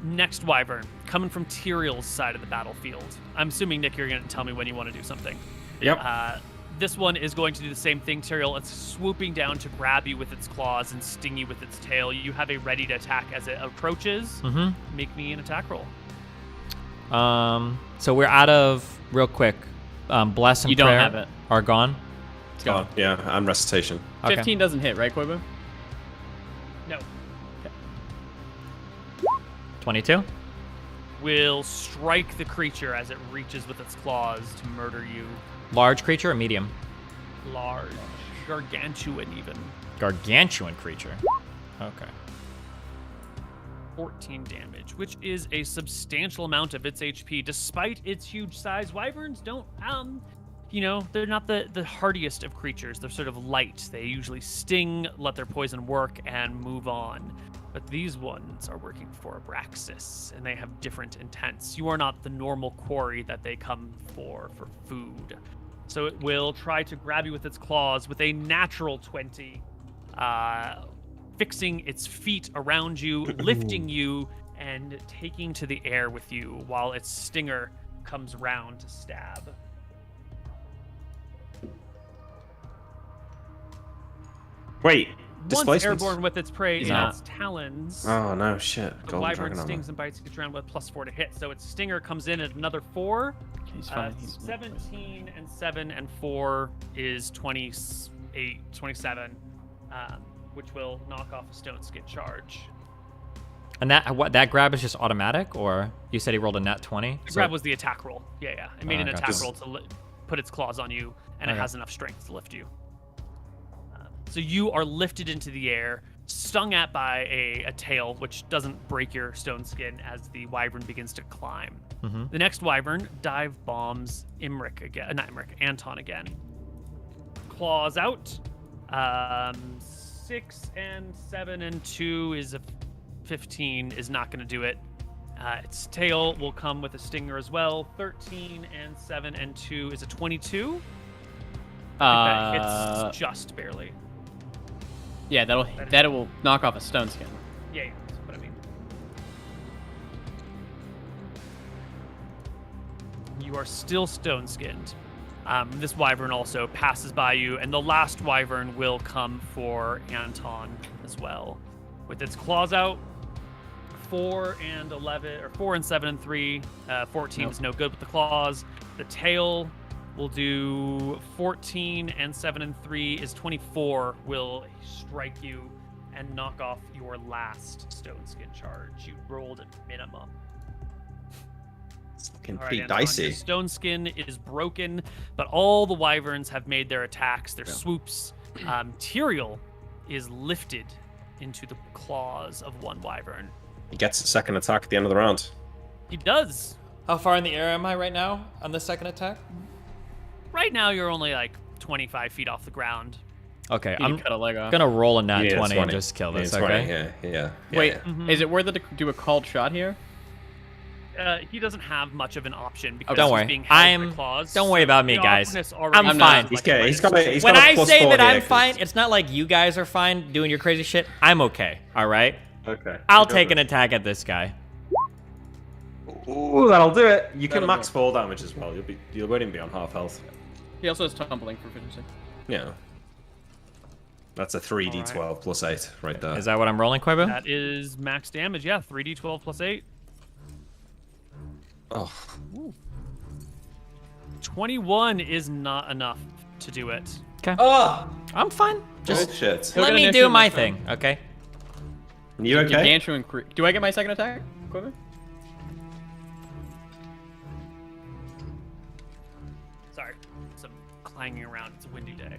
Next wyvern, coming from Tyrael's side of the battlefield. I'm assuming, Nick, you're going to tell me when you want to do something. Yep. This one is going to do the same thing, Tyrael. It's swooping down to grab you with its claws and sting you with its tail. You have a ready to attack as it approaches. Make me an attack roll. So we're out of, real quick, Bless and You don't Prayer have it. are gone. It's gone. Yeah, and recitation. Okay. 15 doesn't hit, right, Koibu? No. 22. Will strike the creature as it reaches with its claws to murder you. Large creature or medium? Large. Gargantuan, even. Gargantuan creature. Okay. 14 damage, which is a substantial amount of its HP. Despite its huge size, wyverns don't, they're not the hardiest of creatures. They're sort of light. They usually sting, let their poison work, and move on. But these ones are working for Abraxas, and they have different intents. You are not the normal quarry that they come for food. So it will try to grab you with its claws with a natural 20, fixing its feet around you, lifting you, and taking to the air with you while its stinger comes round to stab. Wait, Once displacement? airborne with its prey in Yeah. its talons, Oh no, shit. the Golden wyvern Dragon stings and bites each round with +4 to hit. So its stinger comes in at another 4. He's fine. He's 17 and 7 and 4 is 28, 27, which will knock off a stone skin charge. And that grab is just automatic, or you said he rolled a nat 20? The grab was the attack roll. Yeah. It made an gotcha. attack roll to put its claws on you, and it has enough strength to lift you. So you are lifted into the air, stung at by a tail, which doesn't break your stone skin as the wyvern begins to climb. The next wyvern dive bombs Anton again. Claws out. 6 and 7 and 2 is a 15, is not going to do it. Its tail will come with a stinger as well. 13 and 7 and 2 is a 22. I think that hits just barely. Yeah, that will knock off a stone skin. Yeah, that's what I mean. You are still stone-skinned. This wyvern also passes by you, and the last wyvern will come for Anton as well. With its claws out, 4 and 11, or 4 and 7 and 3. 14 is no good with the claws. The tail will do 14 and 7 and 3 is 24. Will strike you and knock off your last stone skin charge. You rolled a minimum. It's looking All right, pretty Anton, dicey. your stone skin is broken, but all the wyverns have made their attacks, their swoops. Tyrael is lifted into the claws of one wyvern. He gets a second attack at the end of the round. He does. How far in the air am I right now on the second attack? Right now, you're only like 25 feet off the ground. Okay, You I'm cut a leg off. gonna roll a nat Yeah, 20 and just kill this, Yeah, 20, okay? Yeah. Wait, yeah. is it worth it to do a called shot here? He doesn't have much of an option because Don't he's worry. being held by claws. Don't worry about me, The guys. awkwardness already I'm feels fine. like He's a got minus a When I plus say 4 that I'm here, 'cause- fine, it's not like you guys are fine doing your crazy shit. I'm okay, all right? Okay. I'll take an attack at this guy. Ooh, that'll do it. You can That'll max do it. fall damage as well. You won't even be on half health. He also has tumbling proficiency. Yeah. That's a 3d12 plus 8 right there. Is that what I'm rolling, Koibu? That is max damage, yeah. 3d12 plus 8. Oh. 21 is not enough to do it. Okay. Oh, I'm fine. Just shit. let me do my thing, okay? You okay? Do I get my second attack, Koibu? Sorry, some clanging around. It's a windy day.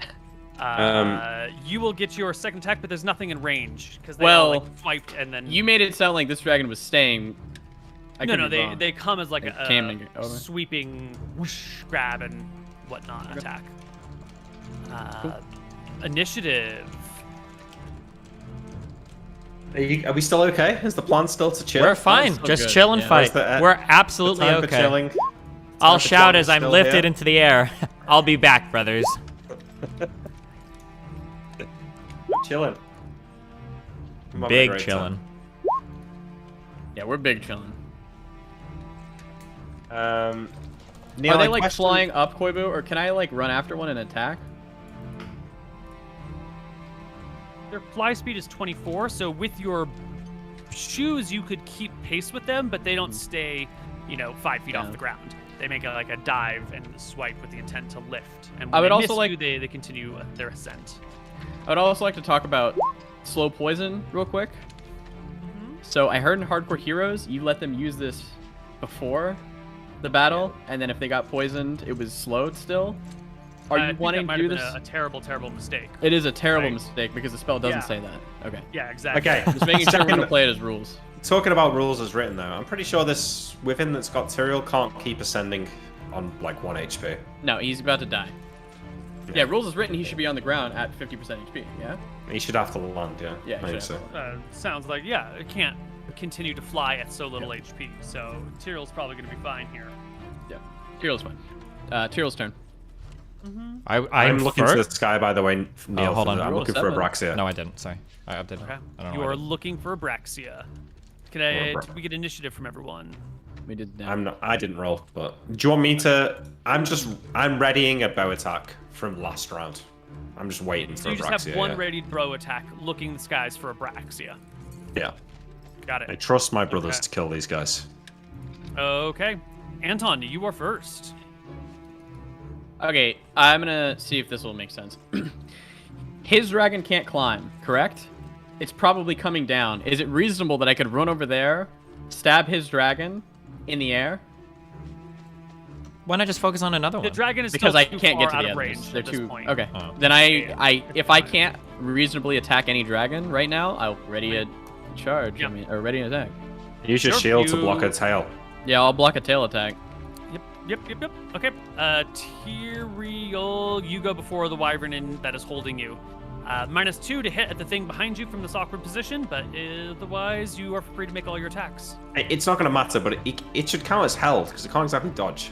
You will get your second attack, but there's nothing in range because they all, like, swiped and then. You made it sound like this dragon was staying. No, they come as like a sweeping whoosh, grab and whatnot attack. Cool. Initiative. Are we still okay? Is the plan still to chill? We're fine. Just good. chill and Yeah. fight. The, We're absolutely time for okay. chilling. I'll Time for shout chilling as I'm still lifted here. into the air. I'll be back, brothers. Chilling. I'm having a Big great chillin'. Yeah, we're big chilling. Neal, Are they I like question- flying up, Koibu, or can I like run after one and attack? Their fly speed is 24, so with your shoes you could keep pace with them, but they don't stay, 5 feet off the ground. They make a dive and swipe with the intent to lift. And when I would they also miss like- you, they continue their ascent. I would also like to talk about slow poison real quick. So I heard in Hardcore Heroes, you let them use this before the battle, and then if they got poisoned, it was slowed still. Are you wanting to do this? A terrible, terrible mistake. It is a terrible Right. mistake because the spell doesn't Yeah. say that. Okay. Yeah, exactly. Okay. Just making sure we're gonna play it as rules. Talking about rules as written, though, I'm pretty sure this within that's got Tyrael can't keep ascending on like 1 HP. No, he's about to die. Yeah, rules as written, he should be on the ground at 50% HP. Yeah. He should have to land, yeah. Yeah, he I think should so. have Sounds like, it can't continue to fly at so little HP, so Tyrael's probably going to be fine here. Yeah. Tyrell's fine. Tyrell's turn. I'm looking to the sky, by the way, Neal. hold on. I'm Roll looking a for 7. Abraxia. No, I didn't. Sorry. I didn't. Okay. I don't know You why I are didn't. looking for Abraxia. Did we get initiative from everyone? We did that. I didn't roll, but do you want me to? I'm readying a bow attack from last round. I'm just waiting So for you just have Abraxia. one ready throw attack, looking the skies for Abraxia. Yeah. Got I it. trust my brothers Okay. to kill these guys. Okay. Anton, you are first. Okay, I'm gonna see if this will make sense. His dragon can't climb, correct? It's probably coming down. Is it reasonable that I could run over there, stab his dragon in the air? Why not just focus on another The one? dragon is Because still I too can't far get to out the of others. range They're at this too point. okay. Oh. Then if I can't reasonably attack any dragon right now, I'll ready a charge. Yep. Or ready an attack. Use your Sure, shield to you- block a tail. Yeah, I'll block a tail attack. Yep. Okay. Tyrael, you go before the wyvern that is holding you. -2 to hit at the thing behind you from this awkward position, but otherwise you are free to make all your attacks. It's not going to matter, but it should count as held because it can't exactly dodge.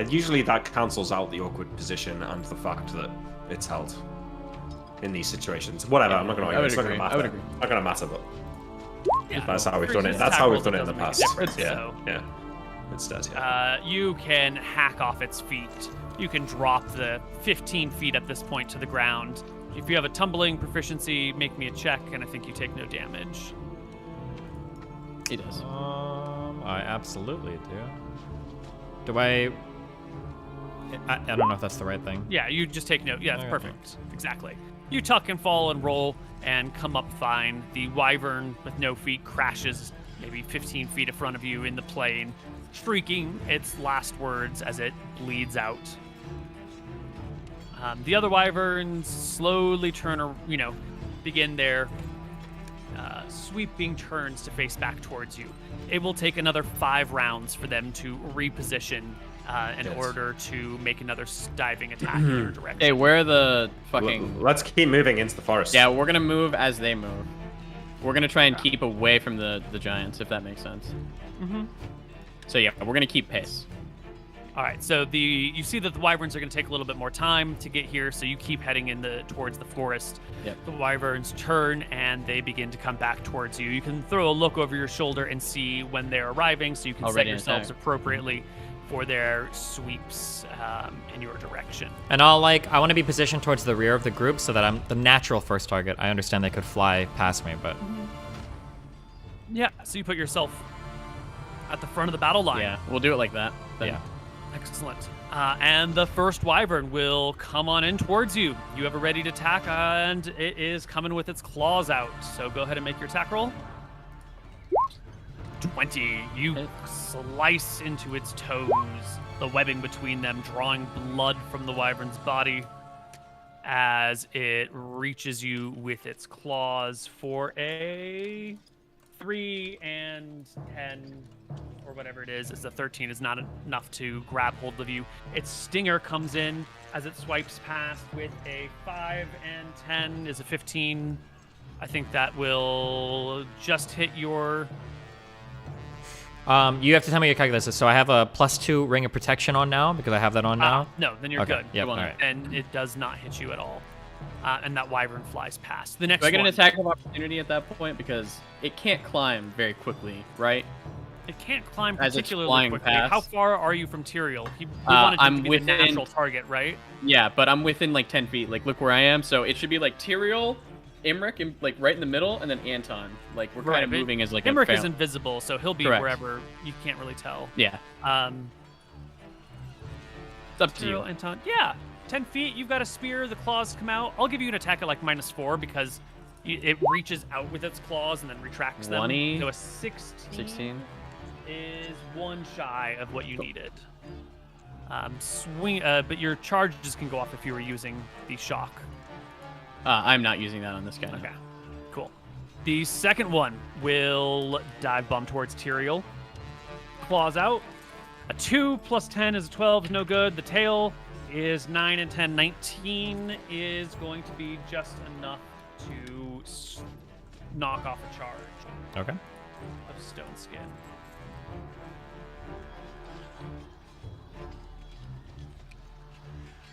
Usually that cancels out the awkward position and the fact that it's held in these situations. Whatever, I'm not going to argue. It's not going to matter. I would agree. Not going to matter, but Yeah. that's how we've For done it. his That's attack how we've rolls, done it it in the doesn't make a past. difference, Yeah, so. yeah. It's dead, yeah. You can hack off its feet. You can drop the 15 feet at this point to the ground. If you have a tumbling proficiency, make me a check, and I think you take no damage. He does. I absolutely do. Do I don't know if that's the right thing. Yeah, you just take note. Yeah, that's Okay. perfect. Exactly. You tuck and fall and roll and come up fine. The wyvern with no feet crashes maybe 15 feet in front of you in the plain, shrieking its last words as it bleeds out. The other wyverns slowly begin their sweeping turns to face back towards you. It will take another 5 rounds for them to reposition in Yes. order to make another diving attack in your direction. Hey, where are the fucking... Let's keep moving into the forest. Yeah, we're gonna move as they move. We're gonna try and keep away from the giants, if that makes sense. Mm-hmm. So yeah, we're gonna keep pace. All right, so you see that the wyverns are going to take a little bit more time to get here, so you keep heading towards the forest. Yep. The wyverns turn and they begin to come back towards you. You can throw a look over your shoulder and see when they're arriving, so you can set Already yourselves attack. appropriately for their sweeps in your direction. And I want to be positioned towards the rear of the group so that I'm the natural first target. I understand they could fly past me, but Yeah, so you put yourself at the front of the battle line. Yeah, we'll do it like that. Then. yeah. Excellent. And the first wyvern will come on in towards you. You have a ready to attack, and it is coming with its claws out. So go ahead and make your attack roll. 20. You slice into its toes, the webbing between them, drawing blood from the wyvern's body as it reaches you with its claws for a 3 and 10, or whatever it is, as the 13 is not enough to grab hold of you. Its stinger comes in as it swipes past with a 5 and 10 is a 15. I think that will just hit your... You have to tell me your calculus. So I have a +2 ring of protection on now because I have that on now. No, then you're good. Yep, all right. And it does not hit you at all. And that wyvern flies past. The next Do I get one, an attack of opportunity at that point because it can't climb very quickly, right? It can't climb As it's particularly flying quickly. past. How far are you from Tyrael? We wanted it I'm to be within... the natural target, right? Yeah, but I'm within like 10 feet. Like, look where I am. So it should be like Tyrael, Imric, and like right in the middle, and then Anton. Like we're kind of moving as like Imric a is invisible, so he'll be wherever you can't really tell. Yeah. It's up to you. Anton. Yeah. 10 feet, you've got a spear, the claws come out. I'll give you an attack at like -4 because it reaches out with its claws and then retracts 20, them. So a 16 is 1 shy of what you needed. But your charges can go off if you were using the shock. I'm not using that on this guy. Okay, cool. The second one will dive bomb towards Tyrael. Claws out. A 2 + 10 is a 12, no good. The tail is 9 and 10. 19 is going to be just enough to knock off a charge. Okay. Of stone skin.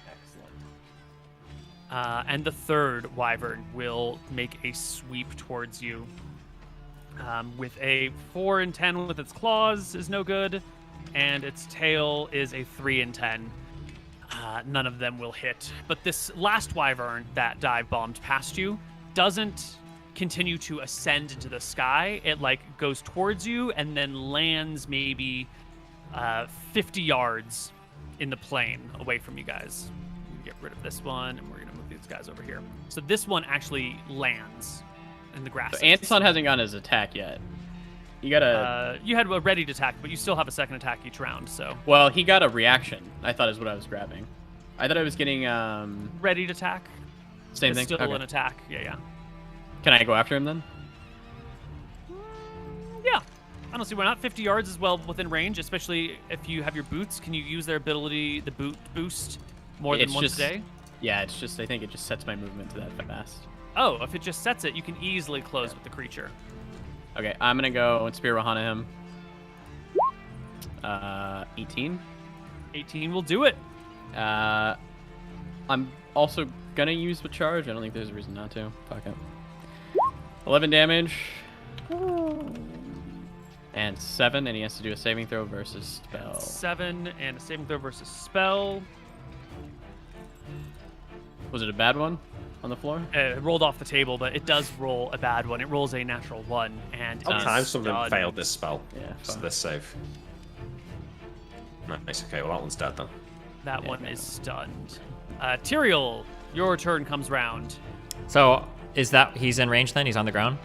Excellent. And the third wyvern will make a sweep towards you. With a 4 and 10 with its claws is no good, and its tail is a 3 and 10. None of them will hit. But this last wyvern that dive bombed past you doesn't continue to ascend into the sky. It like goes towards you and then lands maybe 50 yards in the plane away from you guys. Get rid of this one, and we're gonna move these guys over here. So this one actually lands in the grass. So Anton hasn't gotten his attack yet. You gotta. You had a ready to attack, but you still have a second attack each round. So. Well, he got a reaction. I thought is what I was grabbing. I thought I was getting ready to attack. Same thing. Still okay. an attack. Yeah. Can I go after him then? Yeah. I don't see why not. 50 yards is well within range, especially if you have your boots. Can you use their ability, the boot boost, more than once a day? Yeah, it's just I think it just sets my movement to that fast. Oh, if it just sets it, you can easily close with the creature. Okay, I'm gonna go and Spear Rahana him. 18. 18 will do it. I'm also gonna use the charge. I don't think there's a reason not to. Fuck it. 11 damage. And 7, and he has to do a saving throw versus spell. 7 and a saving throw versus spell. Was it a bad one on the floor? It rolled off the table, but it does roll a bad one. It rolls a natural 1, and sometimes some of them failed this spell. Yeah, so this save. Nice. Okay, well that one's dead then. That one is stunned. Tyrael, your turn comes round. So is that he's in range then? He's on the ground?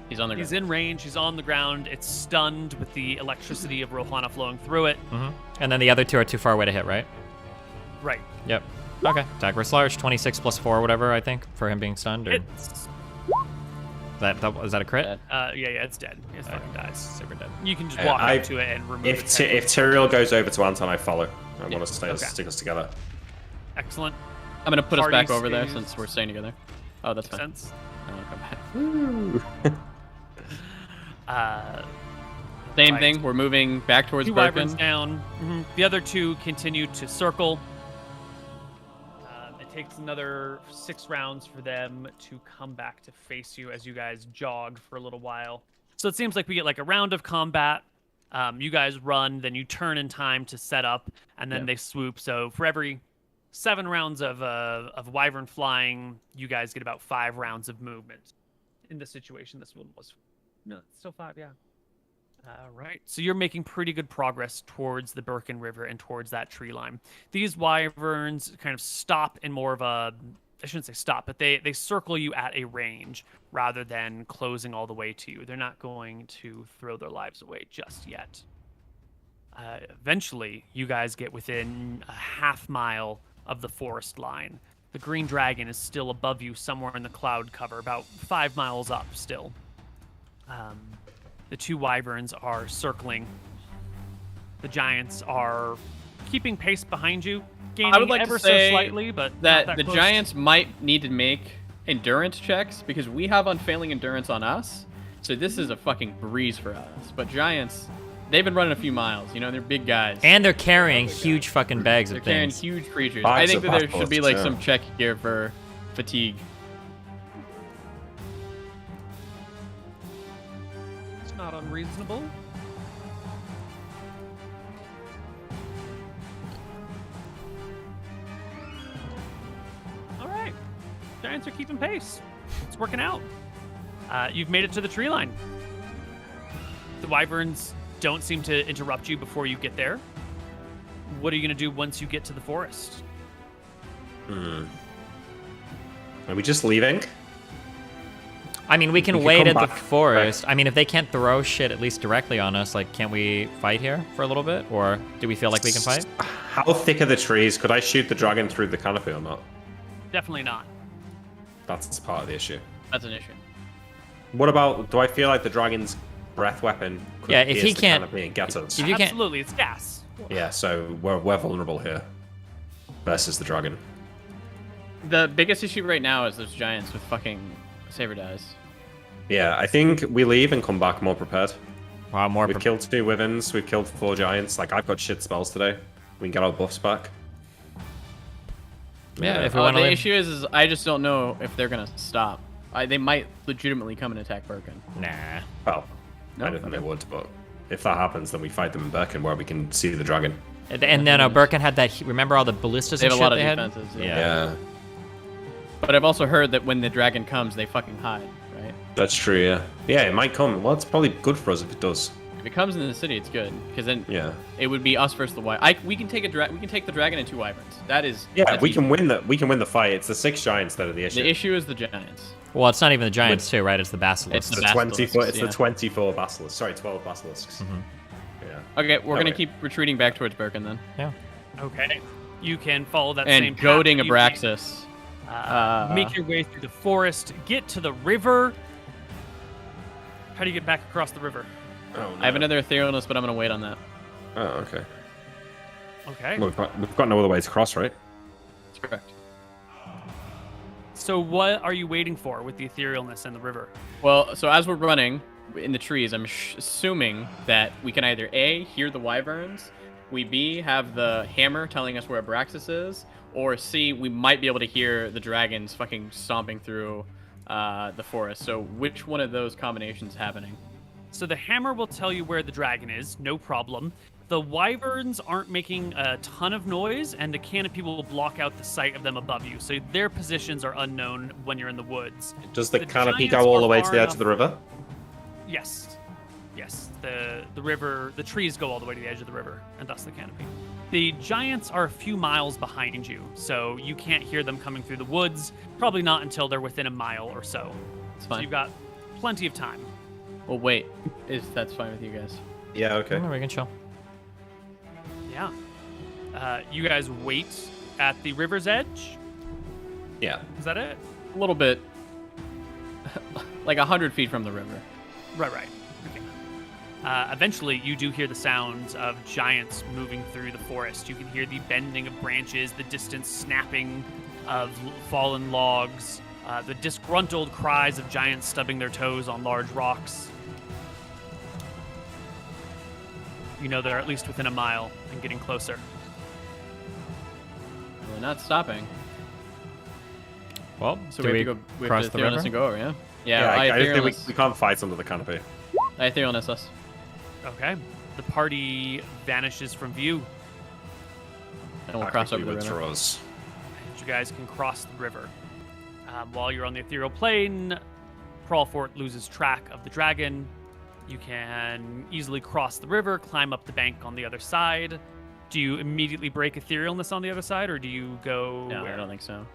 He's on the ground. He's in range. He's on the ground. It's stunned with the electricity of Rohana flowing through it. Mm-hmm. And then the other two are too far away to hit, right? Right. Yep. Okay. Attack versus large, 26 + 4, whatever, I think, for him being stunned. Or... It's... Is that a crit? Yeah, it's dead. It fucking dies. Super dead. You can just walk up to it and remove it. If Tyrael goes over to Anton, I follow. I want to stick us together. Excellent. I'm gonna put us back over there since we're staying together. Oh, that's fine. Sense. I want to come back. Same thing. We're moving back towards 2 Broken. wyverns down. Mm-hmm. The other 2 continue to circle. It takes another 6 rounds for them to come back to face you as you guys jog for a little while. So it seems like we get like a round of combat. You guys run, then you turn in time to set up, and then they swoop. So for every 7 rounds of wyvern flying, you guys get about 5 rounds of movement. In this situation, this one was... No, it's still 5, yeah. All right, so you're making pretty good progress towards the Birken River and towards that tree line. These wyverns kind of stop in more of a, I shouldn't say stop, but they circle you at a range rather than closing all the way to you. They're not going to throw their lives away just yet. Eventually, you guys get within a half mile of the forest line. The green dragon is still above you somewhere in the cloud cover, about 5 miles up still. The two wyverns are circling. The giants are keeping pace behind you, gaining I would like ever to say so slightly, but that not the close. giants might need to make endurance checks because we have unfailing endurance on us. So this is a fucking breeze for us. But giants, they've been running a few miles. You know, they're big guys. And they're carrying huge fucking bags They're of carrying things. huge creatures. Bags I think of that there should be like baskets, some check here for fatigue. It's not unreasonable. All right. Giants are keeping pace. It's working out. You've made it to the tree line. The wyverns don't seem to interrupt you before you get there. What are you going to do once you get to the forest? Are we just leaving? I mean, we can can wait come at the back. forest. I mean, if they can't throw shit at least directly on us, like, can't we fight here for a little bit? Or do we feel like we can fight? How thick are the trees? Could I shoot the dragon through the canopy or not? Definitely not. That's part of the issue. That's an issue. What about, do I feel like the dragon's breath weapon could Yeah, if he pierce the can't- canopy and get us? If you can't, Absolutely, it's gas. Yeah, so we're vulnerable here versus the dragon. The biggest issue right now is those giants with fucking saber dice. Yeah, I think we leave and come back more prepared. wow, more. We've killed 2 wyverns, we've killed 4 giants. Like, I've got shit spells today. We can get our buffs back. Yeah, if we Oh, want to the leave. issue is I just don't know if they're gonna stop. They might legitimately come and attack Birken. Nah. Well, No? I don't think they Okay. would, but if that happens, then we fight them in Birken where we can see the dragon. And then Birken had that. Remember all the ballistas They and have a shit lot of they had? defenses. Yeah. Yeah. Yeah, But I've also heard that when the dragon comes, they fucking hide, right? that's true, yeah. Yeah, it might come. Well, it's probably good for us if it does. If it comes in the city, it's good because then Yeah. it would be us versus the we can take we can take the dragon and 2 wyverns. That is Yeah, that's we easy. can win the fight. It's the 6 giants that are the issue. The issue is the giants. Well, it's not even the giants too, right? It's the basilisks. It's the the 24 basilisks, yeah. the 24 basilisks. Sorry, 12 basilisks. Mm-hmm. Yeah. Okay, we're gonna Okay. keep retreating back towards Birken then, Yeah. Okay. You can follow that same and path goading that you Abraxas. make your way through the forest, get to the river. How do you get back across the river? Oh, no. I have another etherealness, but I'm gonna wait on that. Oh, okay. Okay. Well, we've got no other way to cross, right? That's correct. So what are you waiting for with the etherealness and the river? Well, so as we're running in the trees, I'm assuming that we can either A, hear the wyverns, we B, have the hammer telling us where Abraxas is, or C, we might be able to hear the dragons fucking stomping through the forest. So which one of those combinations is happening? So the hammer will tell you where the dragon is, no problem. The wyverns aren't making a ton of noise, and the canopy will block out the sight of them above you. So their positions are unknown when you're in the woods. Does the The canopy giants go all are the way to far the edge enough- of the river? Yes. Yes. The river, the trees go all the way to the edge of the river, and thus the canopy. The giants are a few miles behind you, so you can't hear them coming through the woods. Probably not until they're within a mile or so. It's So fine. you've got plenty of time. Well, wait. That's fine with you guys. Yeah, okay. We can chill. Yeah. You guys wait at the river's edge. Yeah. Is that it? A little bit, like 100 feet from the river. Right. Okay. Eventually, you do hear the sounds of giants moving through the forest. You can hear the bending of branches, the distant snapping of fallen logs, the disgruntled cries of giants stubbing their toes on large rocks. You know they're at least within a mile and getting closer. Well, they're not stopping. Well, So do we we have to go. We cross have the to Etherealness river? and go over, yeah? Yeah, Yeah, I think we Etherealness. can't fight under the canopy. Etherealness us. Okay. The party vanishes from view. And we'll I cross think over we the would river. throw us. You guys can cross the river. While you're on the ethereal plane, Crawlfort loses track of the dragon. You can easily cross the river, climb up the bank on the other side. Do you immediately break etherealness on the other side, or do you go No, where? I don't think so.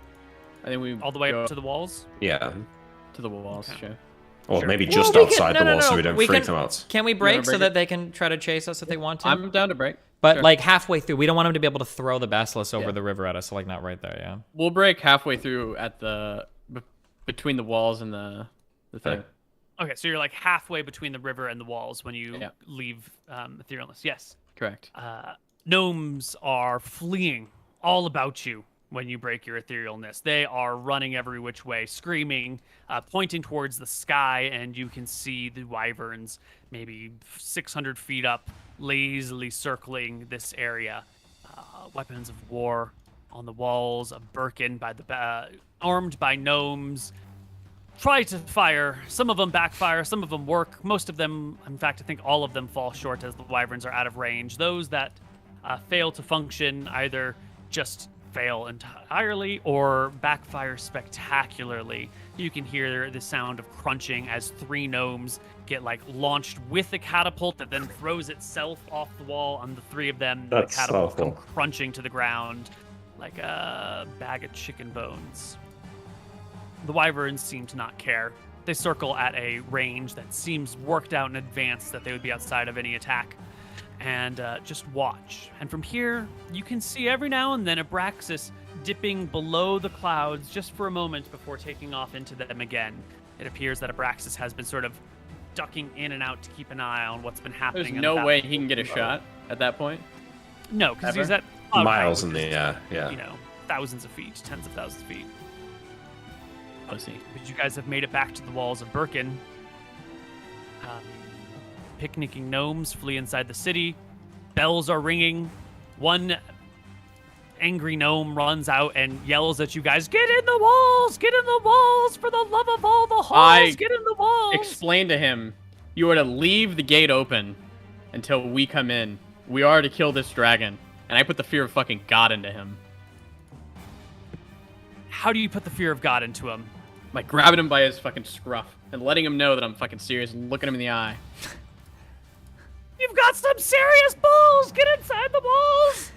I think we All the way go up to the walls? Yeah. to the walls. Okay. Sure. Or Sure. maybe Well, just we outside can- the no, wall no, so we don't we freak can- them out. Can we wanna break so break that it? they can try to chase us if they want to? I'm down to break. But Sure. like halfway through, we don't want them to be able to throw the basilisk over Yeah. the river at us. So like not right there, yeah. We'll break halfway through at the between the walls and the thing. Okay, so you're like halfway between the river and the walls when you Yeah. leave etherealness. Yes. Correct. Gnomes are fleeing all about you when you break your etherealness. They are running every which way, screaming, pointing towards the sky, and you can see the wyverns maybe 600 feet up, lazily circling this area. Weapons of war on the walls, a Birkin by the armed by gnomes. Try to fire. Some of them backfire, some of them work. Most of them, in fact, I think all of them fall short as the wyverns are out of range. Those that fail to function either just fail entirely or backfire spectacularly. You can hear the sound of crunching as 3 gnomes get like launched with a catapult that then throws itself off the wall on the 3 of them. That's the catapult so cool. come crunching to the ground like a bag of chicken bones. The wyverns seem to not care. They circle at a range that seems worked out in advance that they would be outside of any attack. And just watch. And from here, you can see every now and then Abraxas dipping below the clouds just for a moment before taking off into them again. It appears that Abraxas has been sort of ducking in and out to keep an eye on what's been happening. There's in no the way he can get a shot at that point. No, because Ever? he's at cloud Miles height, in which the is, air, yeah. you know, thousands of feet, tens of thousands of feet. Pussy. But you guys have made it back to the walls of Birkin. Picnicking gnomes flee inside the city. Bells are ringing. One angry gnome runs out and yells at you guys, "Get in the walls! Get in the walls! For the love of all the halls, get in the walls!" Explain to him, you are to leave the gate open until we come in. We are to kill this dragon. And I put the fear of fucking God into him. How do you put the fear of God into him? Like grabbing him by his fucking scruff and letting him know that I'm fucking serious and looking him in the eye. You've got some serious balls! Get inside the walls!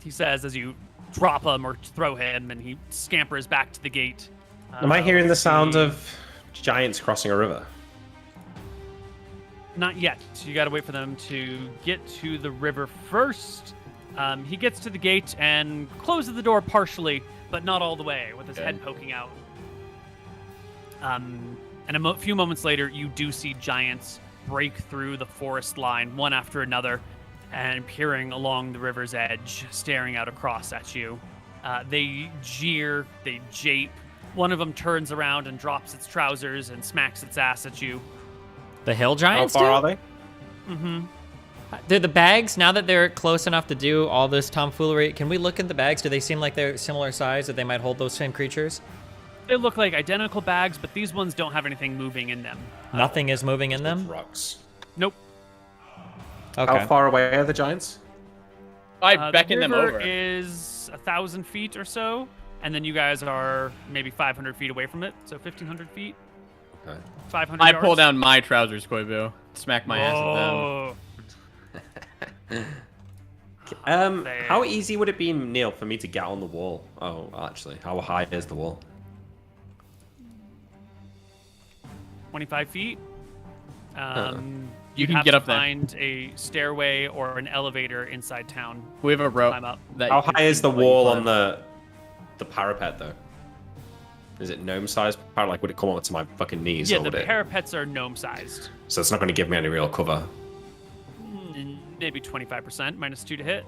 He says as you drop him or throw him, and he scampers back to the gate. Am I hearing the let's sound see. of giants crossing a river? Not yet. You gotta wait for them to get to the river first. He gets to the gate and closes the door partially, but not all the way, with his head poking out. And a few moments later, you do see giants break through the forest line, one after another, and peering along the river's edge, staring out across at you. They jeer, they jape. One of them turns around and drops its trousers and smacks its ass at you. The hill How giants far do? are they? Mm-hmm. Do the bags, now that they're close enough to do all this tomfoolery, can we look at the bags? Do they seem like they're similar size, that they might hold those same creatures? They look like identical bags, but these ones don't have anything moving in them. Nothing is moving in them? Rocks. Nope. Okay. How far away are the giants? I beckon the them river over. is 1,000 feet or so, and then you guys are maybe 500 feet away from it, so 1,500 feet, Okay. 500 I yards. pull down my trousers, Koibu. Smack my ass at them. Oh, How easy would it be, Neal, for me to get on the wall? Oh, actually, how high is the wall? 25 feet. You You'd can have get to up there. find a stairway or an elevator inside town. We have a rope. Climb up. That How you can high is the let you wall climb. on the parapet, though? Is it gnome-sized parapet? Like, would it come up to my fucking knees? Yeah, or the would it... parapets are gnome-sized. So it's not going to give me any real cover. Maybe 25%, -2 to hit.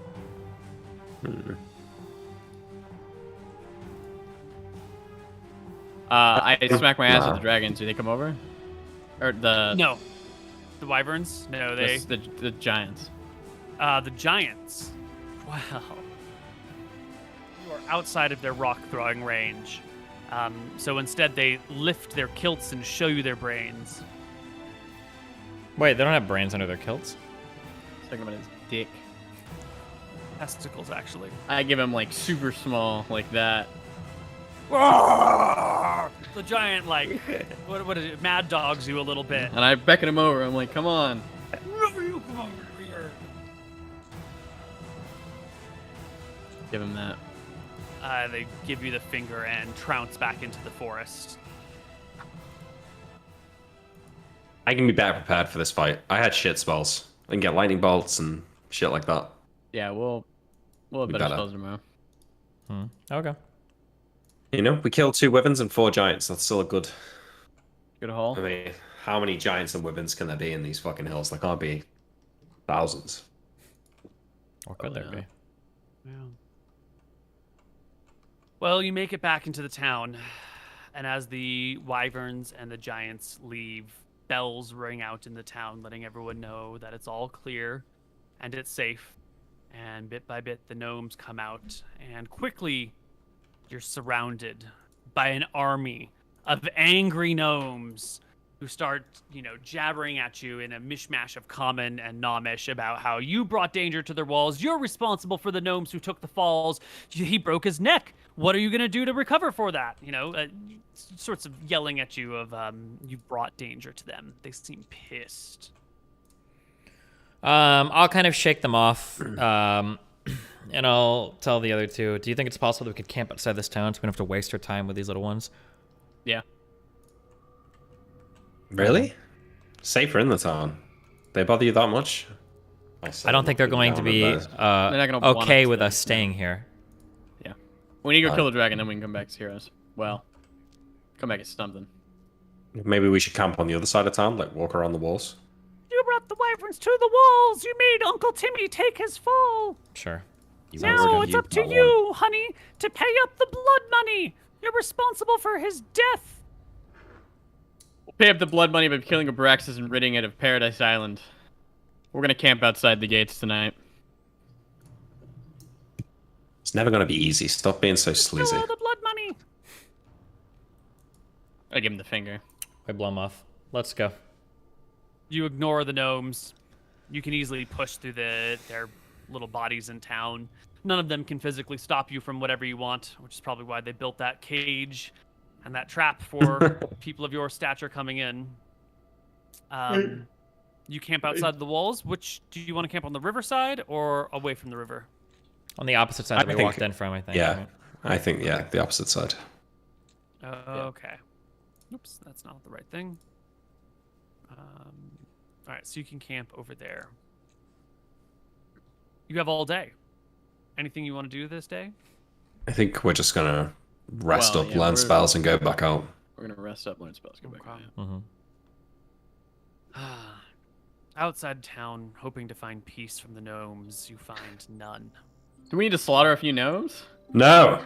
I smack my ass at the dragons. Do they come over? Or the No. The wyverns? No, they... the giants. The giants. Wow. You are outside of their rock throwing range. So instead, they lift their kilts and show you their brains. Wait, they don't have brains under their kilts? Talking about his dick. Testicles, actually. I give him like super small, like that. Like The giant, like, what is it? Mad dogs you a little bit. And I beckon him over. I'm like, come on. You come over here. Give him that. They give you the finger and trounce back into the forest. I can be better prepared for this fight. I had shit spells. I can get lightning bolts and shit like that. Yeah, we'll have better spells tomorrow. Okay. You know, we killed 2 wyverns and 4 giants. That's still a good haul. I mean, how many giants and wyverns can there be in these fucking hills? There can't be thousands. Or could there be? Yeah. Well, you make it back into the town, and as the wyverns and the giants leave, bells ring out in the town, letting everyone know that it's all clear and it's safe. And bit by bit, the gnomes come out, and quickly, you're surrounded by an army of angry gnomes who start, jabbering at you in a mishmash of common and gnomish about how you brought danger to their walls. You're responsible for the gnomes who took the falls. He broke his neck. What are you going to do to recover for that? Sorts of yelling at you of you brought danger to them. They seem pissed. I'll kind of shake them off, and I'll tell the other 2, do you think it's possible that we could camp outside this town so we don't have to waste our time with these little ones? Yeah. Really? Safer in the town. They bother you that much? I don't think they're going to be okay with us staying here. Yeah. We need to go kill the dragon, then we can come back as heroes. Well, come back as something. Maybe we should camp on the other side of town, like walk around the walls. You brought the wyverns to the walls. You made Uncle Timmy take his fall. Sure. Now it's up to you, honey, to pay up the blood money. You're responsible for his death. We'll pay up the blood money by killing Abraxas and ridding it of Paradise Island. We're gonna camp outside the gates tonight. It's never gonna be easy. Stop being so sleazy. All the blood money. I give him the finger. I blow him off. Let's go. You ignore the gnomes. You can easily push through their little bodies in town. None of them can physically stop you from whatever you want, which is probably why they built that cage and that trap for people of your stature coming in. You camp outside the walls. Which do you want to camp on the riverside or away from the river? On the opposite side that we walked in from, I think. Yeah, right? I think the opposite side. Okay. Oops, that's not the right thing. All right, so you can camp over there. You have all day. Anything you want to do this day? I think we're just gonna rest up, learn spells, and go back out. We're gonna rest up, learn spells, go back out. Mm-hmm. Outside town, hoping to find peace from the gnomes, you find none. Do we need to slaughter a few gnomes? No.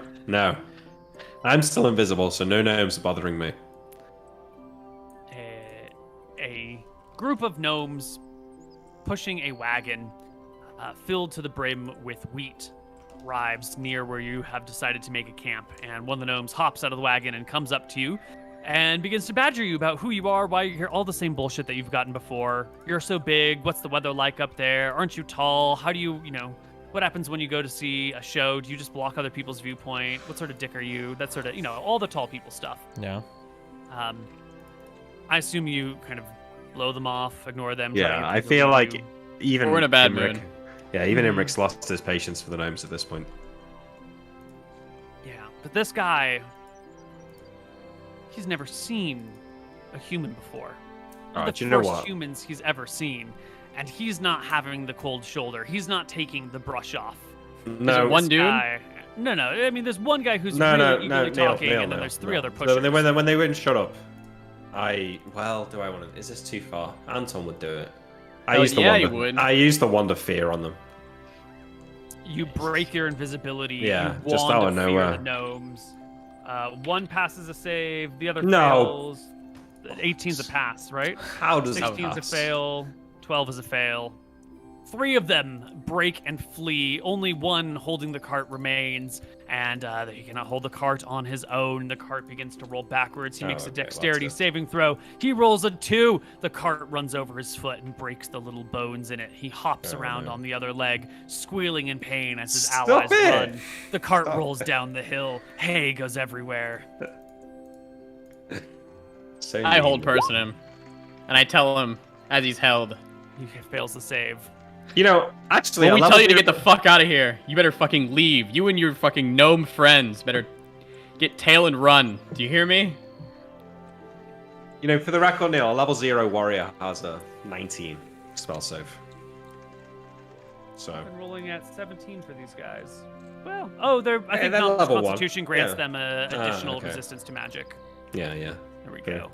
I'm still invisible, so no gnomes are bothering me. A group of gnomes pushing a wagon filled to the brim with wheat arrives near where you have decided to make a camp, and one of the gnomes hops out of the wagon and comes up to you and begins to badger you about who you are, why you're here, all the same bullshit that you've gotten before. You're so big. What's the weather like up there? Aren't you tall? How do you, what happens when you go to see a show? Do you just block other people's viewpoint? What sort of dick are you? That sort of, all the tall people stuff. Yeah. I assume you kind of blow them off, ignore them. Yeah, I feel like even we're in a bad mood. Yeah, even Imric's lost his patience for the gnomes at this point. Yeah, but this guy, he's never seen a human before. Alright, the you know first what? humans he's ever seen, and he's not having the cold shoulder. He's not taking the brush off. No, one dude. No. I mean, there's one guy who's no, really no, eagerly talking, and then there's three other pushers. So when they wouldn't shut up, do I want to? Is this too far? Anton would do it. I use the wand of fear on them. You break your invisibility. Yeah, you just out of fear nowhere. the gnomes. One passes a save, the other No. fails. 18's a pass, right? How does 16's a fail, 12 is a fail. 3 of them break and flee. Only one holding the cart remains, and he cannot hold the cart on his own. The cart begins to roll backwards. He makes a dexterity saving throw. He rolls a 2. The cart runs over his foot and breaks the little bones in it. He hops around on the other leg, squealing in pain as his allies run. The cart rolls down the hill. Hay goes everywhere. So I hold mean. person him, and I tell him as he's held. He fails to save. You know, actually, When we I'll tell you to level get the fuck out of here, you better fucking leave. You and your fucking gnome friends better get tail and run. Do you hear me? You know, for the record, Neal, a level 0 warrior has a 19 spell save. So. I'm rolling at 17 for these guys. Well, I think they're Knowledge level 1. Constitution grants Yeah. them additional Okay. resistance to magic. Yeah. There we Okay. go.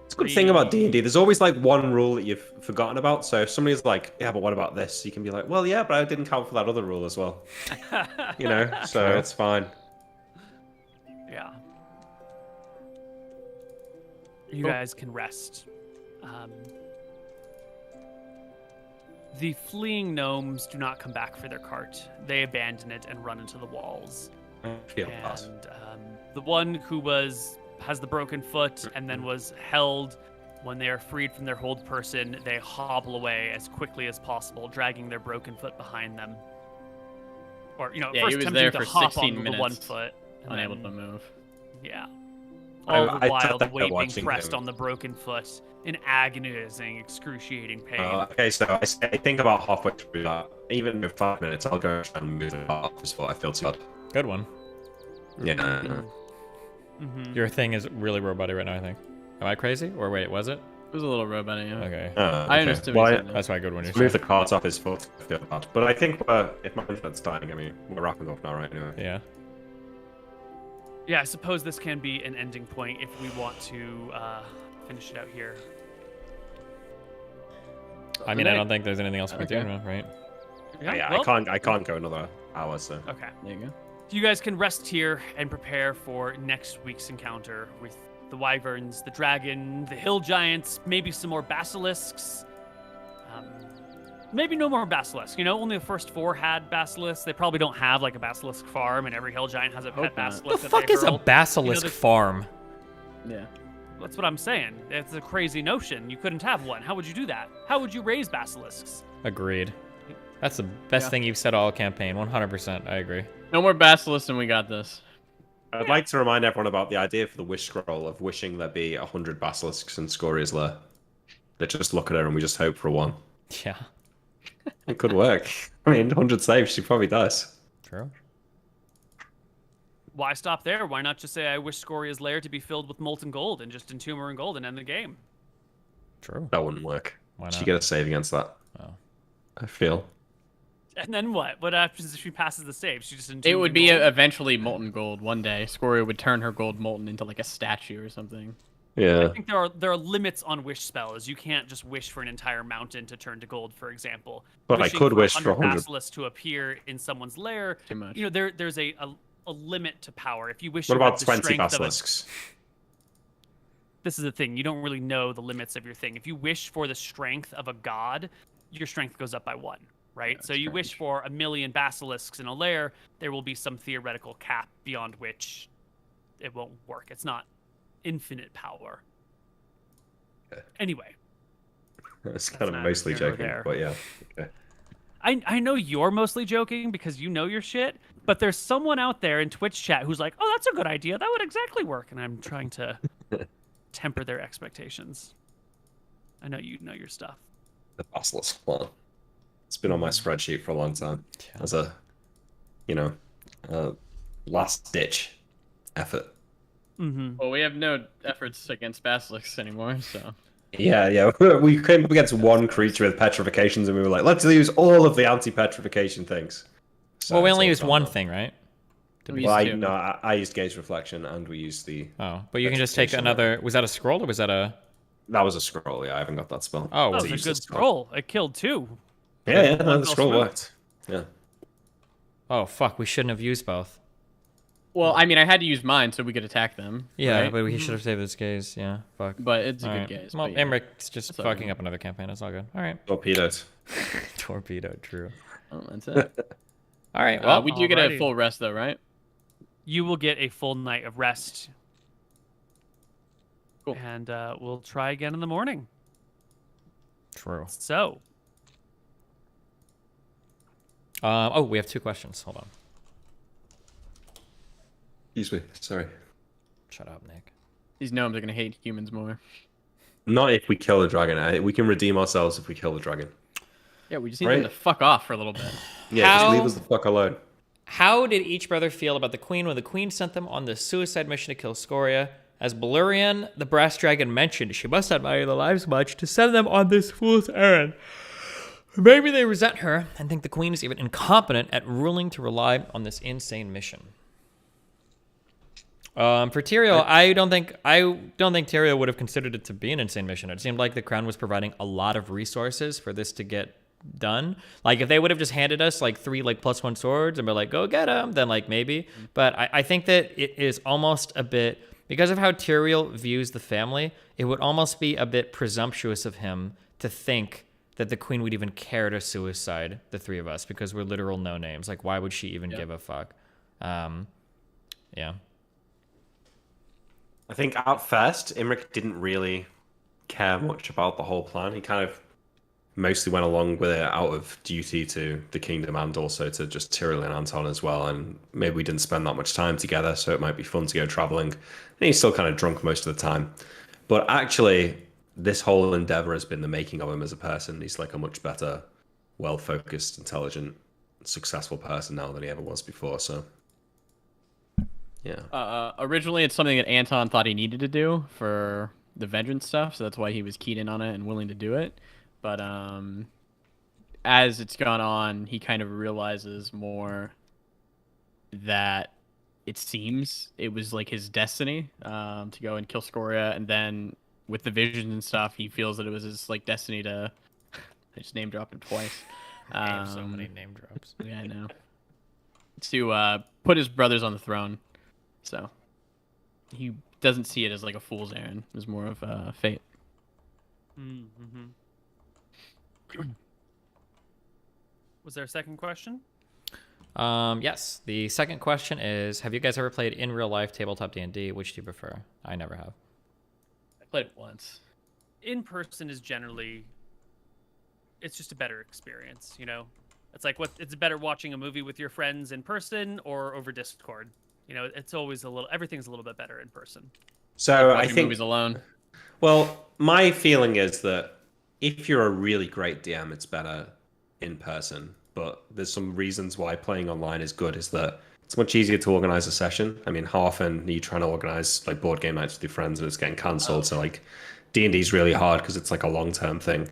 It's a good thing about D&D. There's always like one rule that you've forgotten about. So if somebody's like, yeah, but what about this? You can be like, well, yeah, but I didn't count for that other rule as well. You know, so it's fine. Yeah. You guys can rest. The fleeing gnomes do not come back for their cart. They abandon it and run into the walls. I feel that. And the one who has the broken foot and then was held, when they are freed from their hold person, they hobble away as quickly as possible, dragging their broken foot behind them. Or, Yeah, first he was attempting there to for hop 16 onto minutes, the one foot. and Unable then- to move. Yeah. I All the while, sat the there weight being watching pressed him. on the broken foot in agonizing, excruciating pain. Okay, so I think about halfway through that. Even with 5 minutes, I'll go and move the part off his foot. I feel too bad. Good one. Yeah. Mm-hmm. Your thing is really roboty right now, I think. Am I crazy? Or wait, was it? It was a little robot, yeah. Okay. I understood Well, what you I- said. That's why good one. You're move the saying. cards off his foot. I feel bad. But I think if my internet's dying, I mean, we're wrapping up now, right? Anyway. Yeah. Yeah, I suppose this can be an ending point if we want to finish it out here. I mean, I don't think there's anything else we can Okay. do, right? Yeah, well, I can't go another hour, so. Okay. There you go. You guys can rest here and prepare for next week's encounter with the wyverns, the dragon, the hill giants, maybe some more basilisks. Maybe no more basilisks. Only the first 4 had basilisks. They probably don't have like a basilisk farm, and every hill giant has a Hope pet not. basilisk. The that fuck they is a hurl. basilisk there's- farm? Yeah. That's what I'm saying. It's a crazy notion. You couldn't have one. How would you do that? How would you raise basilisks? Agreed. That's the best Yeah. thing you've said all campaign. 100%. I agree. No more basilisks, and we got this. I'd like to remind everyone about the idea for the wish scroll of wishing there be 100 basilisks in Scoria's lair. They just look at her and we just hope for one. Yeah. It could work. I mean, 100 saves, she probably does. True. Why stop there? Why not just say, I wish Scoria's lair to be filled with molten gold and just entomb her in gold and end the game? True. That wouldn't work. Why She not? get a save against that. Oh. I feel. And then what? What happens if she passes the save? She just entombed It would in be gold? eventually molten gold one day. Scoria would turn her gold molten into like a statue or something. Yeah. I think there are limits on wish spells. You can't just wish for an entire mountain to turn to gold, for example. But I Wishing could wish for 100. basilisks to appear in someone's lair. Too much. There's a limit to power. If you wish What you had about the 20 strength of a- basilisks? This is the thing. You don't really know the limits of your thing. If you wish for the strength of a god, your strength goes up by 1, right? Yeah, so you wish for 1,000,000 basilisks in a lair, there will be some theoretical cap beyond which it won't work. It's not infinite power. Okay. Anyway, It's kind of not mostly here nor joking, there. but yeah. Okay. I know you're mostly joking because you know your shit, but there's someone out there in Twitch chat who's like, oh, that's a good idea. That would exactly work. And I'm trying to temper their expectations. I know you know your stuff. The basilisk plan. It's been on my spreadsheet for a long time. Yeah. As a, last ditch effort. Mm-hmm. Well, we have no efforts against basilisks anymore, so. Yeah. We came up against one creature with petrifications and we were like, let's use all of the anti-petrification things. So Well, we it's only all used gone one now. thing, right? We Well, used to. I used gaze reflection and we used the... Oh, but you can just take Petrification, another. Was that a scroll or was that a? That was a scroll, yeah. I haven't got that spell. Oh, That To was a use good the scroll. It killed 2. Yeah, One no, the fell scroll swoop. worked. Yeah. Oh fuck! We shouldn't have used both. Well, I mean, I had to use mine so we could attack them. Yeah, right? but we should have saved this gaze. Yeah, fuck. But it's a All good right. guess. Well, but yeah. Emmeric's just It's all fucking good. up another campaign. It's all good. All right. Torpedoed. Torpedo, true. Oh, that's it. All right. Well, We do get a alrighty. full rest, though, right? You will get a full night of rest. Cool. And we'll try again in the morning. true. So, Oh, we have 2 questions. Hold on. Excuse me. Sorry. Shut up, Nick. These gnomes are gonna hate humans more. Not if we kill the dragon. We can redeem ourselves if we kill the dragon. Yeah, we just need them to fuck off for a little bit. Yeah, just leave us the fuck alone. How did each brother feel about the queen when the queen sent them on the suicide mission to kill Scoria? As Balurian, the brass dragon, mentioned, she must not value their lives much to send them on this fool's errand. Maybe they resent her and think the queen is even incompetent at ruling to rely on this insane mission. For Tyrael, I don't think Tyrael would have considered it to be an insane mission. It seemed like the crown was providing a lot of resources for this to get done. Like if they would have just handed us like 3 like +1 swords and be like, go get them, then like maybe. But I think that it is almost a bit, because of how Tyrael views the family, it would almost be a bit presumptuous of him to think that the queen would even care to suicide the 3 of us, because we're literal no names. Like why would she even give a fuck? Yeah. I think at first, Imric didn't really care much about the whole plan. He kind of mostly went along with it out of duty to the kingdom and also to just Tyrael and Anton as well. And maybe we didn't spend that much time together, so it might be fun to go traveling. And he's still kind of drunk most of the time. But actually, this whole endeavor has been the making of him as a person. He's like a much better, well-focused, intelligent, successful person now than he ever was before. So, yeah. Originally, it's something that Anton thought he needed to do for the vengeance stuff, so that's why he was keyed in on it and willing to do it. But as it's gone on, he kind of realizes more that it seems it was like his destiny to go and kill Scoria, and then with the visions and stuff, he feels that it was his like destiny to. I just name dropped him twice. I have so many name drops. Yeah, I know. To put his brothers on the throne, so he doesn't see it as like a fool's errand. It was more of a fate. Mm-hmm. Was there a second question? Yes. The second question is, have you guys ever played in real life tabletop D&D? Which do you prefer? I never have. I played it once. In person is generally, it's just a better experience, you know? It's like it's better watching a movie with your friends in person or over Discord. You know, it's always everything's a little bit better in person. So I think movies alone. Well, my feeling is that if you're a really great DM, it's better in person. But there's some reasons why playing online is good. Is that it's much easier to organize a session. I mean, how often are you trying to organize like board game nights with your friends and it's getting cancelled? So like D&D is really hard because it's like a long-term thing.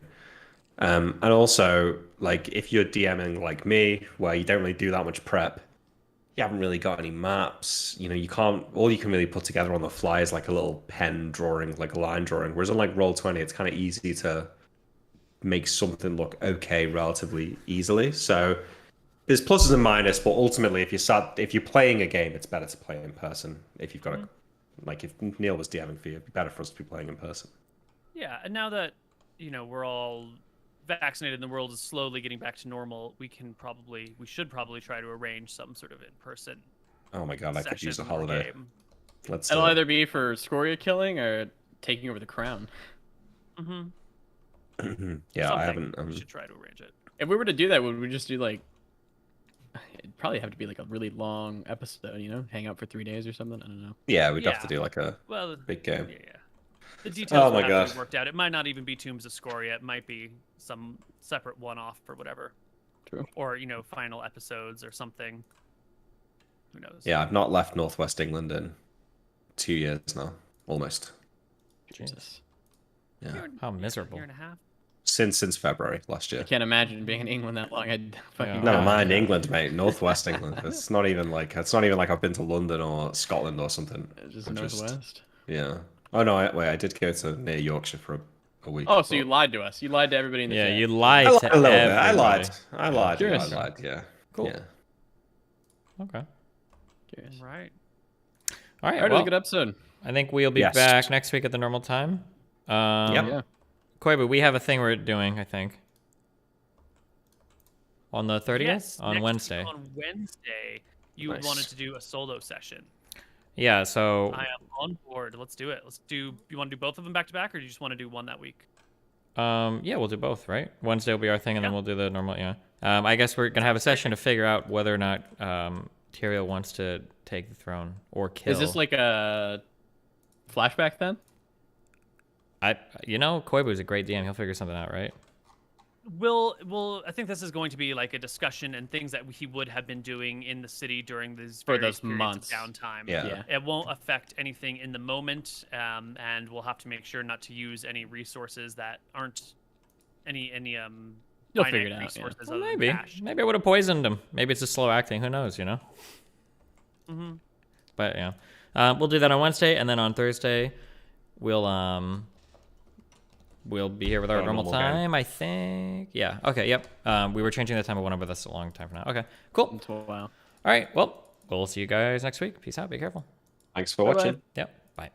And also, like if you're DMing like me, where you don't really do that much prep, you haven't really got any maps. You know, you can't. All you can really put together on the fly is like a little pen drawing, like a line drawing. Whereas on like Roll20, it's kind of easy to make something look okay relatively easily. So there's pluses and minuses, but ultimately, if you're playing a game, it's better to play in person. If you've got like if Neal was DMing for you, it'd be better for us to be playing in person. Yeah, and now that we're all vaccinated and the world is slowly getting back to normal, we should probably try to arrange some sort of in-person. Oh my god, I could use a holiday. It'll either be for Scoria killing or taking over the crown. Mm-hmm. Yeah, Something. I haven't. We should try to arrange it. If we were to do that, would we just do like? It'd probably have to be like a really long episode, hang out for 3 days or something. I don't know. Yeah, we'd have to do like a big game. Yeah. The details will have to be worked out. It might not even be Tombs of Scoria. It might be some separate one-off or whatever. True. Or final episodes or something. Who knows? Yeah, I've not left Northwest England in 2 years now, almost. Jesus. Yeah. How miserable. A year and a half. Since February last year. I can't imagine being in England that long. I'd fucking No, mine England, mate. Northwest England. It's not even like I've been to London or Scotland or something. Just Northwest. Yeah. Oh no, I did go to near Yorkshire for a week. Oh, so you lied to us. You lied to everybody in the chat. Yeah, you lied to everybody. I lied. Curious. I lied. Yeah. Cool. Yeah. Okay. Curious. Right. All right. It was a good episode. I think we'll be back next week at the normal time. Yeah. Koibu, we have a thing we're doing, I think. On the 30th? Yes, on Wednesday. On Wednesday, you wanted to do a solo session. Yeah, so... I am on board. Let's do it. You want to do both of them back to back, or do you just want to do one that week? Yeah, we'll do both, right? Wednesday will be our thing, and then we'll do the normal, I guess we're going to have a session to figure out whether or not Tyrael wants to take the throne or kill. Is this like a flashback then? Koibu's a great DM. He'll figure something out, right? I think this is going to be like a discussion and things that he would have been doing in the city during these for various those periods months of downtime. Yeah. It won't affect anything in the moment, and we'll have to make sure not to use any resources that aren't any You'll finite figure it out. resources Yeah. other than Maybe. cash. Maybe I would have poisoned him. Maybe it's a slow acting. Who knows? Mm-hmm. But yeah, we'll do that on Wednesday, and then on Thursday, we'll be here with our normal time, I think. Yeah. Okay. Yep. We were changing the time of one, but that's a long time from now. Okay. Cool. Wow. All right. Well, we'll see you guys next week. Peace out. Be careful. Thanks for Bye-bye. watching. Yep. Bye.